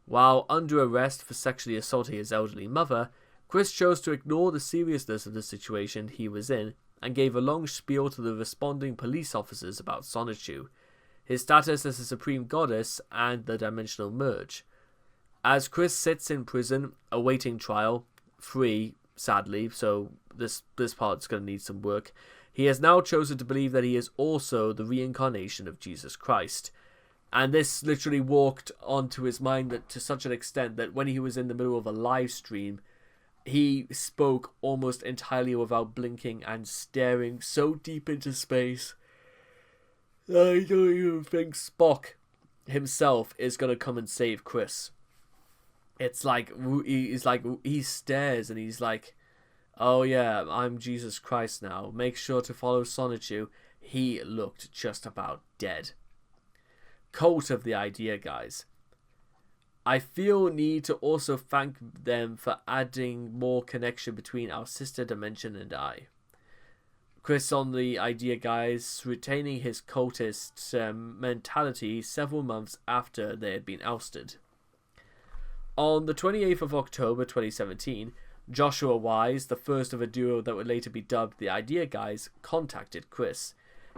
While under arrest for sexually assaulting his elderly mother, Chris chose to ignore the seriousness of the situation he was in and gave a long spiel to the responding police officers about Sonichu, his status as a supreme goddess, and the dimensional merge. As Chris sits in prison, awaiting trial, free, sadly, so this part's going to need some work, he has now chosen to believe that he is also the reincarnation of Jesus Christ. And this literally walked onto his mind that to such an extent that when he was in the middle of a live stream, he spoke almost entirely without blinking and staring so deep into space that I don't even think Spock himself is going to come and save Chris. It's like, he stares and he's like, oh yeah, I'm Jesus Christ now. Make sure to follow Sonichu. He looked just about dead. Cult of the Idea Guys. I feel need to also thank them for adding more connection between our sister dimension and I. Chris on the Idea Guys retaining his cultist mentality several months after they had been ousted. On the 28th of October 2017, Joshua Wise, the first of a duo that would later be dubbed the Idea Guys, contacted Chris.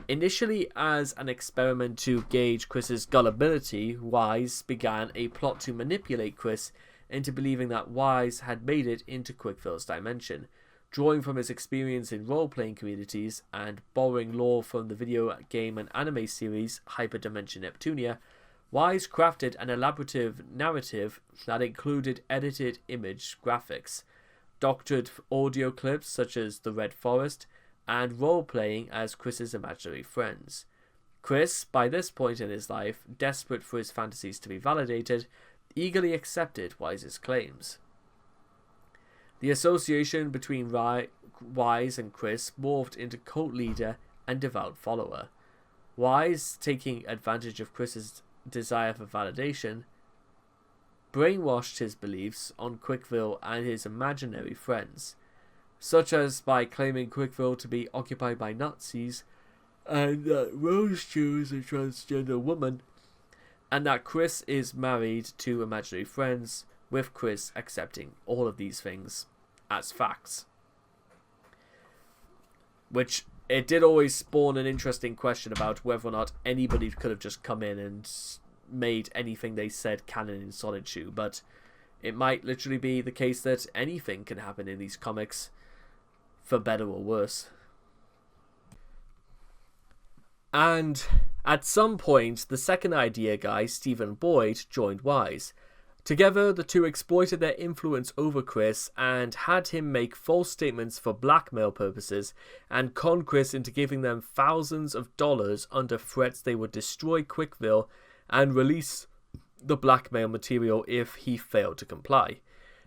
Initially as an experiment to gauge Chris's gullibility, Wise began a plot to manipulate Chris into believing that Wise had made it into Quickville's dimension. Drawing from his experience in role-playing communities and borrowing lore from the video game and anime series Hyperdimension Neptunia, Wise crafted an elaborative narrative that included edited image graphics, doctored audio clips such as The Red Forest, and role-playing as Chris's imaginary friends. Chris, by this point in his life, desperate for his fantasies to be validated, eagerly accepted Wise's claims. The association between Wise and Chris morphed into cult leader and devout follower. Wise, taking advantage of Chris's desire for validation, brainwashed his beliefs on Quickville and his imaginary friends, such as by claiming Quickville to be occupied by Nazis, and that Rose Jew is a transgender woman, and that Chris is married to imaginary friends, with Chris accepting all of these things as facts. Which it did always spawn an interesting question about whether or not anybody could have just come in and made anything they said canon in Solid Shoe, but it might literally be the case that anything can happen in these comics, for better or worse. And at some point, the second idea guy, Stephen Boyd, joined Wise. Together, the two exploited their influence over Chris and had him make false statements for blackmail purposes and con Chris into giving them thousands of dollars under threats they would destroy Quickville and release the blackmail material if he failed to comply.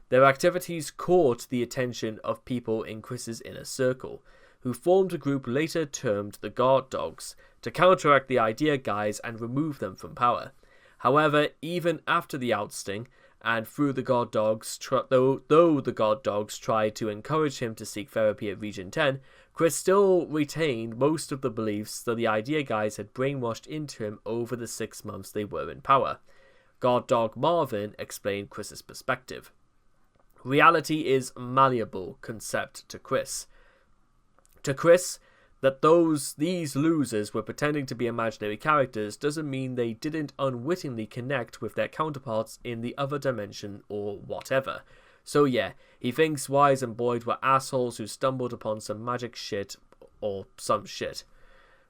Their activities caught the attention of people in Chris's inner circle, who formed a group later termed the Guard Dogs to counteract the idea guys and remove them from power. However, even after the ousting, and through the Guard Dogs, though the Guard Dogs tried to encourage him to seek therapy at Region 10, Chris still retained most of the beliefs that the idea guys had brainwashed into him over the 6 months they were in power. Guard Dog Marvin explained Chris's perspective. Reality is malleable concept to Chris. To Chris, that these losers were pretending to be imaginary characters doesn't mean they didn't unwittingly connect with their counterparts in the other dimension or whatever. So yeah, he thinks Wise and Boyd were assholes who stumbled upon some magic shit or some shit.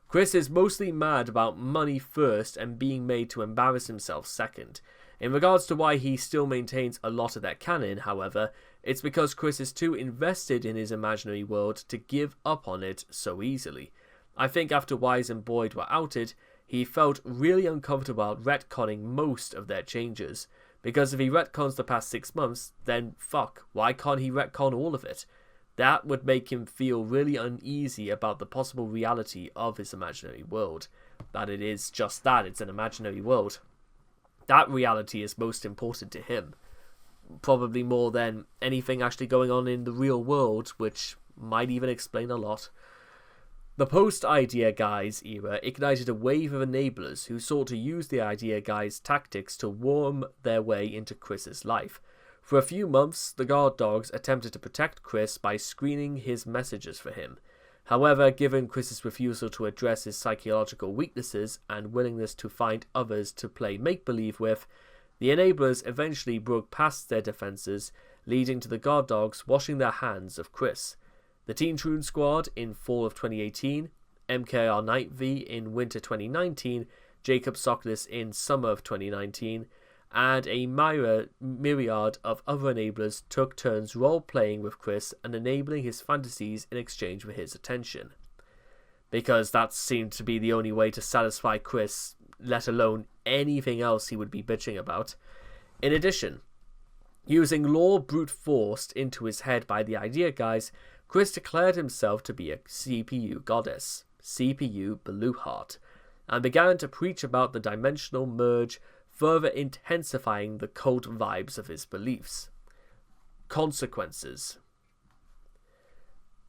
Chris is mostly mad about money first and being made to embarrass himself second. In regards to why he still maintains a lot of that canon, however, it's because Chris is too invested in his imaginary world to give up on it so easily. I think after Wise and Boyd were outed, he felt really uncomfortable about retconning most of their changes. Because if he retcons the past 6 months, then fuck, why can't he retcon all of it? That would make him feel really uneasy about the possible reality of his imaginary world. That it is just that, it's an imaginary world. That reality is most important to him. Probably more than anything actually going on in the real world, which might even explain a lot. The post-Idea Guys era ignited a wave of enablers who sought to use the Idea Guys tactics to worm their way into Chris's life. For a few months, the Guard Dogs attempted to protect Chris by screening his messages for him. However, given Chris's refusal to address his psychological weaknesses and willingness to find others to play make-believe with, the enablers eventually broke past their defenses, leading to the Guard Dogs washing their hands of Chris. The Teen Troon Squad in fall of 2018, MKR Night V in winter 2019, Jacob Soklis in summer of 2019, and a myriad of other enablers took turns role-playing with Chris and enabling his fantasies in exchange for his attention. Because that seemed to be the only way to satisfy Chris, let alone anything else he would be bitching about. In addition, using lore brute forced into his head by the Idea Guys, Chris declared himself to be a CPU goddess, CPU Beluheart, and began to preach about the dimensional merge, further intensifying the cult vibes of his beliefs. Consequences.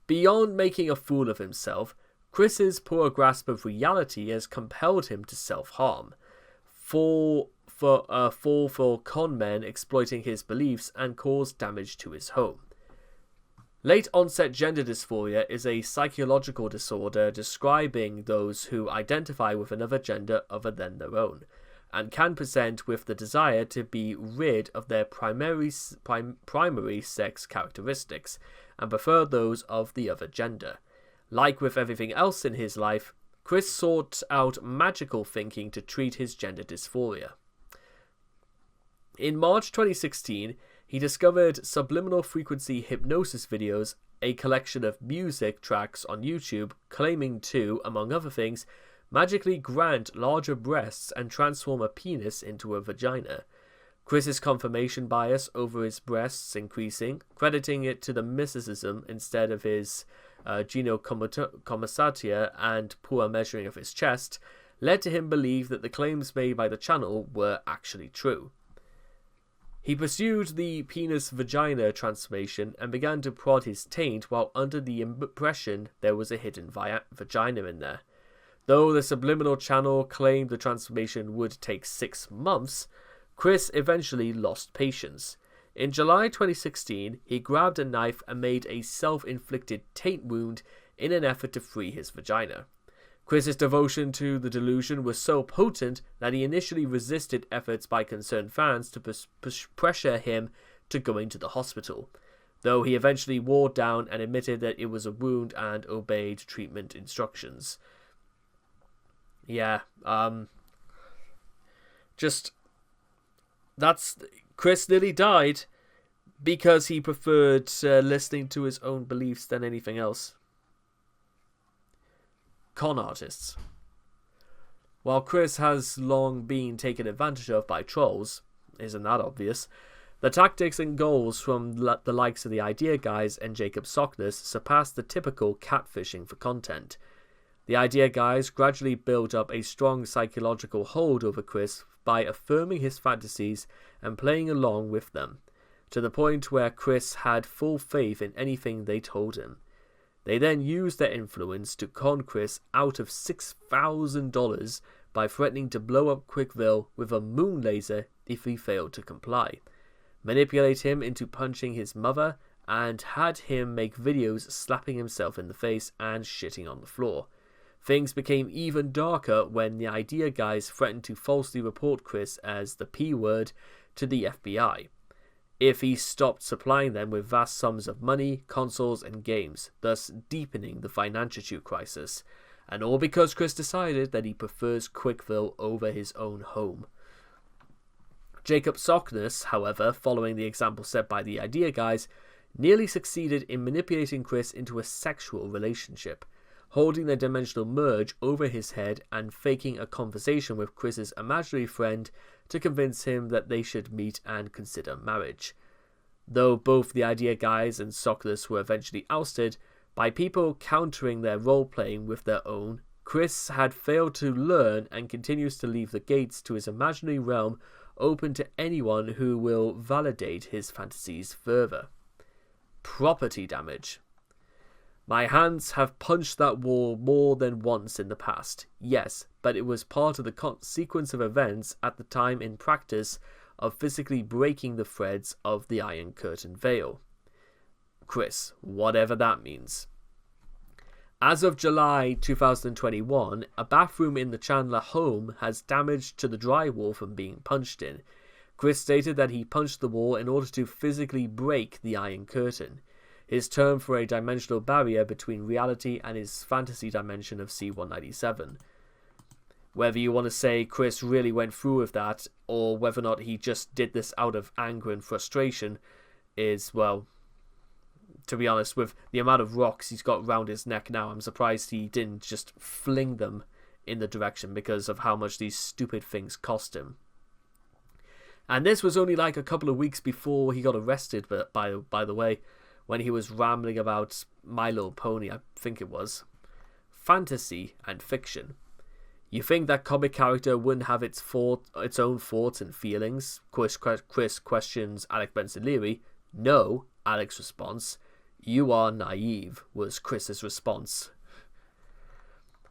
Beyond making a fool of himself, Chris's poor grasp of reality has compelled him to self-harm, fall for con men exploiting his beliefs and cause damage to his home. Late-onset gender dysphoria is a psychological disorder describing those who identify with another gender other than their own, and can present with the desire to be rid of their primary sex characteristics, and prefer those of the other gender. Like with everything else in his life, Chris sought out magical thinking to treat his gender dysphoria. In March 2016, he discovered subliminal frequency hypnosis videos, a collection of music tracks on YouTube claiming to, among other things, magically grant larger breasts and transform a penis into a vagina. Chris's confirmation bias over his breasts increasing, crediting it to the mysticism instead of his gynecomastia and poor measuring of his chest, led to him believe that the claims made by the channel were actually true. He pursued the penis-vagina transformation and began to prod his taint while under the impression there was a hidden vagina in there. Though the subliminal channel claimed the transformation would take 6 months, Chris eventually lost patience. In July 2016, he grabbed a knife and made a self-inflicted taint wound in an effort to free his vagina. Chris's devotion to the delusion was so potent that he initially resisted efforts by concerned fans to pressure him to going to the hospital, though he eventually wore down and admitted that it was a wound and obeyed treatment instructions. Yeah, Chris nearly died because he preferred listening to his own beliefs than anything else. Con artists. While Chris has long been taken advantage of by trolls, isn't that obvious? The tactics and goals from the likes of the Idea Guys and Jacob Sockness surpass the typical catfishing for content. The Idea Guys gradually built up a strong psychological hold over Chris by affirming his fantasies and playing along with them, to the point where Chris had full faith in anything they told him. They then used their influence to con Chris out of $6,000 by threatening to blow up Quickville with a moon laser if he failed to comply, manipulate him into punching his mother, and had him make videos slapping himself in the face and shitting on the floor. Things became even darker when the Idea Guys threatened to falsely report Chris as the P word to the FBI if he stopped supplying them with vast sums of money, consoles, and games, thus deepening the financial crisis. And all because Chris decided that he prefers Quickville over his own home. Jacob Sockness, however, following the example set by the Idea Guys, nearly succeeded in manipulating Chris into a sexual relationship, holding the dimensional merge over his head and faking a conversation with Chris's imaginary friend to convince him that they should meet and consider marriage. Though both the Idea Guys and Sockness were eventually ousted, by people countering their role-playing with their own, Chris had failed to learn and continues to leave the gates to his imaginary realm open to anyone who will validate his fantasies further. Property damage. My hands have punched that wall more than once in the past, yes, but it was part of the sequence of events at the time in practice of physically breaking the threads of the Iron Curtain veil. Chris, whatever that means. As of July 2021, a bathroom in the Chandler home has damage to the drywall from being punched in. Chris stated that he punched the wall in order to physically break the Iron Curtain, his term for a dimensional barrier between reality and his fantasy dimension of C-197. Whether you want to say Chris really went through with that, or whether or not he just did this out of anger and frustration, is, well, to be honest, with the amount of rocks he's got round his neck now, I'm surprised he didn't just fling them in the direction because of how much these stupid things cost him. And this was only like a couple of weeks before he got arrested, but by the way, when he was rambling about My Little Pony, I think it was. Fantasy and fiction. You think that comic character wouldn't have its own thoughts and feelings? Chris questions Alec Benson Leary. No, Alec's response. You are naive, was Chris's response.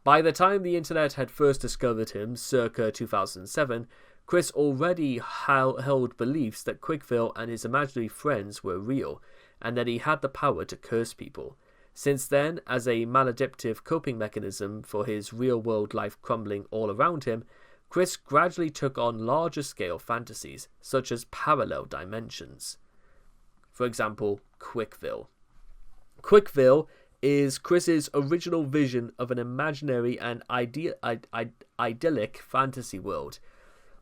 By the time the internet had first discovered him, circa 2007, Chris already held beliefs that Quickville and his imaginary friends were real, and that he had the power to curse people. Since then, as a maladaptive coping mechanism for his real-world life crumbling all around him, Chris gradually took on larger-scale fantasies, such as parallel dimensions. For example, Quickville. Quickville is Chris's original vision of an imaginary and idyllic fantasy world,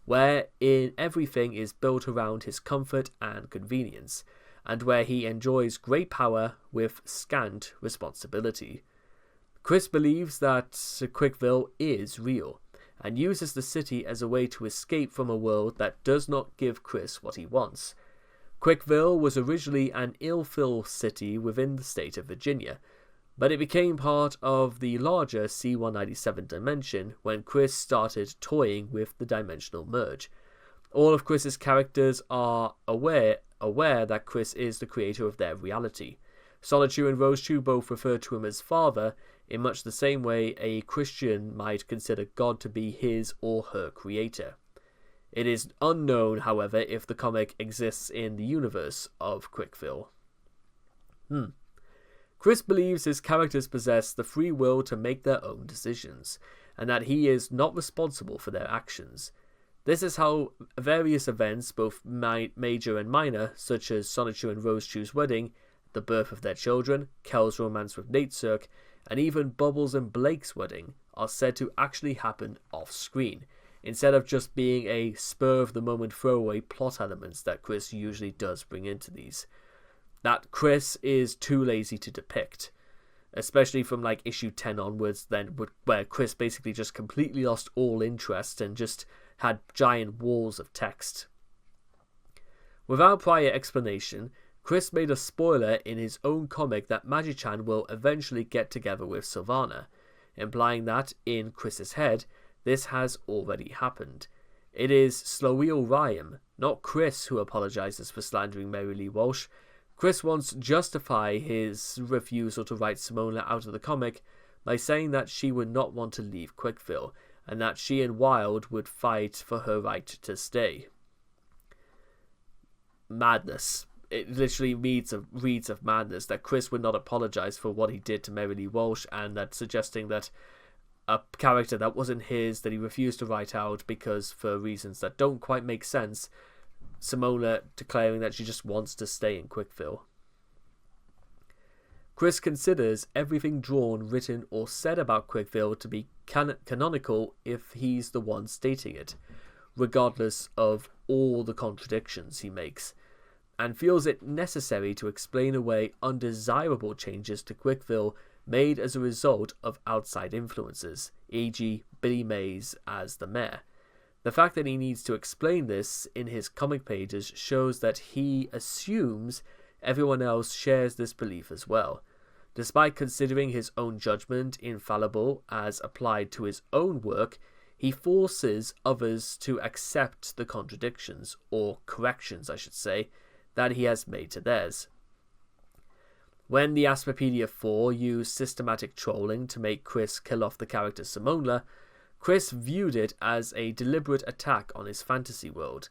wherein everything is built around his comfort and convenience, and where he enjoys great power with scant responsibility. Chris believes that Quickville is real, and uses the city as a way to escape from a world that does not give Chris what he wants. Quickville was originally an ill-filled city within the state of Virginia, but it became part of the larger C-197 dimension when Chris started toying with the dimensional merge. All of Chris's characters are aware that Chris is the creator of their reality. Solitude and Rosechew both refer to him as father, in much the same way a Christian might consider God to be his or her creator. It is unknown, however, if the comic exists in the universe of Quickville. Chris believes his characters possess the free will to make their own decisions, and that he is not responsible for their actions. This is how various events, both major and minor, such as Sonichu and Rosechu's wedding, the birth of their children, Kel's romance with Natesurk, and even Bubbles and Blake's wedding, are said to actually happen off-screen, instead of just being a spur-of-the-moment throwaway plot elements that Chris usually does bring into these. That Chris is too lazy to depict, especially from like issue 10 onwards, then where Chris basically just completely lost all interest and just had giant walls of text. Without prior explanation, Chris made a spoiler in his own comic that Magi-chan will eventually get together with Sylvana, implying that, in Chris's head, this has already happened. It is Slowiel Ryan, not Chris, who apologizes for slandering Mary Lee Walsh. Chris wants to justify his refusal to write Simona out of the comic by saying that she would not want to leave Quickville, and that she and Wilde would fight for her right to stay. Madness. It literally reads of madness that Chris would not apologize for what he did to Mary Lee Walsh, and that suggesting that a character that wasn't his, that he refused to write out because for reasons that don't quite make sense, Simona declaring that she just wants to stay in Quickville. Chris considers everything drawn, written, or said about Quickville to be canonical if he's the one stating it, regardless of all the contradictions he makes, and feels it necessary to explain away undesirable changes to Quickville made as a result of outside influences, e.g. Billy Mays as the mayor. The fact that he needs to explain this in his comic pages shows that he assumes everyone else shares this belief as well. Despite considering his own judgment infallible as applied to his own work, he forces others to accept the contradictions, or corrections I should say, that he has made to theirs. When the Asperpedia 4 used systematic trolling to make Chris kill off the character Simona, Chris viewed it as a deliberate attack on his fantasy world.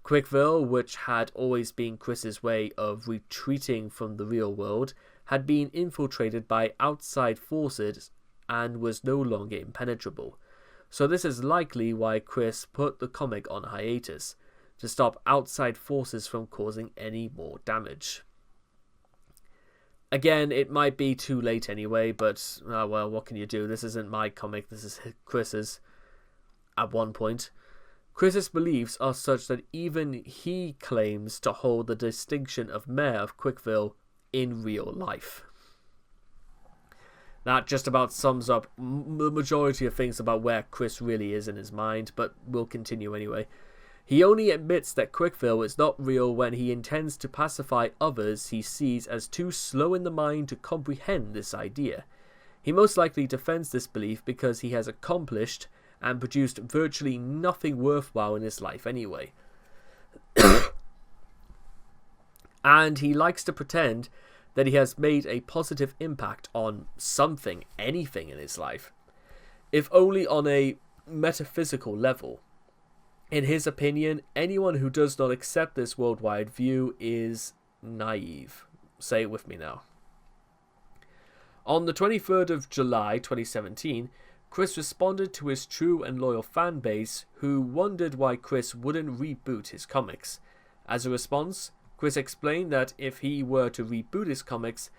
Quickville, which had always been Chris's way of retreating from the real world, had been infiltrated by outside forces and was no longer impenetrable. So this is likely why Chris put the comic on hiatus, to stop outside forces from causing any more damage. Again, it might be too late anyway, but, well, what can you do? This isn't my comic, this is Chris's. At one point, Chris's beliefs are such that even he claims to hold the distinction of mayor of Quickville in real life. That just about sums up the majority of things about where Chris really is in his mind, but we'll continue anyway. He only admits that Quickville is not real when he intends to pacify others he sees as too slow in the mind to comprehend this idea. He most likely defends this belief because he has accomplished and produced virtually nothing worthwhile in his life anyway. And he likes to pretend that he has made a positive impact on something, anything in his life, if only on a metaphysical level. In his opinion, anyone who does not accept this worldwide view is naive. Say it with me now. On the 23rd of July 2017, Chris responded to his true and loyal fan base who wondered why Chris wouldn't reboot his comics. As a response, Chris explained that if he were to reboot his comics,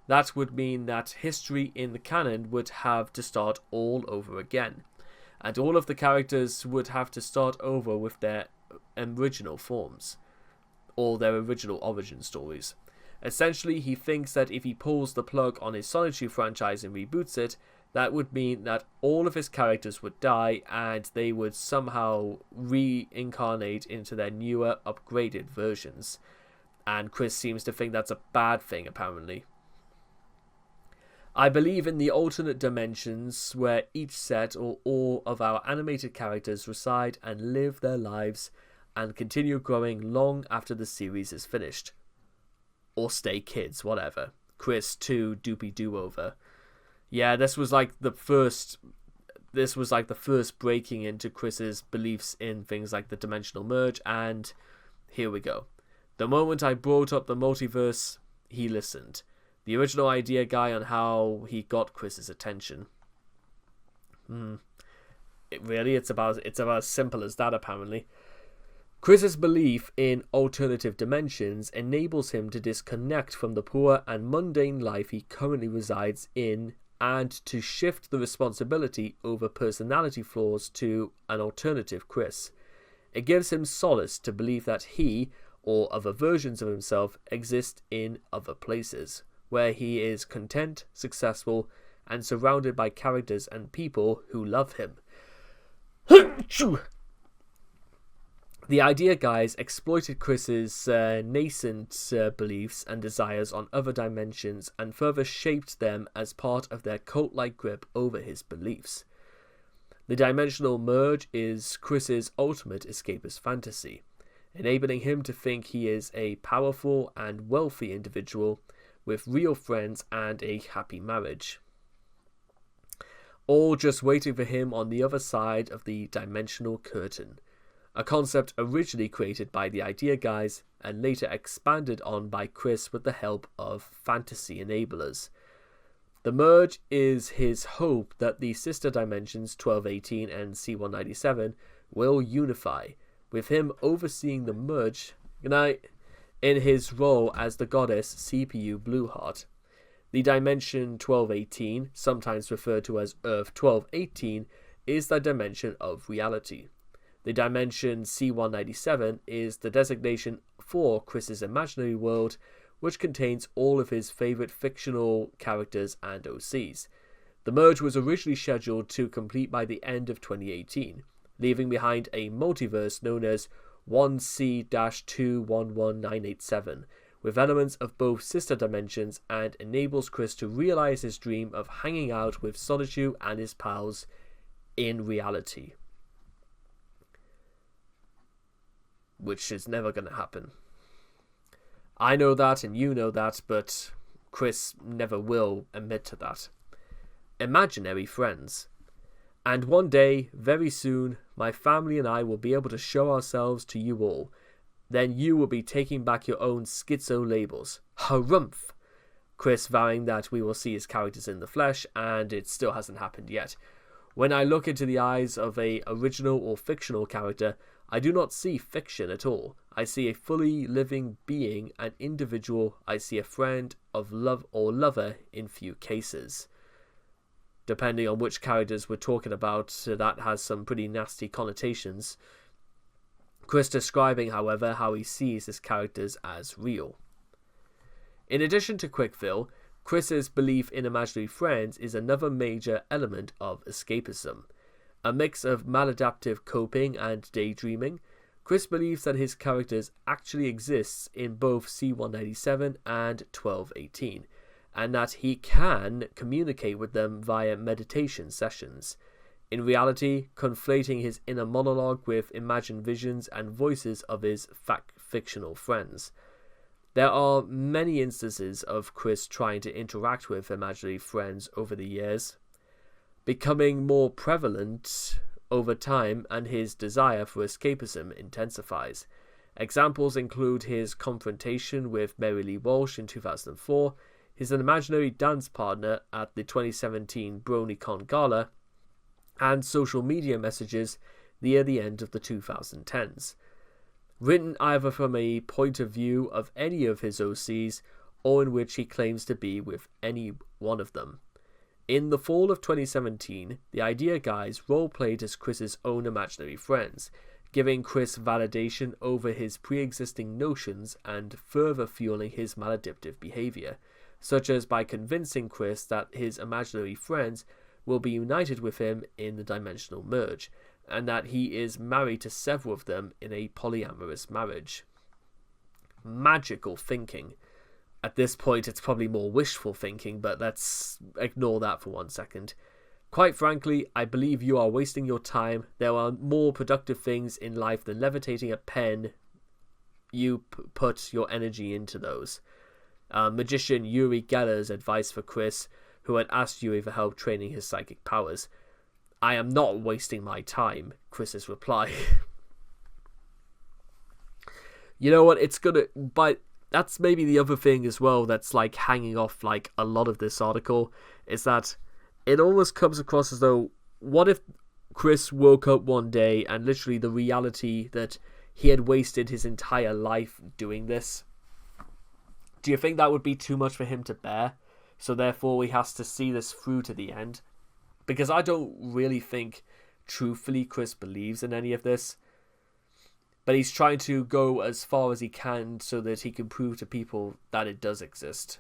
that would mean that history in the canon would have to start all over again, and all of the characters would have to start over with their original forms, or their original origin stories. Essentially, he thinks that if he pulls the plug on his Sonichu franchise and reboots it, that would mean that all of his characters would die and they would somehow reincarnate into their newer, upgraded versions. And Chris seems to think that's a bad thing, apparently. I believe in the alternate dimensions where each set or all of our animated characters reside and live their lives and continue growing long after the series is finished. Or stay kids, whatever. Chris 2 doopy do-over. Yeah, this was like the first breaking into Chris's beliefs in things like the dimensional merge, and here we go. The moment I brought up the multiverse, he listened. the original idea guy on how he got Chris's attention. It's about as simple as that, apparently. Chris's belief in alternative dimensions enables him to disconnect from the poor and mundane life he currently resides in, and to shift the responsibility over personality flaws to an alternative Chris. It gives him solace to believe that he, or other versions of himself, exist in other places, where he is content, successful, and surrounded by characters and people who love him. The idea guys exploited Chris's nascent beliefs and desires on other dimensions and further shaped them as part of their cult-like grip over his beliefs. The dimensional merge is Chris's ultimate escapist fantasy, enabling him to think he is a powerful and wealthy individual with real friends and a happy marriage, all just waiting for him on the other side of the dimensional curtain. A concept originally created by the idea guys and later expanded on by Chris with the help of fantasy enablers. The merge is his hope that the sister dimensions 1218 and C197 will unify, with him overseeing the merge in his role as the goddess CPU Blueheart. The dimension 1218, sometimes referred to as Earth 1218, is the dimension of reality. The dimension C197 is the designation for Chris's imaginary world, which contains all of his favourite fictional characters and OCs. The merge was originally scheduled to complete by the end of 2018, leaving behind a multiverse known as 1C-211987, with elements of both sister dimensions, and enables Chris to realise his dream of hanging out with Solitude and his pals in reality. Which is never going to happen. I know that and you know that, but Chris never will admit to that. Imaginary friends. And one day, very soon, my family and I will be able to show ourselves to you all. Then you will be taking back your own schizo labels. Harumph! Chris vowing that we will see his characters in the flesh, and it still hasn't happened yet. When I look into the eyes of a original or fictional character, I do not see fiction at all. I see a fully living being, an individual. I see a friend of love or lover in few cases. Depending on which characters we're talking about, that has some pretty nasty connotations. Chris describing, however, how he sees his characters as real. In addition to Quickville, Chris's belief in imaginary friends is another major element of escapism. A mix of maladaptive coping and daydreaming, Chris believes that his characters actually exists in both C197 and 1218, and that he can communicate with them via meditation sessions. In reality, conflating his inner monologue with imagined visions and voices of his fictional friends. There are many instances of Chris trying to interact with imaginary friends over the years, becoming more prevalent over time, and his desire for escapism intensifies. Examples include his confrontation with Mary Lee Walsh in 2004, his imaginary dance partner at the 2017 BronyCon Gala, and social media messages near the end of the 2010s, written either from a point of view of any of his OCs or in which he claims to be with any one of them. In the fall of 2017, the idea guys roleplayed as Chris's own imaginary friends, giving Chris validation over his pre-existing notions and further fueling his maladaptive behaviour, such as by convincing Chris that his imaginary friends will be united with him in the dimensional merge, and that he is married to several of them in a polyamorous marriage. Magical thinking. At this point, it's probably more wishful thinking, but let's ignore that for 1 second. Quite frankly, I believe you are wasting your time. There are more productive things in life than levitating a pen. You put your energy into those. Magician Uri Geller's advice for Chris, who had asked Yuri for help training his psychic powers. I am not wasting my time, Chris's reply. You know what, it's gonna... But that's maybe the other thing as well that's like hanging off like a lot of this article, is that it almost comes across as though, what if Chris woke up one day and literally the reality that he had wasted his entire life doing this? Do you think that would be too much for him to bear? So therefore he has to see this through to the end? Because I don't really think, truthfully, Chris believes in any of this. But he's trying to go as far as he can so that he can prove to people that it does exist.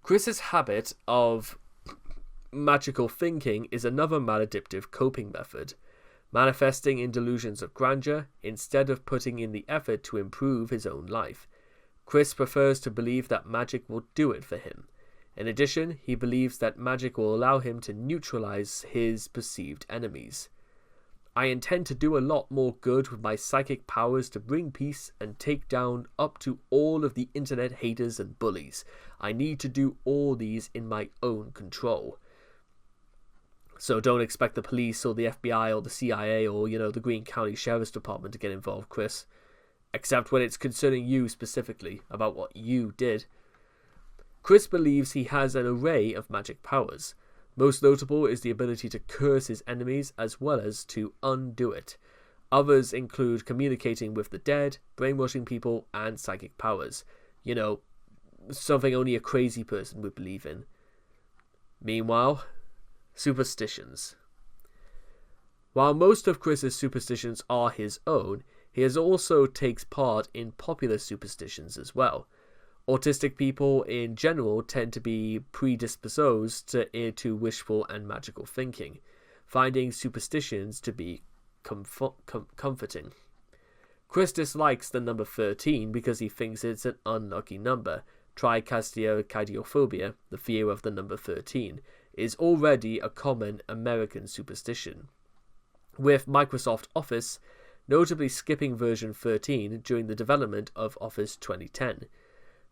Chris's habit of magical thinking is another maladaptive coping method, manifesting in delusions of grandeur instead of putting in the effort to improve his own life. Chris prefers to believe that magic will do it for him. In addition, he believes that magic will allow him to neutralize his perceived enemies. I intend to do a lot more good with my psychic powers to bring peace and take down up to all of the internet haters and bullies. I need to do all these in my own control. So don't expect the police or the FBI or the CIA or, the Greene County Sheriff's Department to get involved, Chris. Except when it's concerning you specifically, about what you did. Chris believes he has an array of magic powers. Most notable is the ability to curse his enemies as well as to undo it. Others include communicating with the dead, brainwashing people, and psychic powers. Something only a crazy person would believe in. Meanwhile, superstitions. While most of Chris's superstitions are his own, he also takes part in popular superstitions as well. Autistic people in general tend to be predisposed to wishful and magical thinking, finding superstitions to be comforting. Chris dislikes the number 13 because he thinks it's an unlucky number. Trichastiophobia, the fear of the number 13, is already a common American superstition, with Microsoft Office notably skipping version 13 during the development of Office 2010.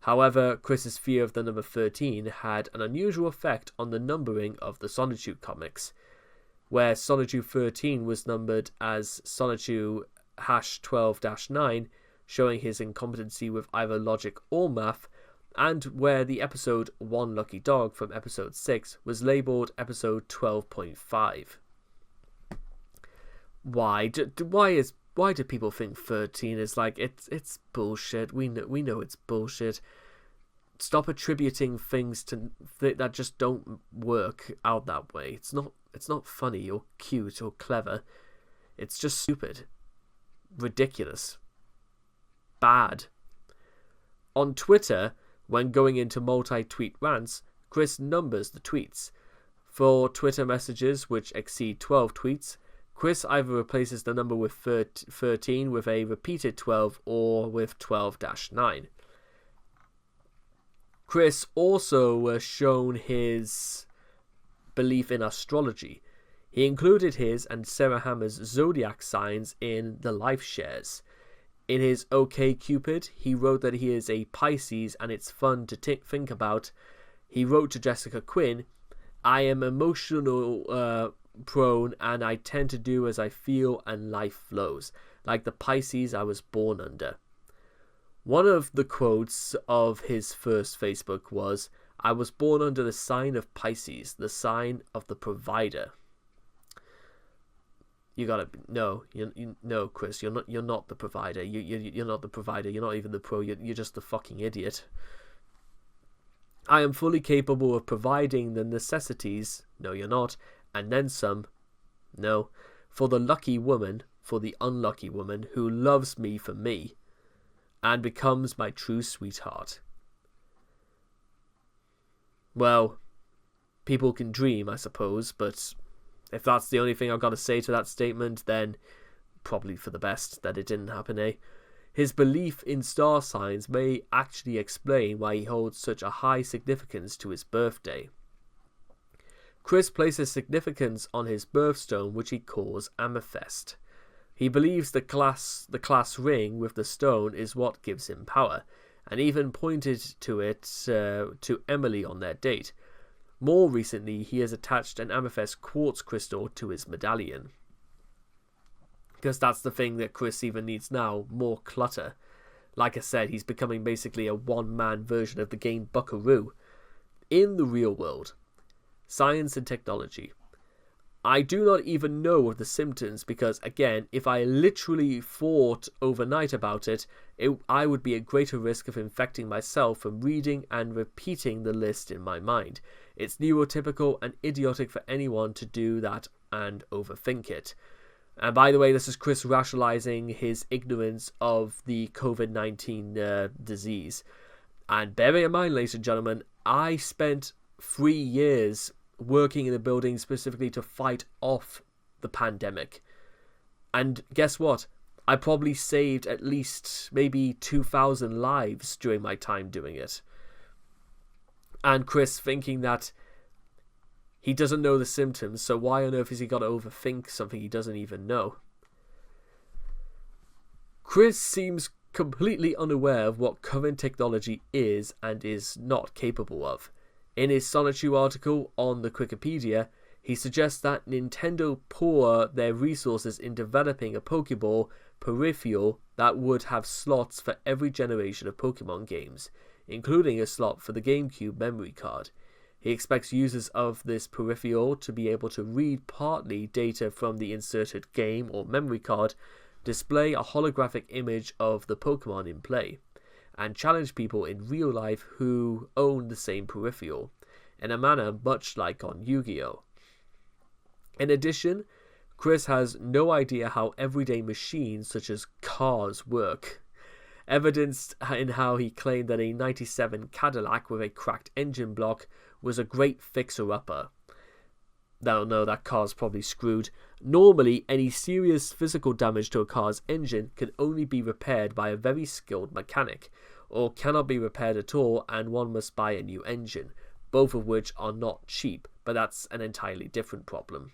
However, Chris's fear of the number 13 had an unusual effect on the numbering of the Sonichu comics, where Sonichu 13 was numbered as Sonichu #12-9, showing his incompetency with either logic or math, and where the episode One Lucky Dog from episode 6 was labelled episode 12.5. Why do people think 13 is like, it's bullshit? We know it's bullshit. Stop attributing things to that just don't work out that way. It's not funny or cute or clever. It's just stupid, ridiculous, bad. On Twitter, when going into multi-tweet rants, Chris numbers the tweets. For Twitter messages which exceed 12 tweets, Chris either replaces the number with 13 with a repeated 12 or with 12-9. Chris also shown his belief in astrology. He included his and Sarah Hammer's zodiac signs in the life shares. In his OkCupid, he wrote that he is a Pisces and it's fun to think about. He wrote to Jessica Quinn, I am emotional prone and I tend to do as I feel and life flows, like the Pisces I was born under. One of the quotes of his first Facebook was, I was born under the sign of Pisces, the sign of the provider. You gotta no, Chris, you're not the provider. You're not the provider. You're not even the pro. You're just the fucking idiot. I am fully capable of providing the necessities. No, you're not. And then some. No, for the lucky woman, for the unlucky woman who loves me for me, and becomes my true sweetheart. Well, people can dream, I suppose, but if that's the only thing I've got to say to that statement, then probably for the best that it didn't happen, eh? His belief in star signs may actually explain why he holds such a high significance to his birthday. Chris places significance on his birthstone, which he calls amethyst. He believes the class ring with the stone is what gives him power, and even pointed to it to Emily on their date. More recently, he has attached an amethyst quartz crystal to his medallion. Because that's the thing that Chris even needs now, more clutter. Like I said, he's becoming basically a one-man version of the game Buckaroo. In the real world, science and technology. I do not even know of the symptoms because, again, if I literally thought overnight about it, I would be at greater risk of infecting myself from reading and repeating the list in my mind. It's neurotypical and idiotic for anyone to do that and overthink it. And by the way, this is Chris rationalizing his ignorance of the COVID-19 disease. And bear in mind, ladies and gentlemen, I spent 3 years working in a building specifically to fight off the pandemic. And guess what? I probably saved at least maybe 2,000 lives during my time doing it. And Chris thinking that he doesn't know the symptoms, so why on earth has he got to overthink something he doesn't even know? Chris seems completely unaware of what current technology is and is not capable of. In his Sonichu article on the Wikipedia, he suggests that Nintendo pour their resources in developing a Pokeball peripheral that would have slots for every generation of Pokemon games, including a slot for the GameCube memory card. He expects users of this peripheral to be able to read partly data from the inserted game or memory card, display a holographic image of the Pokemon in play, and challenge people in real life who own the same peripheral, in a manner much like on Yu-Gi-Oh! In addition, Chris has no idea how everyday machines such as cars work, evidenced in how he claimed that a 97 Cadillac with a cracked engine block was a great fixer-upper. No, that car's probably screwed. Normally, any serious physical damage to a car's engine can only be repaired by a very skilled mechanic, or cannot be repaired at all and one must buy a new engine, both of which are not cheap, but that's an entirely different problem.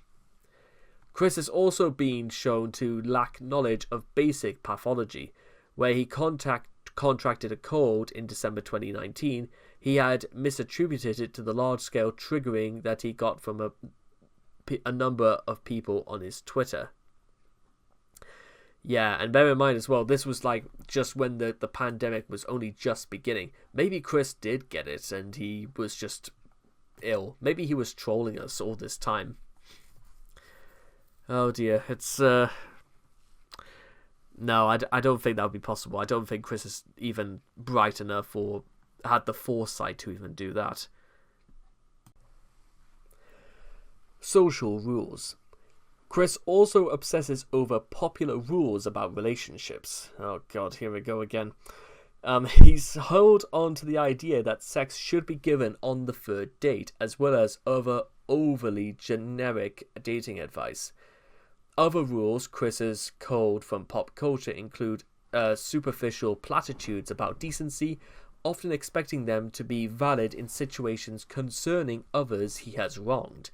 Chris has also been shown to lack knowledge of basic pathology. Where he contracted a cold in December 2019, he had misattributed it to the large-scale triggering that he got from a number of people on his Twitter. Yeah, and bear in mind as well, this was like just when the pandemic was only just beginning. Maybe Chris did get it and he was just ill. Maybe he was trolling us all this time. Oh dear, it's... No, I don't think that would be possible. I don't think Chris is even bright enough or had the foresight to even do that. Social rules. Chris also obsesses over popular rules about relationships. Oh god, here we go again. He's held on to the idea that sex should be given on the third date, as well as other overly generic dating advice. Other rules Chris has culled from pop culture include superficial platitudes about decency, often expecting them to be valid in situations concerning others he has wronged.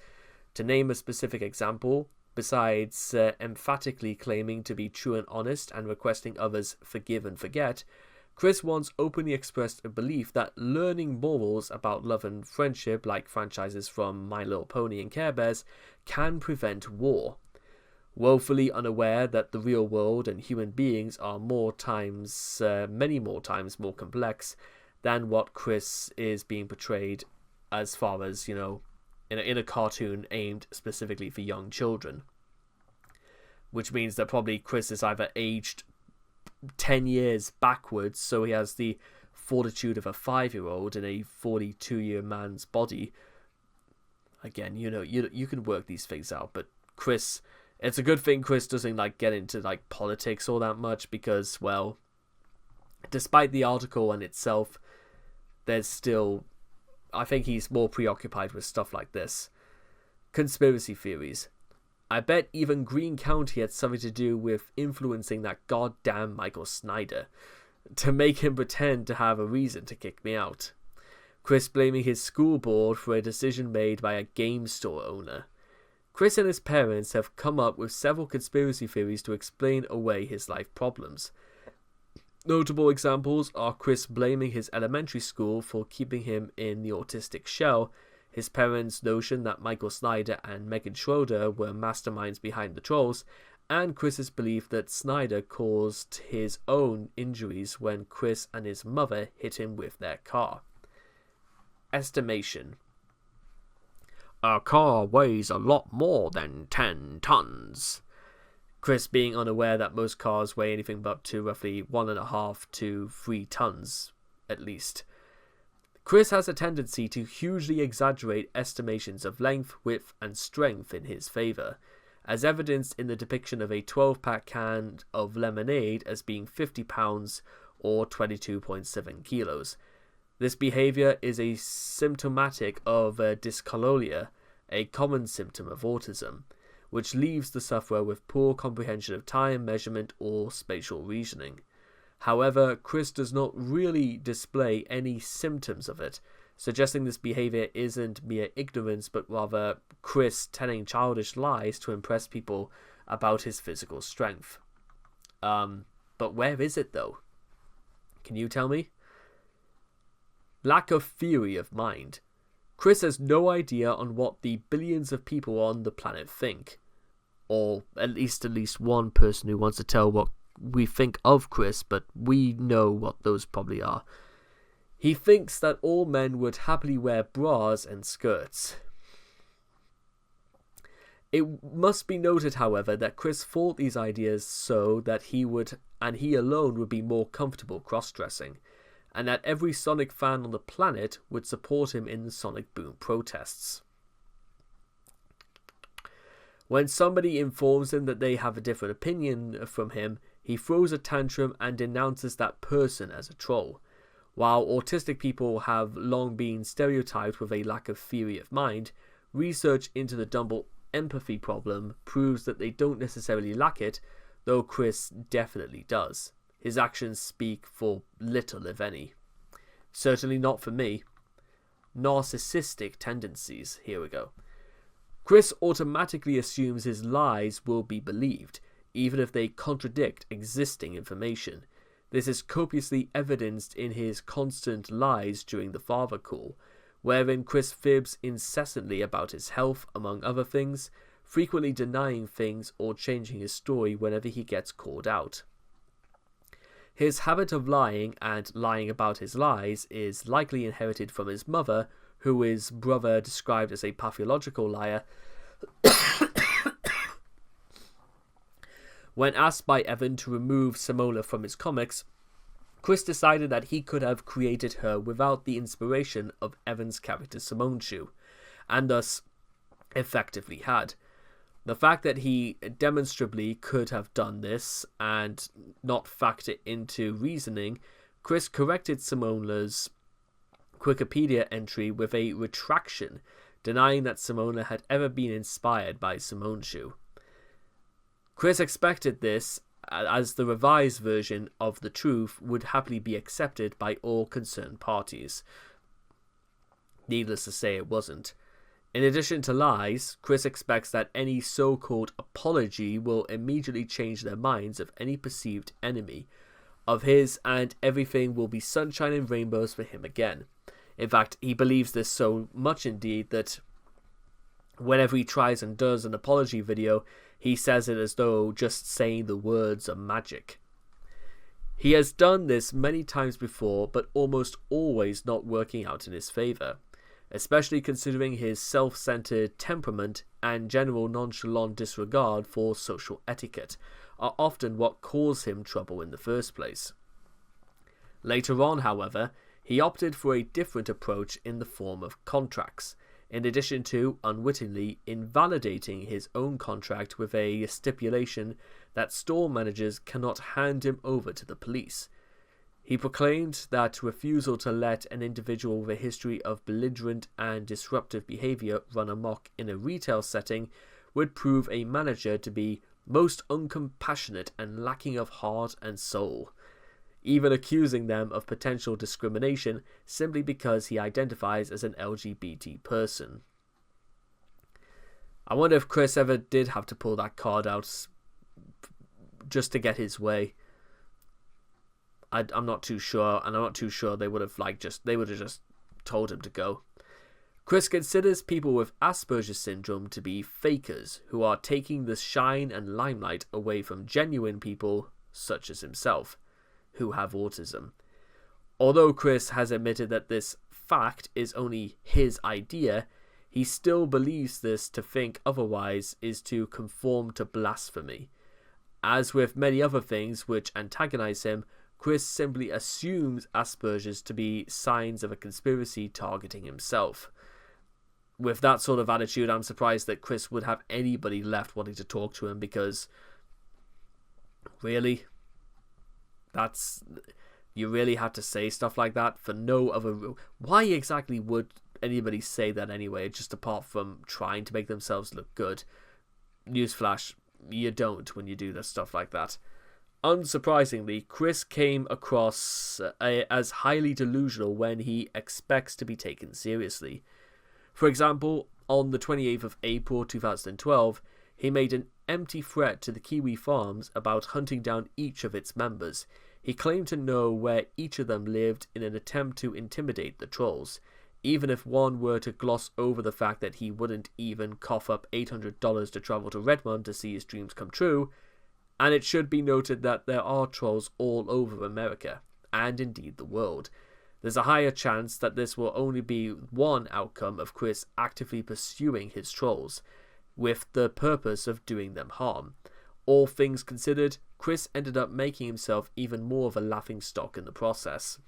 To name a specific example, besides emphatically claiming to be true and honest and requesting others forgive and forget, Chris once openly expressed a belief that learning morals about love and friendship, like franchises from My Little Pony and Care Bears, can prevent war. Woefully unaware that the real world and human beings are many more times more complex than what Chris is being portrayed as far as, in a cartoon aimed specifically for young children. Which means that probably Chris is either aged 10 years backwards, so he has the fortitude of a 5-year-old in a 42-year man's body. Again, you can work these things out, but Chris... It's a good thing Chris doesn't get into politics all that much because, well, despite the article in itself, there's still... I think he's more preoccupied with stuff like this. Conspiracy theories. I bet even Greene County had something to do with influencing that goddamn Michael Snyder to make him pretend to have a reason to kick me out. Chris blaming his school board for a decision made by a game store owner. Chris and his parents have come up with several conspiracy theories to explain away his life problems. Notable examples are Chris blaming his elementary school for keeping him in the autistic shell, his parents' notion that Michael Snyder and Megan Schroeder were masterminds behind the trolls, and Chris's belief that Snyder caused his own injuries when Chris and his mother hit him with their car. Estimation. A car weighs a lot more than 10 tons. Chris being unaware that most cars weigh anything but up to roughly 1.5 to 3 tons, at least. Chris has a tendency to hugely exaggerate estimations of length, width, and strength in his favour, as evidenced in the depiction of a 12-pack can of lemonade as being 50 pounds or 22.7 kilos. This behaviour is a symptomatic of dyscalculia, a common symptom of autism, which leaves the sufferer with poor comprehension of time, measurement, or spatial reasoning. However, Chris does not really display any symptoms of it, suggesting this behaviour isn't mere ignorance, but rather Chris telling childish lies to impress people about his physical strength. But where is it, though? Can you tell me? Lack of theory of mind. Chris has no idea on what the billions of people on the planet think. Or at least one person who wants to tell what we think of Chris, but we know what those probably are. He thinks that all men would happily wear bras and skirts. It must be noted, however, that Chris thought these ideas so that he alone would be more comfortable cross-dressing, and that every Sonic fan on the planet would support him in the Sonic Boom protests. When somebody informs him that they have a different opinion from him, he throws a tantrum and denounces that person as a troll. While autistic people have long been stereotyped with a lack of theory of mind, research into the double empathy problem proves that they don't necessarily lack it, though Chris definitely does. His actions speak for little, if any. Certainly not for me. Narcissistic tendencies. Here we go. Chris automatically assumes his lies will be believed, even if they contradict existing information. This is copiously evidenced in his constant lies during the father call, wherein Chris fibs incessantly about his health, among other things, frequently denying things or changing his story whenever he gets called out. His habit of lying and lying about his lies is likely inherited from his mother, who his brother described as a pathological liar. When asked by Evan to remove Simona from his comics, Chris decided that he could have created her without the inspiration of Evan's character Simonshu, and thus effectively had. The fact that he demonstrably could have done this and not factor into reasoning, Chris corrected Simona's Wikipedia entry with a retraction, denying that Simona had ever been inspired by Simonshu. Chris expected this, as the revised version of the truth would happily be accepted by all concerned parties. Needless to say, it wasn't. In addition to lies, Chris expects that any so-called apology will immediately change their minds of any perceived enemy of his, and everything will be sunshine and rainbows for him again. In fact, he believes this so much indeed that whenever he tries and does an apology video, he says it as though just saying the words are magic. He has done this many times before, but almost always not working out in his favour, especially considering his self-centered temperament and general nonchalant disregard for social etiquette are often what cause him trouble in the first place. Later on, however, he opted for a different approach in the form of contracts, in addition to unwittingly invalidating his own contract with a stipulation that store managers cannot hand him over to the police. He proclaimed that refusal to let an individual with a history of belligerent and disruptive behaviour run amok in a retail setting would prove a manager to be most uncompassionate and lacking of heart and soul, even accusing them of potential discrimination simply because he identifies as an LGBT person. I wonder if Chris ever did have to pull that card out just to get his way. I'm not too sure, and I'm not too sure they would have just told him to go. Chris considers people with Asperger's syndrome to be fakers who are taking the shine and limelight away from genuine people, such as himself, who have autism. Although Chris has admitted that this fact is only his idea, he still believes this. To think otherwise is to conform to blasphemy. As with many other things which antagonize him, Chris simply assumes Asperger's to be signs of a conspiracy targeting himself. With that sort of attitude, I'm surprised that Chris would have anybody left wanting to talk to him, because really? You really have to say stuff like that for no other... Why exactly would anybody say that anyway, just apart from trying to make themselves look good? Newsflash, you don't when you do this stuff like that. Unsurprisingly, Chris came across as highly delusional when he expects to be taken seriously. For example, on the 28th of April 2012, he made an empty threat to the Kiwi Farms about hunting down each of its members. He claimed to know where each of them lived in an attempt to intimidate the trolls, even if one were to gloss over the fact that he wouldn't even cough up $800 to travel to Redmond to see his dreams come true. And it should be noted that there are trolls all over America, and indeed the world. There's a higher chance that this will only be one outcome of Chris actively pursuing his trolls, with the purpose of doing them harm. All things considered, Chris ended up making himself even more of a laughingstock in the process.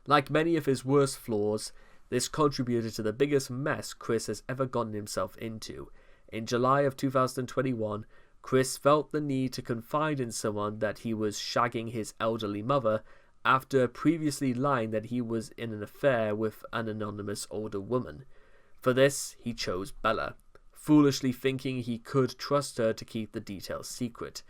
Like many of his worst flaws, this contributed to the biggest mess Chris has ever gotten himself into. In July of 2021, Chris felt the need to confide in someone that he was shagging his elderly mother, after previously lying that he was in an affair with an anonymous older woman. For this, he chose Bella, foolishly thinking he could trust her to keep the details secret.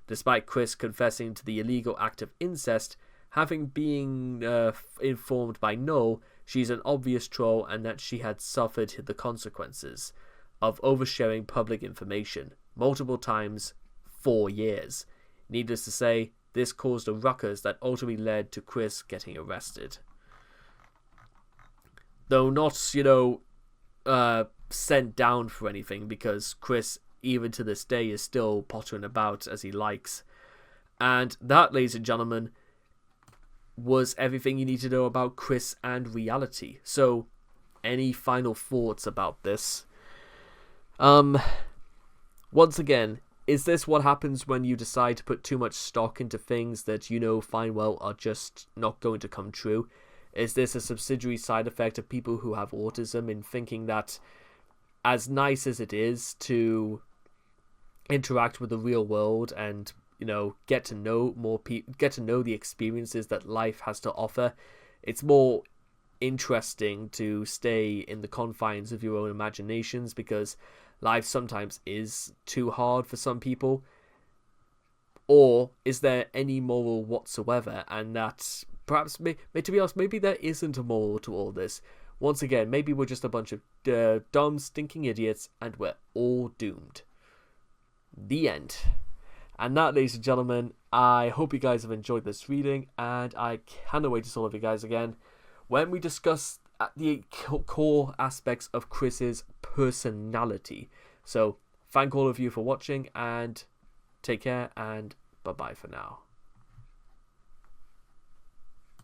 Despite Chris confessing to the illegal act of incest, having been informed by Noel she's an obvious troll and that she had suffered the consequences of oversharing public information multiple times, 4 years. Needless to say, this caused a ruckus that ultimately led to Chris getting arrested. Though not, sent down for anything, because Chris, even to this day, is still pottering about as he likes. And that, ladies and gentlemen, was everything you need to know about Chris and reality. So, any final thoughts about this? Once again, is this what happens when you decide to put too much stock into things that you know fine well are just not going to come true? Is this a subsidiary side effect of people who have autism in thinking that, as nice as it is to interact with the real world and, get to know more people, get to know the experiences that life has to offer, it's more interesting to stay in the confines of your own imaginations because life sometimes is too hard for some people? Or is there any moral whatsoever, and that perhaps, to be honest, maybe there isn't a moral to all this. Once again, maybe we're just a bunch of dumb, stinking idiots, and we're all doomed. The end. And that, ladies and gentlemen, I hope you guys have enjoyed this reading, and I cannot wait to see all of you guys again when we discuss the core aspects of Chris's personality. So, thank all of you for watching, and take care, and bye-bye for now.